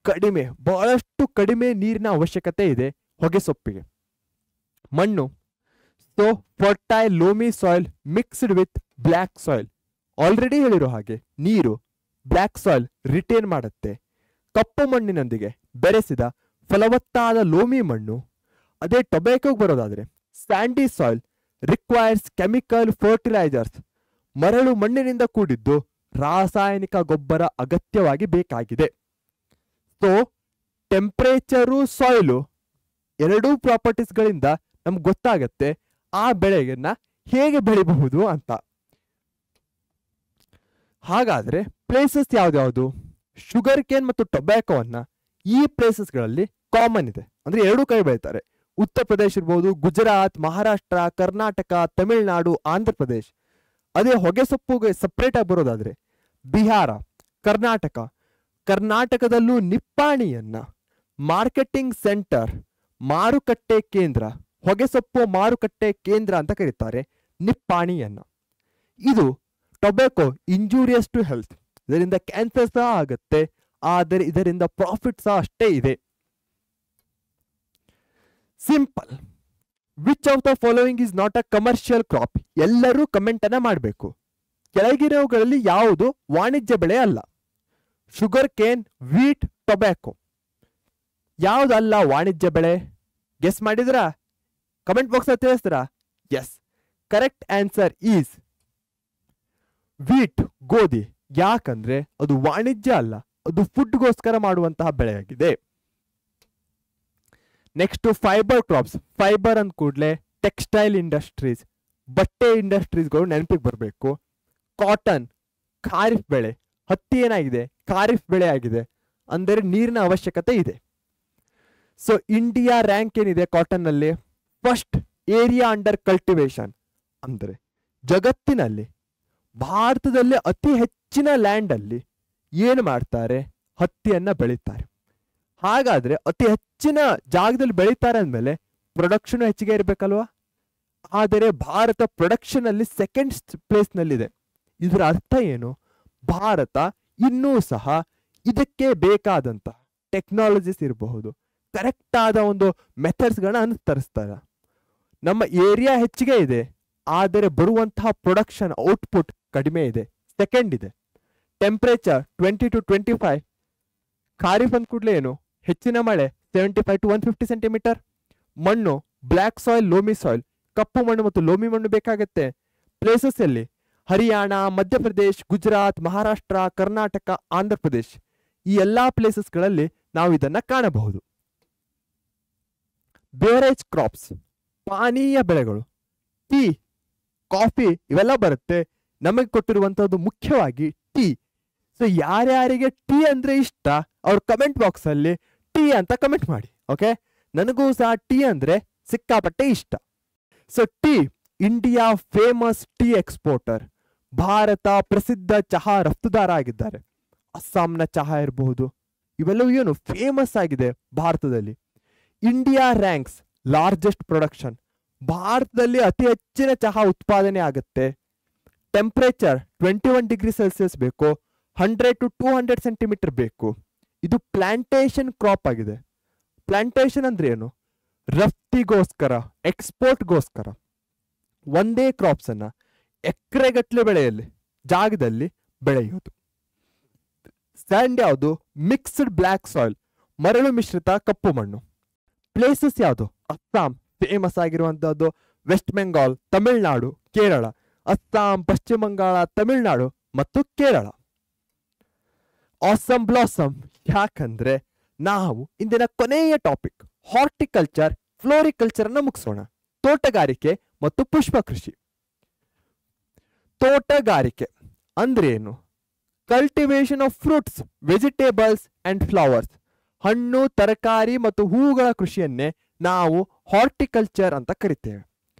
ಕಡಿಮೆ, ಬಹಳಷ್ಟು ಕಡಿಮೆ ನೀರಿನ ಅವಶ್ಯಕತೆ ಇದೆ ಹೊಗೆಸೊಪ್ಪಿಗೆ. ಮಣ್ಣು, so fertile loamy soil mixed with black soil. Already ಹೇಳಿರೋ ಹಾಗೆ ನೀರು ಬ್ಲ್ಯಾಕ್ ಸಾಯಿಲ್ ರಿಟೇನ್ ಮಾಡುತ್ತೆ. ಕಪ್ಪು ಮಣ್ಣಿನೊಂದಿಗೆ ಬೆರೆಸಿದ ಫಲವತ್ತಾದ ಲೋಮಿ ಮಣ್ಣು. ಅದೇ ಟೊಬ್ಯಾಕೋಗೆ ಬರೋದಾದ್ರೆ sandy soil requires chemical fertilisers. ಮರಳು ಮಣ್ಣಿನಿಂದ ಕೂಡಿದ್ದು ರಾಸಾಯನಿಕ ಗೊಬ್ಬರ ಅಗತ್ಯವಾಗಿ ಬೇಕಾಗಿದೆ. ಸೊ ಟೆಂಪರೇಚರು, ಸಾಯಿಲು ಎರಡೂ ಪ್ರಾಪರ್ಟೀಸ್ಗಳಿಂದ ನಮ್ಗೆ ಗೊತ್ತಾಗತ್ತೆ ಆ ಬೆಳೆಯನ್ನ ಹೇಗೆ ಬೆಳಿಬಹುದು ಅಂತ. ಹಾಗಾದ್ರೆ ಪ್ಲೇಸಸ್ ಯಾವ್ದ್ಯಾವುದು? ಶುಗರ್ ಕೇನ್ ಮತ್ತು ಟೊಬ್ಯಾಕೋವನ್ನ ಈ ಪ್ಲೇಸಸ್ಗಳಲ್ಲಿ ಕಾಮನ್ ಇದೆ, ಅಂದ್ರೆ ಎರಡೂ ಕೈ ಬೆಳಿತಾರೆ. ಉತ್ತರ ಪ್ರದೇಶ ಇರ್ಬೋದು, ಗುಜರಾತ್, ಮಹಾರಾಷ್ಟ್ರ, ಕರ್ನಾಟಕ, ತಮಿಳುನಾಡು, ಆಂಧ್ರ ಪ್ರದೇಶ್. ಅದೇ ಹೊಗೆಸೊಪ್ಪುಗೆ ಸಪ್ರೇಟ್ ಆಗಿ ಬರೋದಾದ್ರೆ ಬಿಹಾರ, ಕರ್ನಾಟಕ. ಕರ್ನಾಟಕದಲ್ಲೂ ನಿಪ್ಪಾಣಿಯನ್ನ ಮಾರ್ಕೆಟಿಂಗ್ ಸೆಂಟರ್, ಮಾರುಕಟ್ಟೆ ಕೇಂದ್ರ, ಹೊಗೆಸೊಪ್ಪು ಮಾರುಕಟ್ಟೆ ಕೇಂದ್ರ ಅಂತ ಕರೀತಾರೆ ನಿಪ್ಪಾಣಿಯನ್ನ. ಇದು ಟೊಬ್ಯಾಕೊ ಇಂಜೂರಿಯಸ್ ಟು ಹೆಲ್ತ್, ಇದರಿಂದ ಕ್ಯಾನ್ಸರ್ ಸಹ ಆಗುತ್ತೆ, ಆದರೆ ಇದರಿಂದ ಪ್ರಾಫಿಟ್ ಸಹ ಅಷ್ಟೇ ಇದೆ. Simple. Which of the following is not a commercial crop? ಎಲ್ಲರೂ ಕಮೆಂಟ್ ಅನ್ನ ಮಾಡಬೇಕು. ಕೆಳಗಿರೋಗಳಲ್ಲಿ ಯಾವುದು ವಾಣಿಜ್ಯ ಬೆಳೆ ಅಲ್ಲ? ಶುಗರ್ ಕೇನ್, ವೀಟ್, ಟೊಬ್ಯಾಕೊ ಯಾವುದಲ್ಲ ವಾಣಿಜ್ಯ ಬೆಳೆ? ಗೆಸ್ ಮಾಡಿದ್ರಾ? ಕಮೆಂಟ್ ಬಾಕ್ಸ್ ಅಲ್ಲಿ ತಿಳಿಸ್ತೀರಾ? Yes, correct answer is wheat, ಗೋಧಿ. ಯಾಕಂದ್ರೆ ಅದು ವಾಣಿಜ್ಯ ಅಲ್ಲ, ಅದು ಫುಡ್ಗೋಸ್ಕರ ಮಾಡುವಂತಹ ಬೆಳೆಯಾಗಿದೆ. Next fibre crops. ಫೈಬರ್ ಅಂದ ಕೂಡಲೇ ಟೆಕ್ಸ್ಟೈಲ್ ಇಂಡಸ್ಟ್ರೀಸ್, ಬಟ್ಟೆ ಇಂಡಸ್ಟ್ರೀಸ್ಗಳು ನೆನಪಿಗೆ ಬರಬೇಕು. ಕಾಟನ್ ಖಾರಿಫ್ ಬೆಳೆ. ಹತ್ತಿ ಏನಾಗಿದೆ? ಖಾರಿಫ್ ಬೆಳೆ ಆಗಿದೆ, ಅಂದರೆ ನೀರಿನ ಅವಶ್ಯಕತೆ ಇದೆ. ಸೊ ಇಂಡಿಯಾ ರ್ಯಾಂಕ್ ಏನಿದೆ ಕಾಟನ್ ನಲ್ಲಿ? First area under cultivation. ಅಂದರೆ ಜಗತ್ತಿನಲ್ಲಿ ಭಾರತದಲ್ಲಿ ಅತಿ ಹೆಚ್ಚಿನ ಲ್ಯಾಂಡ್ ಅಲ್ಲಿ ಏನು ಮಾಡ್ತಾರೆ? ಹತ್ತಿಯನ್ನ ಬೆಳೀತಾರೆ. ಹಾಗಾದ್ರೆ ಅತಿ ಹೆಚ್ಚಿನ ಜಾಗದಲ್ಲಿ ಬೆಳೀತಾರೆ ಅಂದಮೇಲೆ ಪ್ರೊಡಕ್ಷನ್ ಹೆಚ್ಚಿಗೆ ಇರಬೇಕಲ್ವಾ? ಆದರೆ ಭಾರತ ಪ್ರೊಡಕ್ಷನ್ ಅಲ್ಲಿ ಸೆಕೆಂಡ್ ಪ್ಲೇಸ್ ನಲ್ಲಿದೆ. ಇದರ ಅರ್ಥ ಏನು? ಭಾರತ ಇನ್ನೂ ಸಹ ಇದಕ್ಕೆ ಬೇಕಾದಂತ ಟೆಕ್ನಾಲಜೀಸ್ ಇರಬಹುದು, ಕರೆಕ್ಟ್ ಆದ ಒಂದು ಮೆಥಡ್ಸ್ಗಳನ್ನ ಅನುಸರಿಸ್ತಾರೆ. ನಮ್ಮ ಏರಿಯಾ ಹೆಚ್ಚಿಗೆ ಇದೆ, ಆದರೆ ಬರುವಂತಹ ಪ್ರೊಡಕ್ಷನ್ ಔಟ್ಪುಟ್ ಕಡಿಮೆ ಇದೆ. ಸೆಕೆಂಡ್ ಇದೆ ಟೆಂಪರೇಚರ್ 20 to 25. ಖಾರಿಫ್ ಅಂದ ಕೂಡಲೇ ಏನು, ಹೆಚ್ಚಿನ ಮಳೆ 75 to 150 ಸೆಂಟಿಮೀಟರ್. ಮಣ್ಣು ಬ್ಲ್ಯಾಕ್ ಸಾಯಿಲ್, ಲೋಮಿ ಸಾಯಿಲ್, ಕಪ್ಪು ಮಣ್ಣು ಮತ್ತು ಲೋಮಿ ಮಣ್ಣು ಬೇಕಾಗತ್ತೆ. ಪ್ಲೇಸಸ್ ಎಲ್ಲಿ? ಹರಿಯಾಣ, ಮಧ್ಯಪ್ರದೇಶ್, ಗುಜರಾತ್, ಮಹಾರಾಷ್ಟ್ರ, ಕರ್ನಾಟಕ, ಆಂಧ್ರ ಪ್ರದೇಶ್, ಈ ಎಲ್ಲಾ ಪ್ಲೇಸಸ್ಗಳಲ್ಲಿ ನಾವು ಇದನ್ನ ಕಾಣಬಹುದು. ಬೇರೇಜ್ ಕ್ರಾಪ್ಸ್, ಪಾನೀಯ ಬೆಳೆಗಳು, ಟೀ, ಕಾಫಿ ಇವೆಲ್ಲ ಬರುತ್ತೆ. ನಮಗೆ ಕೊಟ್ಟಿರುವಂತದ್ದು ಮುಖ್ಯವಾಗಿ ಟೀ. ಸೊ ಯಾರ್ಯಾರಿಗೆ ಟೀ ಅಂದ್ರೆ ಇಷ್ಟ ಅವ್ರ ಕಮೆಂಟ್ ಬಾಕ್ಸ್ ಅಲ್ಲಿ ಟೀ ಅಂತ ಕಮೆಂಟ್ ಮಾಡಿ. ಓಕೆ, ನನಗೂ ಸಹ ಟೀ ಅಂದ್ರೆ ಸಿಕ್ಕಾಪಟ್ಟೆ ಇಷ್ಟ. So tea, India famous tea exporter. Bharat ಪ್ರಸಿದ್ಧ ಚಹಾ ರಫ್ತುದಾರ ಆಗಿದ್ದಾರೆ. ಅಸ್ಸಾಂನ ಚಹಾ ಇರಬಹುದು, ಇವೆಲ್ಲವೂ ಏನು ಫೇಮಸ್ ಆಗಿದೆ ಭಾರತದಲ್ಲಿ. India ranks largest production. ಭಾರತದಲ್ಲಿ ಅತಿ ಹೆಚ್ಚಿನ ಚಹಾ ಉತ್ಪಾದನೆ ಆಗುತ್ತೆ. ಟೆಂಪರೇಚರ್ 21 ಡಿಗ್ರಿ ಸೆಲ್ಸಿಯಸ್ ಬೇಕು, 100 to 200 ಸೆಂಟಿಮೀಟರ್ ಬೇಕು. ಇದು ಪ್ಲಾಂಟೇಶನ್ ಕ್ರಾಪ್ ಆಗಿದೆ. ಪ್ಲಾಂಟೇಶನ್ ಅಂದ್ರೆ ಏನು? ರಫ್ತಿಗೋಸ್ಕರ, ಎಕ್ಸ್ಪೋರ್ಟ್ಗೋಸ್ಕರ ಒಂದೇ ಕ್ರಾಪ್ಸ್ ಅನ್ನ ಎಕರೆಗಟ್ಟಲೆ ಬೆಳೆಯಲ್ಲಿ ಜಾಗದಲ್ಲಿ ಬೆಳೆಯೋದು. ಸ್ಯಾಂಡ್ ಯಾವುದು? ಮಿಕ್ಸ್ಡ್ ಬ್ಲ್ಯಾಕ್ ಸಾಯಿಲ್, ಮರಳು ಮಿಶ್ರಿತ ಕಪ್ಪು ಮಣ್ಣು. ಪ್ಲೇಸಸ್ ಯಾವುದು? ಅಸ್ಸಾಂ ಫೇಮಸ್ ಆಗಿರುವಂತಹದ್ದು, ವೆಸ್ಟ್ ಬೆಂಗಾಲ್, ತಮಿಳುನಾಡು, ಕೇರಳ. ಅಸ್ಸಾಂ, ಪಶ್ಚಿಮ ಬಂಗಾಳ, ತಮಿಳುನಾಡು ಮತ್ತು ಕೇರಳ. ಆಸಮ್ ಬ್ಲಾಸಮ್, ಯಾಕಂದ್ರೆ ನಾವು ಇಂದಿನ ಕೊನೆಯ ಟಾಪಿಕ್ ಹಾರ್ಟಿಕಲ್ಚರ್, ಫ್ಲೋರಿಕಲ್ಚರ್ ಅನ್ನ ಮುಗಿಸೋಣ. ತೋಟಗಾರಿಕೆ ಮತ್ತು ಪುಷ್ಪ ಕೃಷಿ. ತೋಟಗಾರಿಕೆ ಅಂದ್ರೆ ಏನು? Cultivation of fruits, vegetables and flowers. ಹಣ್ಣು, ತರಕಾರಿ ಮತ್ತು ಹೂವುಗಳ ಕೃಷಿಯನ್ನೇ ನಾವು ಹಾರ್ಟಿಕಲ್ಚರ್ ಅಂತ ಕರಿತೇವೆ.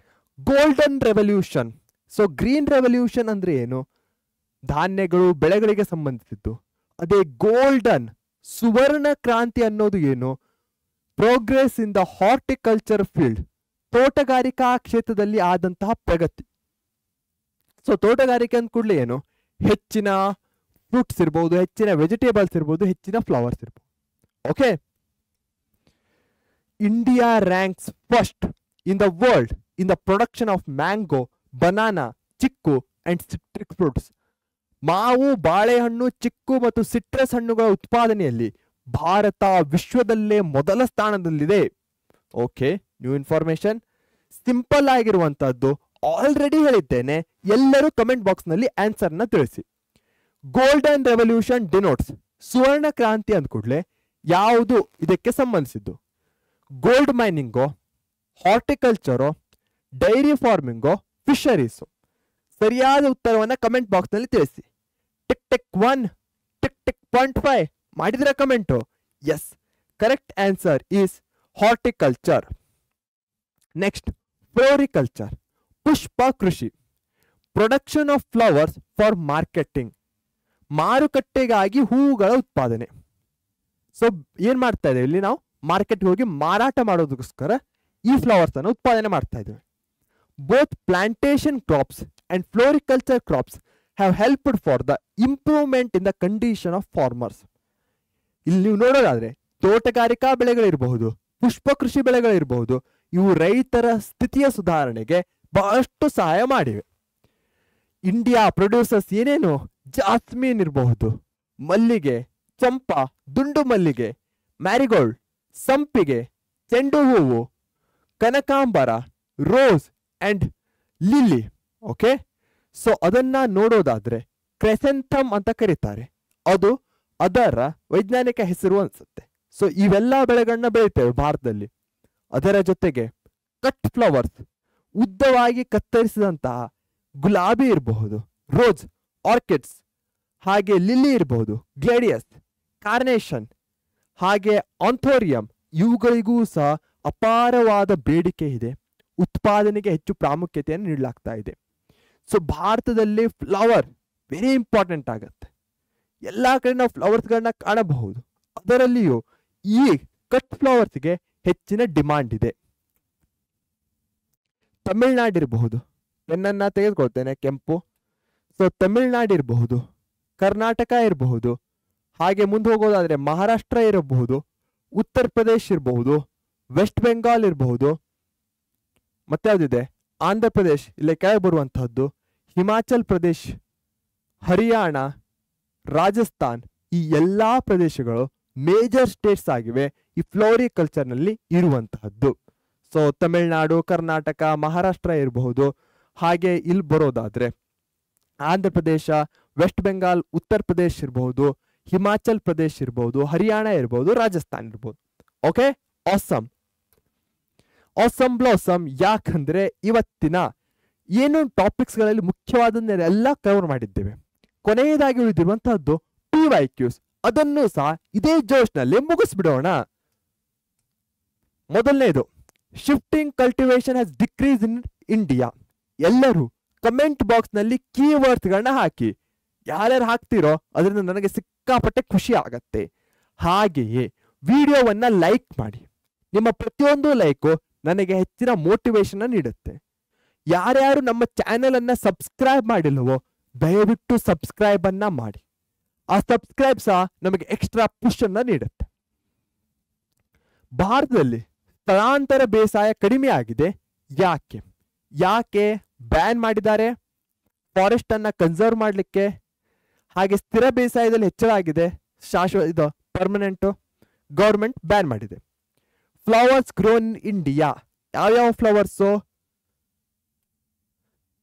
Golden revolution. So green revolution ಅಂದ್ರೆ ಏನು? ಧಾನ್ಯಗಳು, ಬೆಳೆಗಳಿಗೆ ಸಂಬಂಧಿಸಿದ್ದು. ಅದೇ ಗೋಲ್ಡನ್, ಸುವರ್ಣ ಕ್ರಾಂತಿ ಅನ್ನೋದು ಏನು? Progress in the horticulture field, ತೋಟಗಾರಿಕಾ ಕ್ಷೇತ್ರದಲ್ಲಿ ಆದಂತಹ ಪ್ರಗತಿ. ಸೊ ತೋಟಗಾರಿಕೆ ಅಂದ ಕೂಡಲೇ ಏನು? ಹೆಚ್ಚಿನ ಫ್ರೂಟ್ಸ್ ಇರ್ಬೋದು, ಹೆಚ್ಚಿನ ವೆಜಿಟೇಬಲ್ಸ್ ಇರ್ಬೋದು, ಹೆಚ್ಚಿನ ಫ್ಲವರ್ಸ್ ಇರ್ಬೋದು. Okay, India ranks first in the world in the production of mango, banana, chikoo and citric fruits. ಮಾವು, ಬಾಳೆಹಣ್ಣು, ಚಿಕ್ಕು ಮತ್ತು ಸಿಟ್ರಸ್ ಹಣ್ಣುಗಳ ಉತ್ಪಾದನೆಯಲ್ಲಿ ಭಾರತ ವಿಶ್ವದಲ್ಲೇ ಮೊದಲ ಸ್ಥಾನದಲ್ಲಿದೆ. Okay, new information. ಸಿಂಪಲ್ ಆಗಿರುವಂತಹದ್ದು ಆಲ್ರೆಡಿ ಹೇಳಿದ್ದೇನೆ. ಎಲ್ಲರೂ ಕಮೆಂಟ್ ಬಾಕ್ಸ್ ನಲ್ಲಿ ಆನ್ಸರ್ ನ ತಿಳಿಸಿ. ಗೋಲ್ಡನ್ ರೆವಲ್ಯೂಷನ್ ಡಿನೋಟ್ಸ್, ಸುವರ್ಣ ಕ್ರಾಂತಿ ಅಂದ ಕೂಡಲೇ ಯಾವುದು ಇದಕ್ಕೆ ಸಂಬಂಧಿಸಿದ್ದು? ಗೋಲ್ಡ್ ಮೈನಿಂಗೋ, ಹಾರ್ಟಿಕಲ್ಚರೋ, ಡೈರಿ ಫಾರ್ಮಿಂಗೋ, ಫಿಶರೀಸು? ಸರಿಯಾದ ಉತ್ತರವನ್ನ ಕಮೆಂಟ್ ಬಾಕ್ಸ್ ನಲ್ಲಿ ತಿಳಿಸಿ. ಟಿಕ್ ಟಿಕ್ 1, ಟಿಕ್ ಟಿಕ್ 0.5 ಮಾಡಿದ್ರ comment. Yes, correct answer is horticulture. Next, floriculture, ಪುಷ್ಪ ಕೃಷಿ. Production of flowers for marketing, ಮಾರುಕಟ್ಟೆಗಾಗಿ ಹೂವುಗಳ ಉತ್ಪಾದನೆ. ಸೊ ಏನ್ ಮಾಡ್ತಾ ಇದ್ದೇವೆ ಇಲ್ಲಿ ನಾವು? ಮಾರ್ಕೆಟ್ಗೆ ಹೋಗಿ ಮಾರಾಟ ಮಾಡೋದಕ್ಕೋಸ್ಕರ ಈ ಫ್ಲವರ್ಸ್ ಅನ್ನು ಉತ್ಪಾದನೆ ಮಾಡ್ತಾ ಇದ್ದೇವೆ. Both plantation crops and floriculture crops have helped for the improvement in the condition of farmers. ಇಲ್ಲಿ ನೀವು ನೋಡೋದಾದ್ರೆ ತೋಟಗಾರಿಕಾ ಬೆಳೆಗಳಿರಬಹುದು, ಪುಷ್ಪ ಕೃಷಿ ಬೆಳೆಗಳಿರಬಹುದು, ಇವು ರೈತರ ಸ್ಥಿತಿಯ ಸುಧಾರಣೆಗೆ ಬಹಳಷ್ಟು ಸಹಾಯ ಮಾಡಿವೆ. ಇಂಡಿಯಾ ಪ್ರೊಡ್ಯೂಸರ್ಸ್ ಏನೇನು? ಜಾಸ್ಮಿನ್ ಇರಬಹುದು, ಮಲ್ಲಿಗೆ, ಚಂಪಾ, ದುಂಡು ಮಲ್ಲಿಗೆ, ಮ್ಯಾರಿಗೋಲ್ಡ್, ಸಂಪಿಗೆ, ಚೆಂಡು ಹೂವು, ಕನಕಾಂಬರ, rows and lily. Okay, so ಅದನ್ನ ನೋಡೋದಾದ್ರೆ ಕ್ರೆಸೆಂಥಮ್ ಅಂತ ಕರೀತಾರೆ. ಅದು ಅದರ ವೈಜ್ಞಾನಿಕ ಹೆಸರು ಅನ್ಸುತ್ತೆ. ಸೊ ಇವೆಲ್ಲ ಬೆಳೆಗಳನ್ನ ಬೆಳಿತೇವೆ ಭಾರತದಲ್ಲಿ. ಅದರ ಜೊತೆಗೆ ಕಟ್ ಫ್ಲವರ್ಸ್, ಉದ್ದವಾಗಿ ಕತ್ತರಿಸಿದಂತಹ ಗುಲಾಬಿ ಇರಬಹುದು, ರೋಸ್, ಆರ್ಕಿಡ್ಸ್, ಹಾಗೆ ಲಿಲ್ಲಿ ಇರಬಹುದು, ಗ್ಲೇಡಿಯಸ್, ಕಾರ್ನೇಷನ್, ಹಾಗೆ ಆಂಥೋರಿಯಂ. ಇವುಗಳಿಗೂ ಸಹ ಅಪಾರವಾದ ಬೇಡಿಕೆ ಇದೆ. ಉತ್ಪಾದನೆಗೆ ಹೆಚ್ಚು ಪ್ರಾಮುಖ್ಯತೆಯನ್ನು ನೀಡಲಾಗ್ತಾ ಇದೆ. ಸೊ ಭಾರತದಲ್ಲಿ ಫ್ಲವರ್ ವೆರಿ ಇಂಪಾರ್ಟೆಂಟ್ ಆಗತ್ತೆ. ಎಲ್ಲ ಕಡೆ ನಾವು ಫ್ಲವರ್ಸ್ಗಳನ್ನ ಕಾಣಬಹುದು. ಅದರಲ್ಲಿಯೂ ಈ ಕಟ್ ಫ್ಲವರ್ಸ್ಗೆ ಹೆಚ್ಚಿನ ಡಿಮಾಂಡ್ ಇದೆ. ತಮಿಳ್ನಾಡು ಇರಬಹುದು, ಪೆನ್ನನ್ನ ತೆಗೆದುಕೊಳ್ತೇನೆ, ಕೆಂಪು. ಸೊ ತಮಿಳ್ನಾಡು ಇರಬಹುದು, ಕರ್ನಾಟಕ ಇರಬಹುದು, ಹಾಗೆ ಮುಂದೆ ಹೋಗೋದಾದ್ರೆ ಮಹಾರಾಷ್ಟ್ರ ಇರಬಹುದು, ಉತ್ತರ ಪ್ರದೇಶ್ ಇರಬಹುದು, ವೆಸ್ಟ್ ಬೆಂಗಾಲ್ ಇರಬಹುದು, ಮತ್ತೆ ಯಾವ್ದಿದೆ ಆಂಧ್ರ ಪ್ರದೇಶ್ ಇಲ್ಲೇ ಕೆಳಗೆ ಬರುವಂತಹದ್ದು, ಹಿಮಾಚಲ್ ಪ್ರದೇಶ್, ಹರಿಯಾಣ, ರಾಜಸ್ಥಾನ್, ಈ ಎಲ್ಲಾ ಪ್ರದೇಶಗಳು ಮೇಜರ್ ಸ್ಟೇಟ್ಸ್ ಆಗಿವೆ ಈ ಫ್ಲೋರಿಕಲ್ಚರ್ನಲ್ಲಿ ಇರುವಂತಹದ್ದು. ಸೊ ತಮಿಳುನಾಡು, ಕರ್ನಾಟಕ, ಮಹಾರಾಷ್ಟ್ರ ಇರಬಹುದು, ಹಾಗೆ ಇಲ್ಲಿ ಬರೋದಾದ್ರೆ ಆಂಧ್ರ ಪ್ರದೇಶ, ವೆಸ್ಟ್ ಬೆಂಗಾಲ್, ಉತ್ತರ ಪ್ರದೇಶ್ ಇರಬಹುದು, ಹಿಮಾಚಲ್ ಪ್ರದೇಶ್ ಇರಬಹುದು, ಹರಿಯಾಣ ಇರಬಹುದು, ರಾಜಸ್ಥಾನ್ ಇರಬಹುದು. Okay, awesome awesome blossom. ಯಾಕಂದ್ರೆ ಇವತ್ತಿನ ಏನು ಟಾಪಿಕ್ಸ್ಗಳಲ್ಲಿ ಮುಖ್ಯವಾದನ್ನೆಲ್ಲ ಕವರ್ ಮಾಡಿದ್ದೇವೆ. ಕೊನೆಯದಾಗಿ ಉಳಿದಿರುವಂತಹದ್ದು PYQs, ಅದನ್ನು ಸಹ ಇದೇ ಜೋಶ್ನಲ್ಲಿ ಮುಗಿಸ್ಬಿಡೋಣ. ಮೊದಲನೇದು, shifting cultivation has decrease in India. ಎಲ್ಲರೂ ಕಮೆಂಟ್ ಬಾಕ್ಸ್ ನಲ್ಲಿ ಕೀವರ್ಡ್ಸ್ಗಳನ್ನ ಹಾಕಿ. ಯಾರ್ಯಾರು ಹಾಕ್ತಿರೋ ಅದರಿಂದ ನನಗೆ ಸಿಕ್ಕಾಪಟ್ಟೆ ಖುಷಿ ಆಗತ್ತೆ. ಹಾಗೆಯೇ ವಿಡಿಯೋವನ್ನ ಲೈಕ್ ಮಾಡಿ. ನಿಮ್ಮ ಪ್ರತಿಯೊಂದು ಲೈಕು ನನಗೆ ಹೆಚ್ಚಿನ ಮೋಟಿವೇಶನ್ ನೀಡುತ್ತೆ. ಯಾರ್ಯಾರು ನಮ್ಮ ಚಾನೆಲ್ ಅನ್ನ ಸಬ್ಸ್ಕ್ರೈಬ್ ಮಾಡಿಲ್ವೋ ದಯವಿಟ್ಟು ಸಬ್ಸ್ಕ್ರೈಬ್ ಅನ್ನ ಮಾಡಿ. ಆ ಸಬ್ಸ್ಕ್ರೈಬ್ ಸಹ ನಮಗೆ ಎಕ್ಸ್ಟ್ರಾ ಪುಷ್ ಅನ್ನ ನೀಡುತ್ತೆ. ಭಾರತದಲ್ಲಿ ಸ್ಥಳಾಂತರ ಬೇಸಾಯ ಕಡಿಮೆ ಆಗಿದೆ. ಯಾಕೆ ಬ್ಯಾನ್ ಮಾಡಿದ್ದಾರೆ? ಫಾರೆಸ್ಟ್ ಅನ್ನ ಕನ್ಸರ್ವ್ ಮಾಡಲಿಕ್ಕೆ. ಹಾಗೆ ಸ್ಥಿರ ಬೇಸಾಯದಲ್ಲಿ ಹೆಚ್ಚಳ ಆಗಿದೆ, ಶಾಶ್ವತ ಪರ್ಮನೆಂಟ್. ಗೌರ್ಮೆಂಟ್ ಬ್ಯಾನ್ ಮಾಡಿದೆ. Flowers grown in India. ಯಾವ್ಯಾವ ಫ್ಲವರ್ಸು?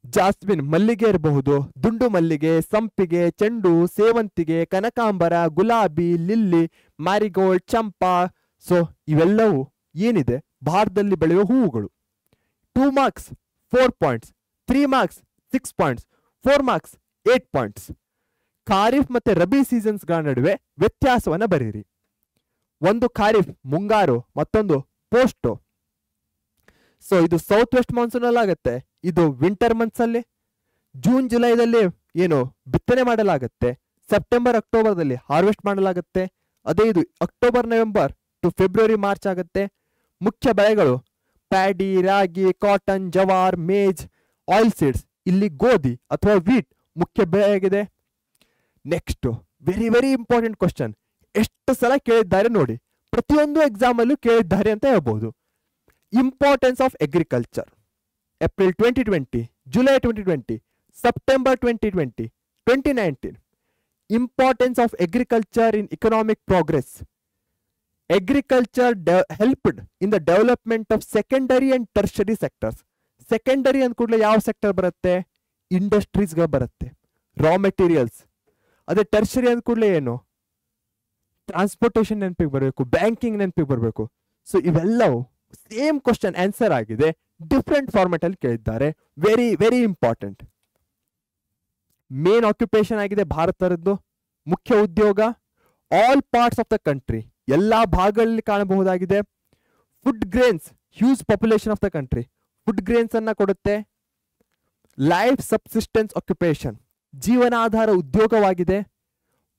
ಜಾಸ್ಮಿನ್, ಮಲ್ಲಿಗೆ ಇರಬಹುದು, ದುಂಡು ಮಲ್ಲಿಗೆ, ಸಂಪಿಗೆ, ಚೆಂಡು, ಸೇವಂತಿಗೆ, ಕನಕಾಂಬರ, ಗುಲಾಬಿ, ಲಿಲ್ಲಿ, ಮ್ಯಾರಿಗೋಲ್ಡ್, ಚಂಪಾ. ಸೊ ಇವೆಲ್ಲವೂ ಏನಿದೆ ಭಾರತದಲ್ಲಿ ಬೆಳೆಯುವ ಹೂವುಗಳು. 2 marks 4 points, 3 marks 6 points, 4 marks 8 points. Kharif ಮತ್ತೆ ರಬಿ ಸೀಸನ್ಸ್ಗಳ ನಡುವೆ ವ್ಯತ್ಯಾಸವನ್ನ ಬರೀರಿ. ಒಂದು ಖಾರಿಫ್ ಮುಂಗಾರು, ಮತ್ತೊಂದು ಪೋಸ್ಟೋ. ಸೊ ಇದು ಸೌತ್ ವೆಸ್ಟ್ ಮಾನ್ಸೂನ್ ಅಲ್ಲಿ ಆಗುತ್ತೆ, ಇದು ವಿಂಟರ್ ಮಂತ್ಸ್ ಅಲ್ಲಿ. ಜೂನ್ ಜುಲೈದಲ್ಲಿ ಏನು ಬಿತ್ತನೆ ಮಾಡಲಾಗುತ್ತೆ, ಸೆಪ್ಟೆಂಬರ್ ಅಕ್ಟೋಬರ್ದಲ್ಲಿ ಹಾರ್ವೆಸ್ಟ್ ಮಾಡಲಾಗುತ್ತೆ. ಅದೇ ಇದು October November to February March ಆಗುತ್ತೆ. ಮುಖ್ಯ ಬೆಳೆಗಳು paddy, ragi, cotton, jowar, maize, oil seeds. ಇಲ್ಲಿ ಗೋಧಿ ಅಥವಾ ವೀಟ್ ಮುಖ್ಯ ಬೆಳೆಯಾಗಿದೆ. Next very very important question, ಎಷ್ಟು ಸಲ ಕೇಳಿದ್ದಾರೆ ನೋಡಿ, ಪ್ರತಿಯೊಂದು ಎಕ್ಸಾಮ್ ಅಲ್ಲೂ ಕೇಳಿದ್ದಾರೆ ಅಂತ ಹೇಳ್ಬಹುದು. Importance of agriculture. April 2020, July 2020, September 2020, 2019. Importance of agriculture in economic progress. Agriculture helped in the development of secondary and tertiary sectors. Secondary ಅಂದ ಕೂಡಲೇ ಯಾವ ಸೆಕ್ಟರ್ ಬರುತ್ತೆ? ಇಂಡಸ್ಟ್ರೀಸ್ಗಳು ಬರುತ್ತೆ, ರಾ ಮೆಟೀರಿಯಲ್ಸ್. ಅದೇ ಟರ್ಷರಿ ಅಂದ ಕೂಡಲೇ ಏನು? ಟ್ರಾನ್ಸ್ಪೋರ್ಟೇಷನ್ ನೆನಪಿಗೆ ಬರಬೇಕು, ಬ್ಯಾಂಕಿಂಗ್ ನೆನಪಿಗೆ ಬರಬೇಕು. ಸೊ ಇವೆಲ್ಲವೂ ಸೇಮ್ ಕ್ವಶನ್ ಆನ್ಸರ್ ಆಗಿದೆ, ಡಿಫ್ರೆಂಟ್ ಫಾರ್ಮೆಟ್ ಅಲ್ಲಿ ಕೇಳಿದ್ದಾರೆ. Very very important. Main occupation ಆಗಿದೆ ಭಾರತದ್ದು, ಮುಖ್ಯ ಉದ್ಯೋಗ. All parts of the country, ಎಲ್ಲಾ ಭಾಗಗಳಲ್ಲಿ ಕಾಣಬಹುದಾಗಿದೆ. Food grains, huge population of the country. Food grains ಅನ್ನ ಕೊಡುತ್ತೆ. ಲೈಫ್ ಸಬ್ಸಿಸ್ಟೆನ್ಸ್ ಆಕ್ಯುಪೇಷನ್, ಜೀವನಾಧಾರ ಉದ್ಯೋಗವಾಗಿದೆ.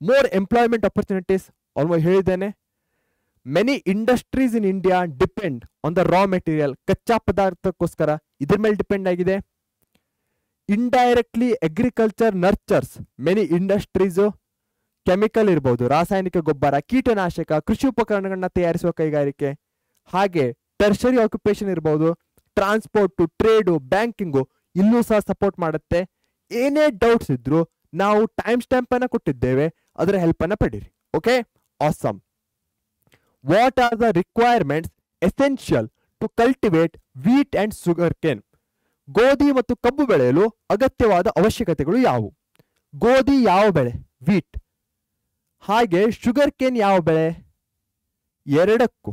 ಮೋರ್ ಎಂಪ್ಲಾಯ್ಮೆಂಟ್ ಆಪರ್ಚುನಿಟೀಸ್, ಆಲ್ಮೋಸ್ಟ್ ಹೇಳಿದ್ದೇನೆ. Many industries in India depend on the raw material, ಕಚ್ಚಾ ಪದಾರ್ಥಕ್ಕೋಸ್ಕರ ಇದ್ರ ಮೇಲೆ ಡಿಪೆಂಡ್ ಆಗಿದೆ. Indirectly agriculture nurtures many industries. Chemical ಇರಬಹುದು, ರಾಸಾಯನಿಕ ಗೊಬ್ಬರ, ಕೀಟನಾಶಕ, ಕೃಷಿ ಉಪಕರಣಗಳನ್ನ ತಯಾರಿಸುವ ಕೈಗಾರಿಕೆ. ಹಾಗೆ ಟರ್ಷರಿ ಆಕ್ಯುಪೇಷನ್ ಇರಬಹುದು, ಟ್ರಾನ್ಸ್ಪೋರ್ಟ್, ಟ್ರೇಡು, ಬ್ಯಾಂಕಿಂಗು, ಇಲ್ಲೂ ಸಹ ಸಪೋರ್ಟ್ ಮಾಡುತ್ತೆ. ಏನೇ ಡೌಟ್ಸ್ ಇದ್ರು ನಾವು ಟೈಮ್ ಸ್ಟ್ಯಾಂಪ್ ಅನ್ನ ಕೊಟ್ಟಿದ್ದೇವೆ, ಅದರ ಹೆಲ್ಪ್ ಅನ್ನ ಪಡೀರಿ. Okay, awesome. What are the requirements essential to cultivate wheat and sugarcane. ಗೋಧಿ ಮತ್ತು ಕಬ್ಬು ಬೆಳೆಯಲು ಅಗತ್ಯವಾದ ಅವಶ್ಯಕತೆಗಳು ಯಾವುವು? ಗೋಧಿ ಯಾವ ಬೆಳೆ? ವೀಟ್. ಹಾಗೆ ಶುಗರ್ ಕೇನ್ ಯಾವ ಬೆಳೆ? ಎರಡಕ್ಕೂ.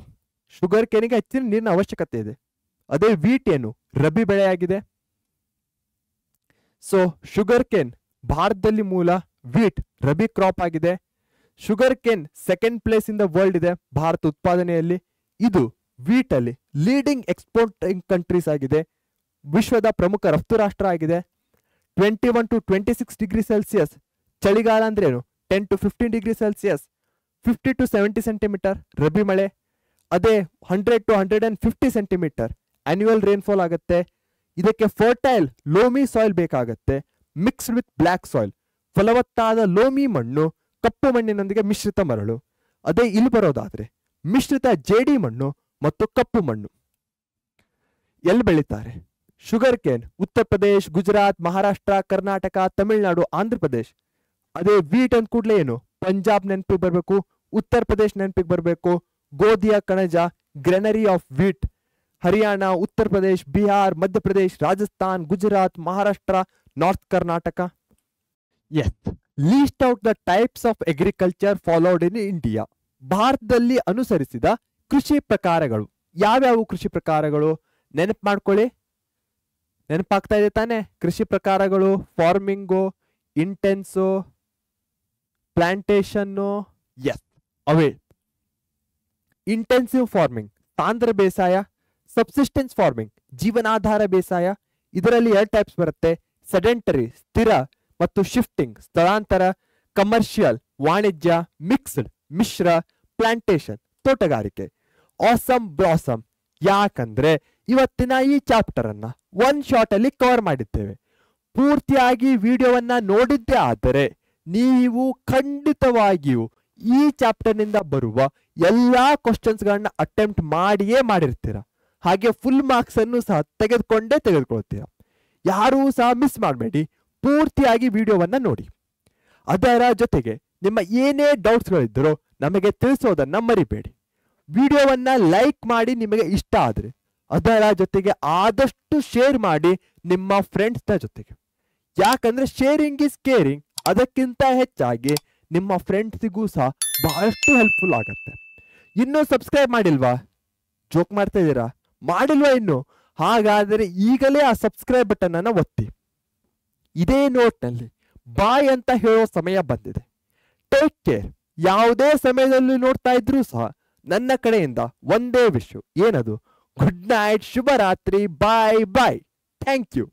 ಶುಗರ್ ಕೇನಿಗೆ ಹೆಚ್ಚಿನ ನೀರಿನ ಅವಶ್ಯಕತೆ ಇದೆ. ಅದೇ ವೀಟ್ ಏನು? ರಬಿ ಬೆಳೆಯಾಗಿದೆ. ಸೊ ಶುಗರ್ ಕೇನ್ ಭಾರತದಲ್ಲಿ ಮೂಲ, ವೀಟ್ ರಬಿ ಕ್ರಾಪ್ ಆಗಿದೆ. Sugar cane second place in the world ಇದೆ ಭಾರತ ಉತ್ಪಾದನೆಯಲ್ಲಿ. ಇದು ವೀಟ್ ಅಲ್ಲಿ ಲೀಡಿಂಗ್ ಎಕ್ಸ್ಪೋರ್ಟಿಂಗ್ ಕಂಟ್ರೀಸ್ ಆಗಿದೆ, ವಿಶ್ವದ ಪ್ರಮುಖ ರಫ್ತು ರಾಷ್ಟ್ರ ಆಗಿದೆ. 21 to 26 ಡಿಗ್ರಿ ಸೆಲ್ಸಿಯಸ್ ಚಳಿಗಾಲ ಅಂದ್ರೇನು? 10 to 15 degree Celsius, 50 to 70 centimetre rabi ಮಳೆ. ಅದೇ 100 to 150 ಸೆಂಟಿಮೀಟರ್ ಆನ್ಯುವಲ್ ರೈನ್ಫಾಲ್ ಆಗುತ್ತೆ. ಇದಕ್ಕೆ ಫರ್ಟೈಲ್ ಲೋಮಿ ಸಾಯಿಲ್ ಬೇಕಾಗತ್ತೆ, ಮಿಕ್ಸ್ಡ್ ವಿತ್ ಬ್ಲ್ಯಾಕ್ ಸಾಯಿಲ್. ಫಲವತ್ತಾದ ಲೋಮಿ ಮಣ್ಣು, ಕಪ್ಪು ಮಣ್ಣಿನೊಂದಿಗೆ ಮಿಶ್ರಿತ ಮರಳು. ಅದೇ ಇಲ್ಲಿ ಬರೋದಾದ್ರೆ ಮಿಶ್ರಿತ ಜೇಡಿ ಮಣ್ಣು ಮತ್ತು ಕಪ್ಪು ಮಣ್ಣು. ಎಲ್ಲಿ ಬೆಳೀತಾರೆ? Sugar cane Uttar Pradesh, Gujarat, Maharashtra, Karnataka, Tamil Nadu, Andhra Pradesh. ಅದೇ ವೀಟ್ ಅಂದ ಕೂಡಲೇ ಏನು? ಪಂಜಾಬ್ ನೆನಪಿಗೆ ಬರಬೇಕು, ಉತ್ತರ ಪ್ರದೇಶ್ ನೆನಪಿಗೆ ಬರಬೇಕು. ಗೋಧಿಯ ಕಣಜ, ಗ್ರೆನರಿ of wheat, Haryana, Uttar Pradesh, Bihar, Madhya Pradesh, Rajasthan, Gujarat, Maharashtra, north Karnataka. Yes, list out the types of agriculture followed in India. ಭಾರತದಲ್ಲಿ ಅನುಸರಿಸಿದ ಕೃಷಿ ಪ್ರಕಾರಗಳು ಯಾವ್ಯಾವು? ಕೃಷಿ ಪ್ರಕಾರಗಳು ನೆನಪು ಮಾಡ್ಕೊಳ್ಳಿ. ನೆನಪಾಗ್ತಾ ಇದೆ ತಾನೆ? ಕೃಷಿ ಪ್ರಕಾರಗಳು ಫಾರ್ಮಿಂಗು, ಇಂಟೆನ್ಸು, ಪ್ಲಾಂಟೇಶನ್ನು. ಎಸ್, ಅವೇ. ಇಂಟೆನ್ಸಿವ್ ಫಾರ್ಮಿಂಗ್ ಸಾಂದ್ರ ಬೇಸಾಯ, ಸಬ್ಸಿಸ್ಟೆನ್ಸ್ ಫಾರ್ಮಿಂಗ್ ಜೀವನಾಧಾರ ಬೇಸಾಯ. ಇದರಲ್ಲಿ 2 ಟೈಪ್ಸ್ ಬರುತ್ತೆ: ಸೆಡೆಂಟರಿ ಸ್ಥಿರ ಮತ್ತು ಶಿಫ್ಟಿಂಗ್ ಸ್ಥಳಾಂತರ, ಕಮರ್ಷಿಯಲ್ ವಾಣಿಜ್ಯ, ಮಿಕ್ಸ್ಡ್ ಮಿಶ್ರ, ಪ್ಲಾಂಟೇಶನ್ ತೋಟಗಾರಿಕೆ. Awesome blossom. ಯಾಕಂದ್ರೆ ಇವತ್ತಿನ ಈ ಚಾಪ್ಟರ್ ಅನ್ನ 1 ಶಾಟ್ ಅಲ್ಲಿ ಕವರ್ ಮಾಡಿದ್ದೇವೆ. ಪೂರ್ತಿಯಾಗಿ ವಿಡಿಯೋವನ್ನ ನೋಡಿದ್ದೇ ಆದರೆ ನೀವು ಖಂಡಿತವಾಗಿಯೂ ಈ ಚಾಪ್ಟರ್ ನಿಂದ ಬರುವ ಎಲ್ಲಾ ಕ್ವಶನ್ಸ್ ಗಳನ್ನ ಅಟೆಂಪ್ಟ್ ಮಾಡಿಯೇ ಮಾಡಿರ್ತೀರ. ಹಾಗೆ ಫುಲ್ ಮಾರ್ಕ್ಸ್ ಅನ್ನು ಸಹ ತೆಗೆದುಕೊಳ್ತೀರಾ. ಯಾರೂ ಸಹ ಮಿಸ್ ಮಾಡಬೇಡಿ, ಪೂರ್ತಿಯಾಗಿ ವಿಡಿಯೋವನ್ನ ನೋಡಿ. ಅದರ ಜೊತೆಗೆ ನಿಮ್ಮ ಏನೇ ಡೌಟ್ಸ್ಗಳಿದ್ದರೂ ನಮಗೆ ತಿಳಿಸೋದನ್ನ ಮರಿಬೇಡಿ. ವಿಡಿಯೋವನ್ನ ಲೈಕ್ ಮಾಡಿ ನಿಮಗೆ ಇಷ್ಟ ಆದ್ರೆ, ಅದರ ಜೊತೆಗೆ ಆದಷ್ಟು ಶೇರ್ ಮಾಡಿ ನಿಮ್ಮ ಫ್ರೆಂಡ್ಸ್ನ ಜೊತೆಗೆ. ಯಾಕಂದ್ರೆ ಶೇರಿಂಗ್ ಇಸ್ ಕೇರಿಂಗ್. ಅದಕ್ಕಿಂತ ಹೆಚ್ಚಾಗಿ ನಿಮ್ಮ ಫ್ರೆಂಡ್ಸಿಗೂ ಸಹ ಬಹಳಷ್ಟು ಹೆಲ್ಪ್ಫುಲ್ ಆಗತ್ತೆ. ಇನ್ನೂ ಸಬ್ಸ್ಕ್ರೈಬ್ ಮಾಡಿಲ್ವಾ? ಜೋಕ್ ಮಾಡ್ತಾ ಇದ್ದೀರಾ? ಮಾಡಿಲ್ವಾ ಇನ್ನು? ಹಾಗಾದರೆ ಈಗಲೇ ಆ ಸಬ್ಸ್ಕ್ರೈಬ್ ಬಟನ್ ಅನ್ನ ಒತ್ತಿ. ಇದೇ ನೋಟ್ನಲ್ಲಿ ಬಾಯ್ ಅಂತ ಹೇಳೋ ಸಮಯ ಬಂದಿದೆ. Take care. ಯಾವುದೇ ಸಮಯದಲ್ಲಿ ನೋಡ್ತಾ ಇದ್ರೂ ಸಹ ನನ್ನ ಕಡೆಯಿಂದ ಒಂದೇ ವಿಶ್. ಏನದು? ಗುಡ್ ನೈಟ್, ಶುಭರಾತ್ರಿ, ಬಾಯ್ ಬಾಯ್. Thank you.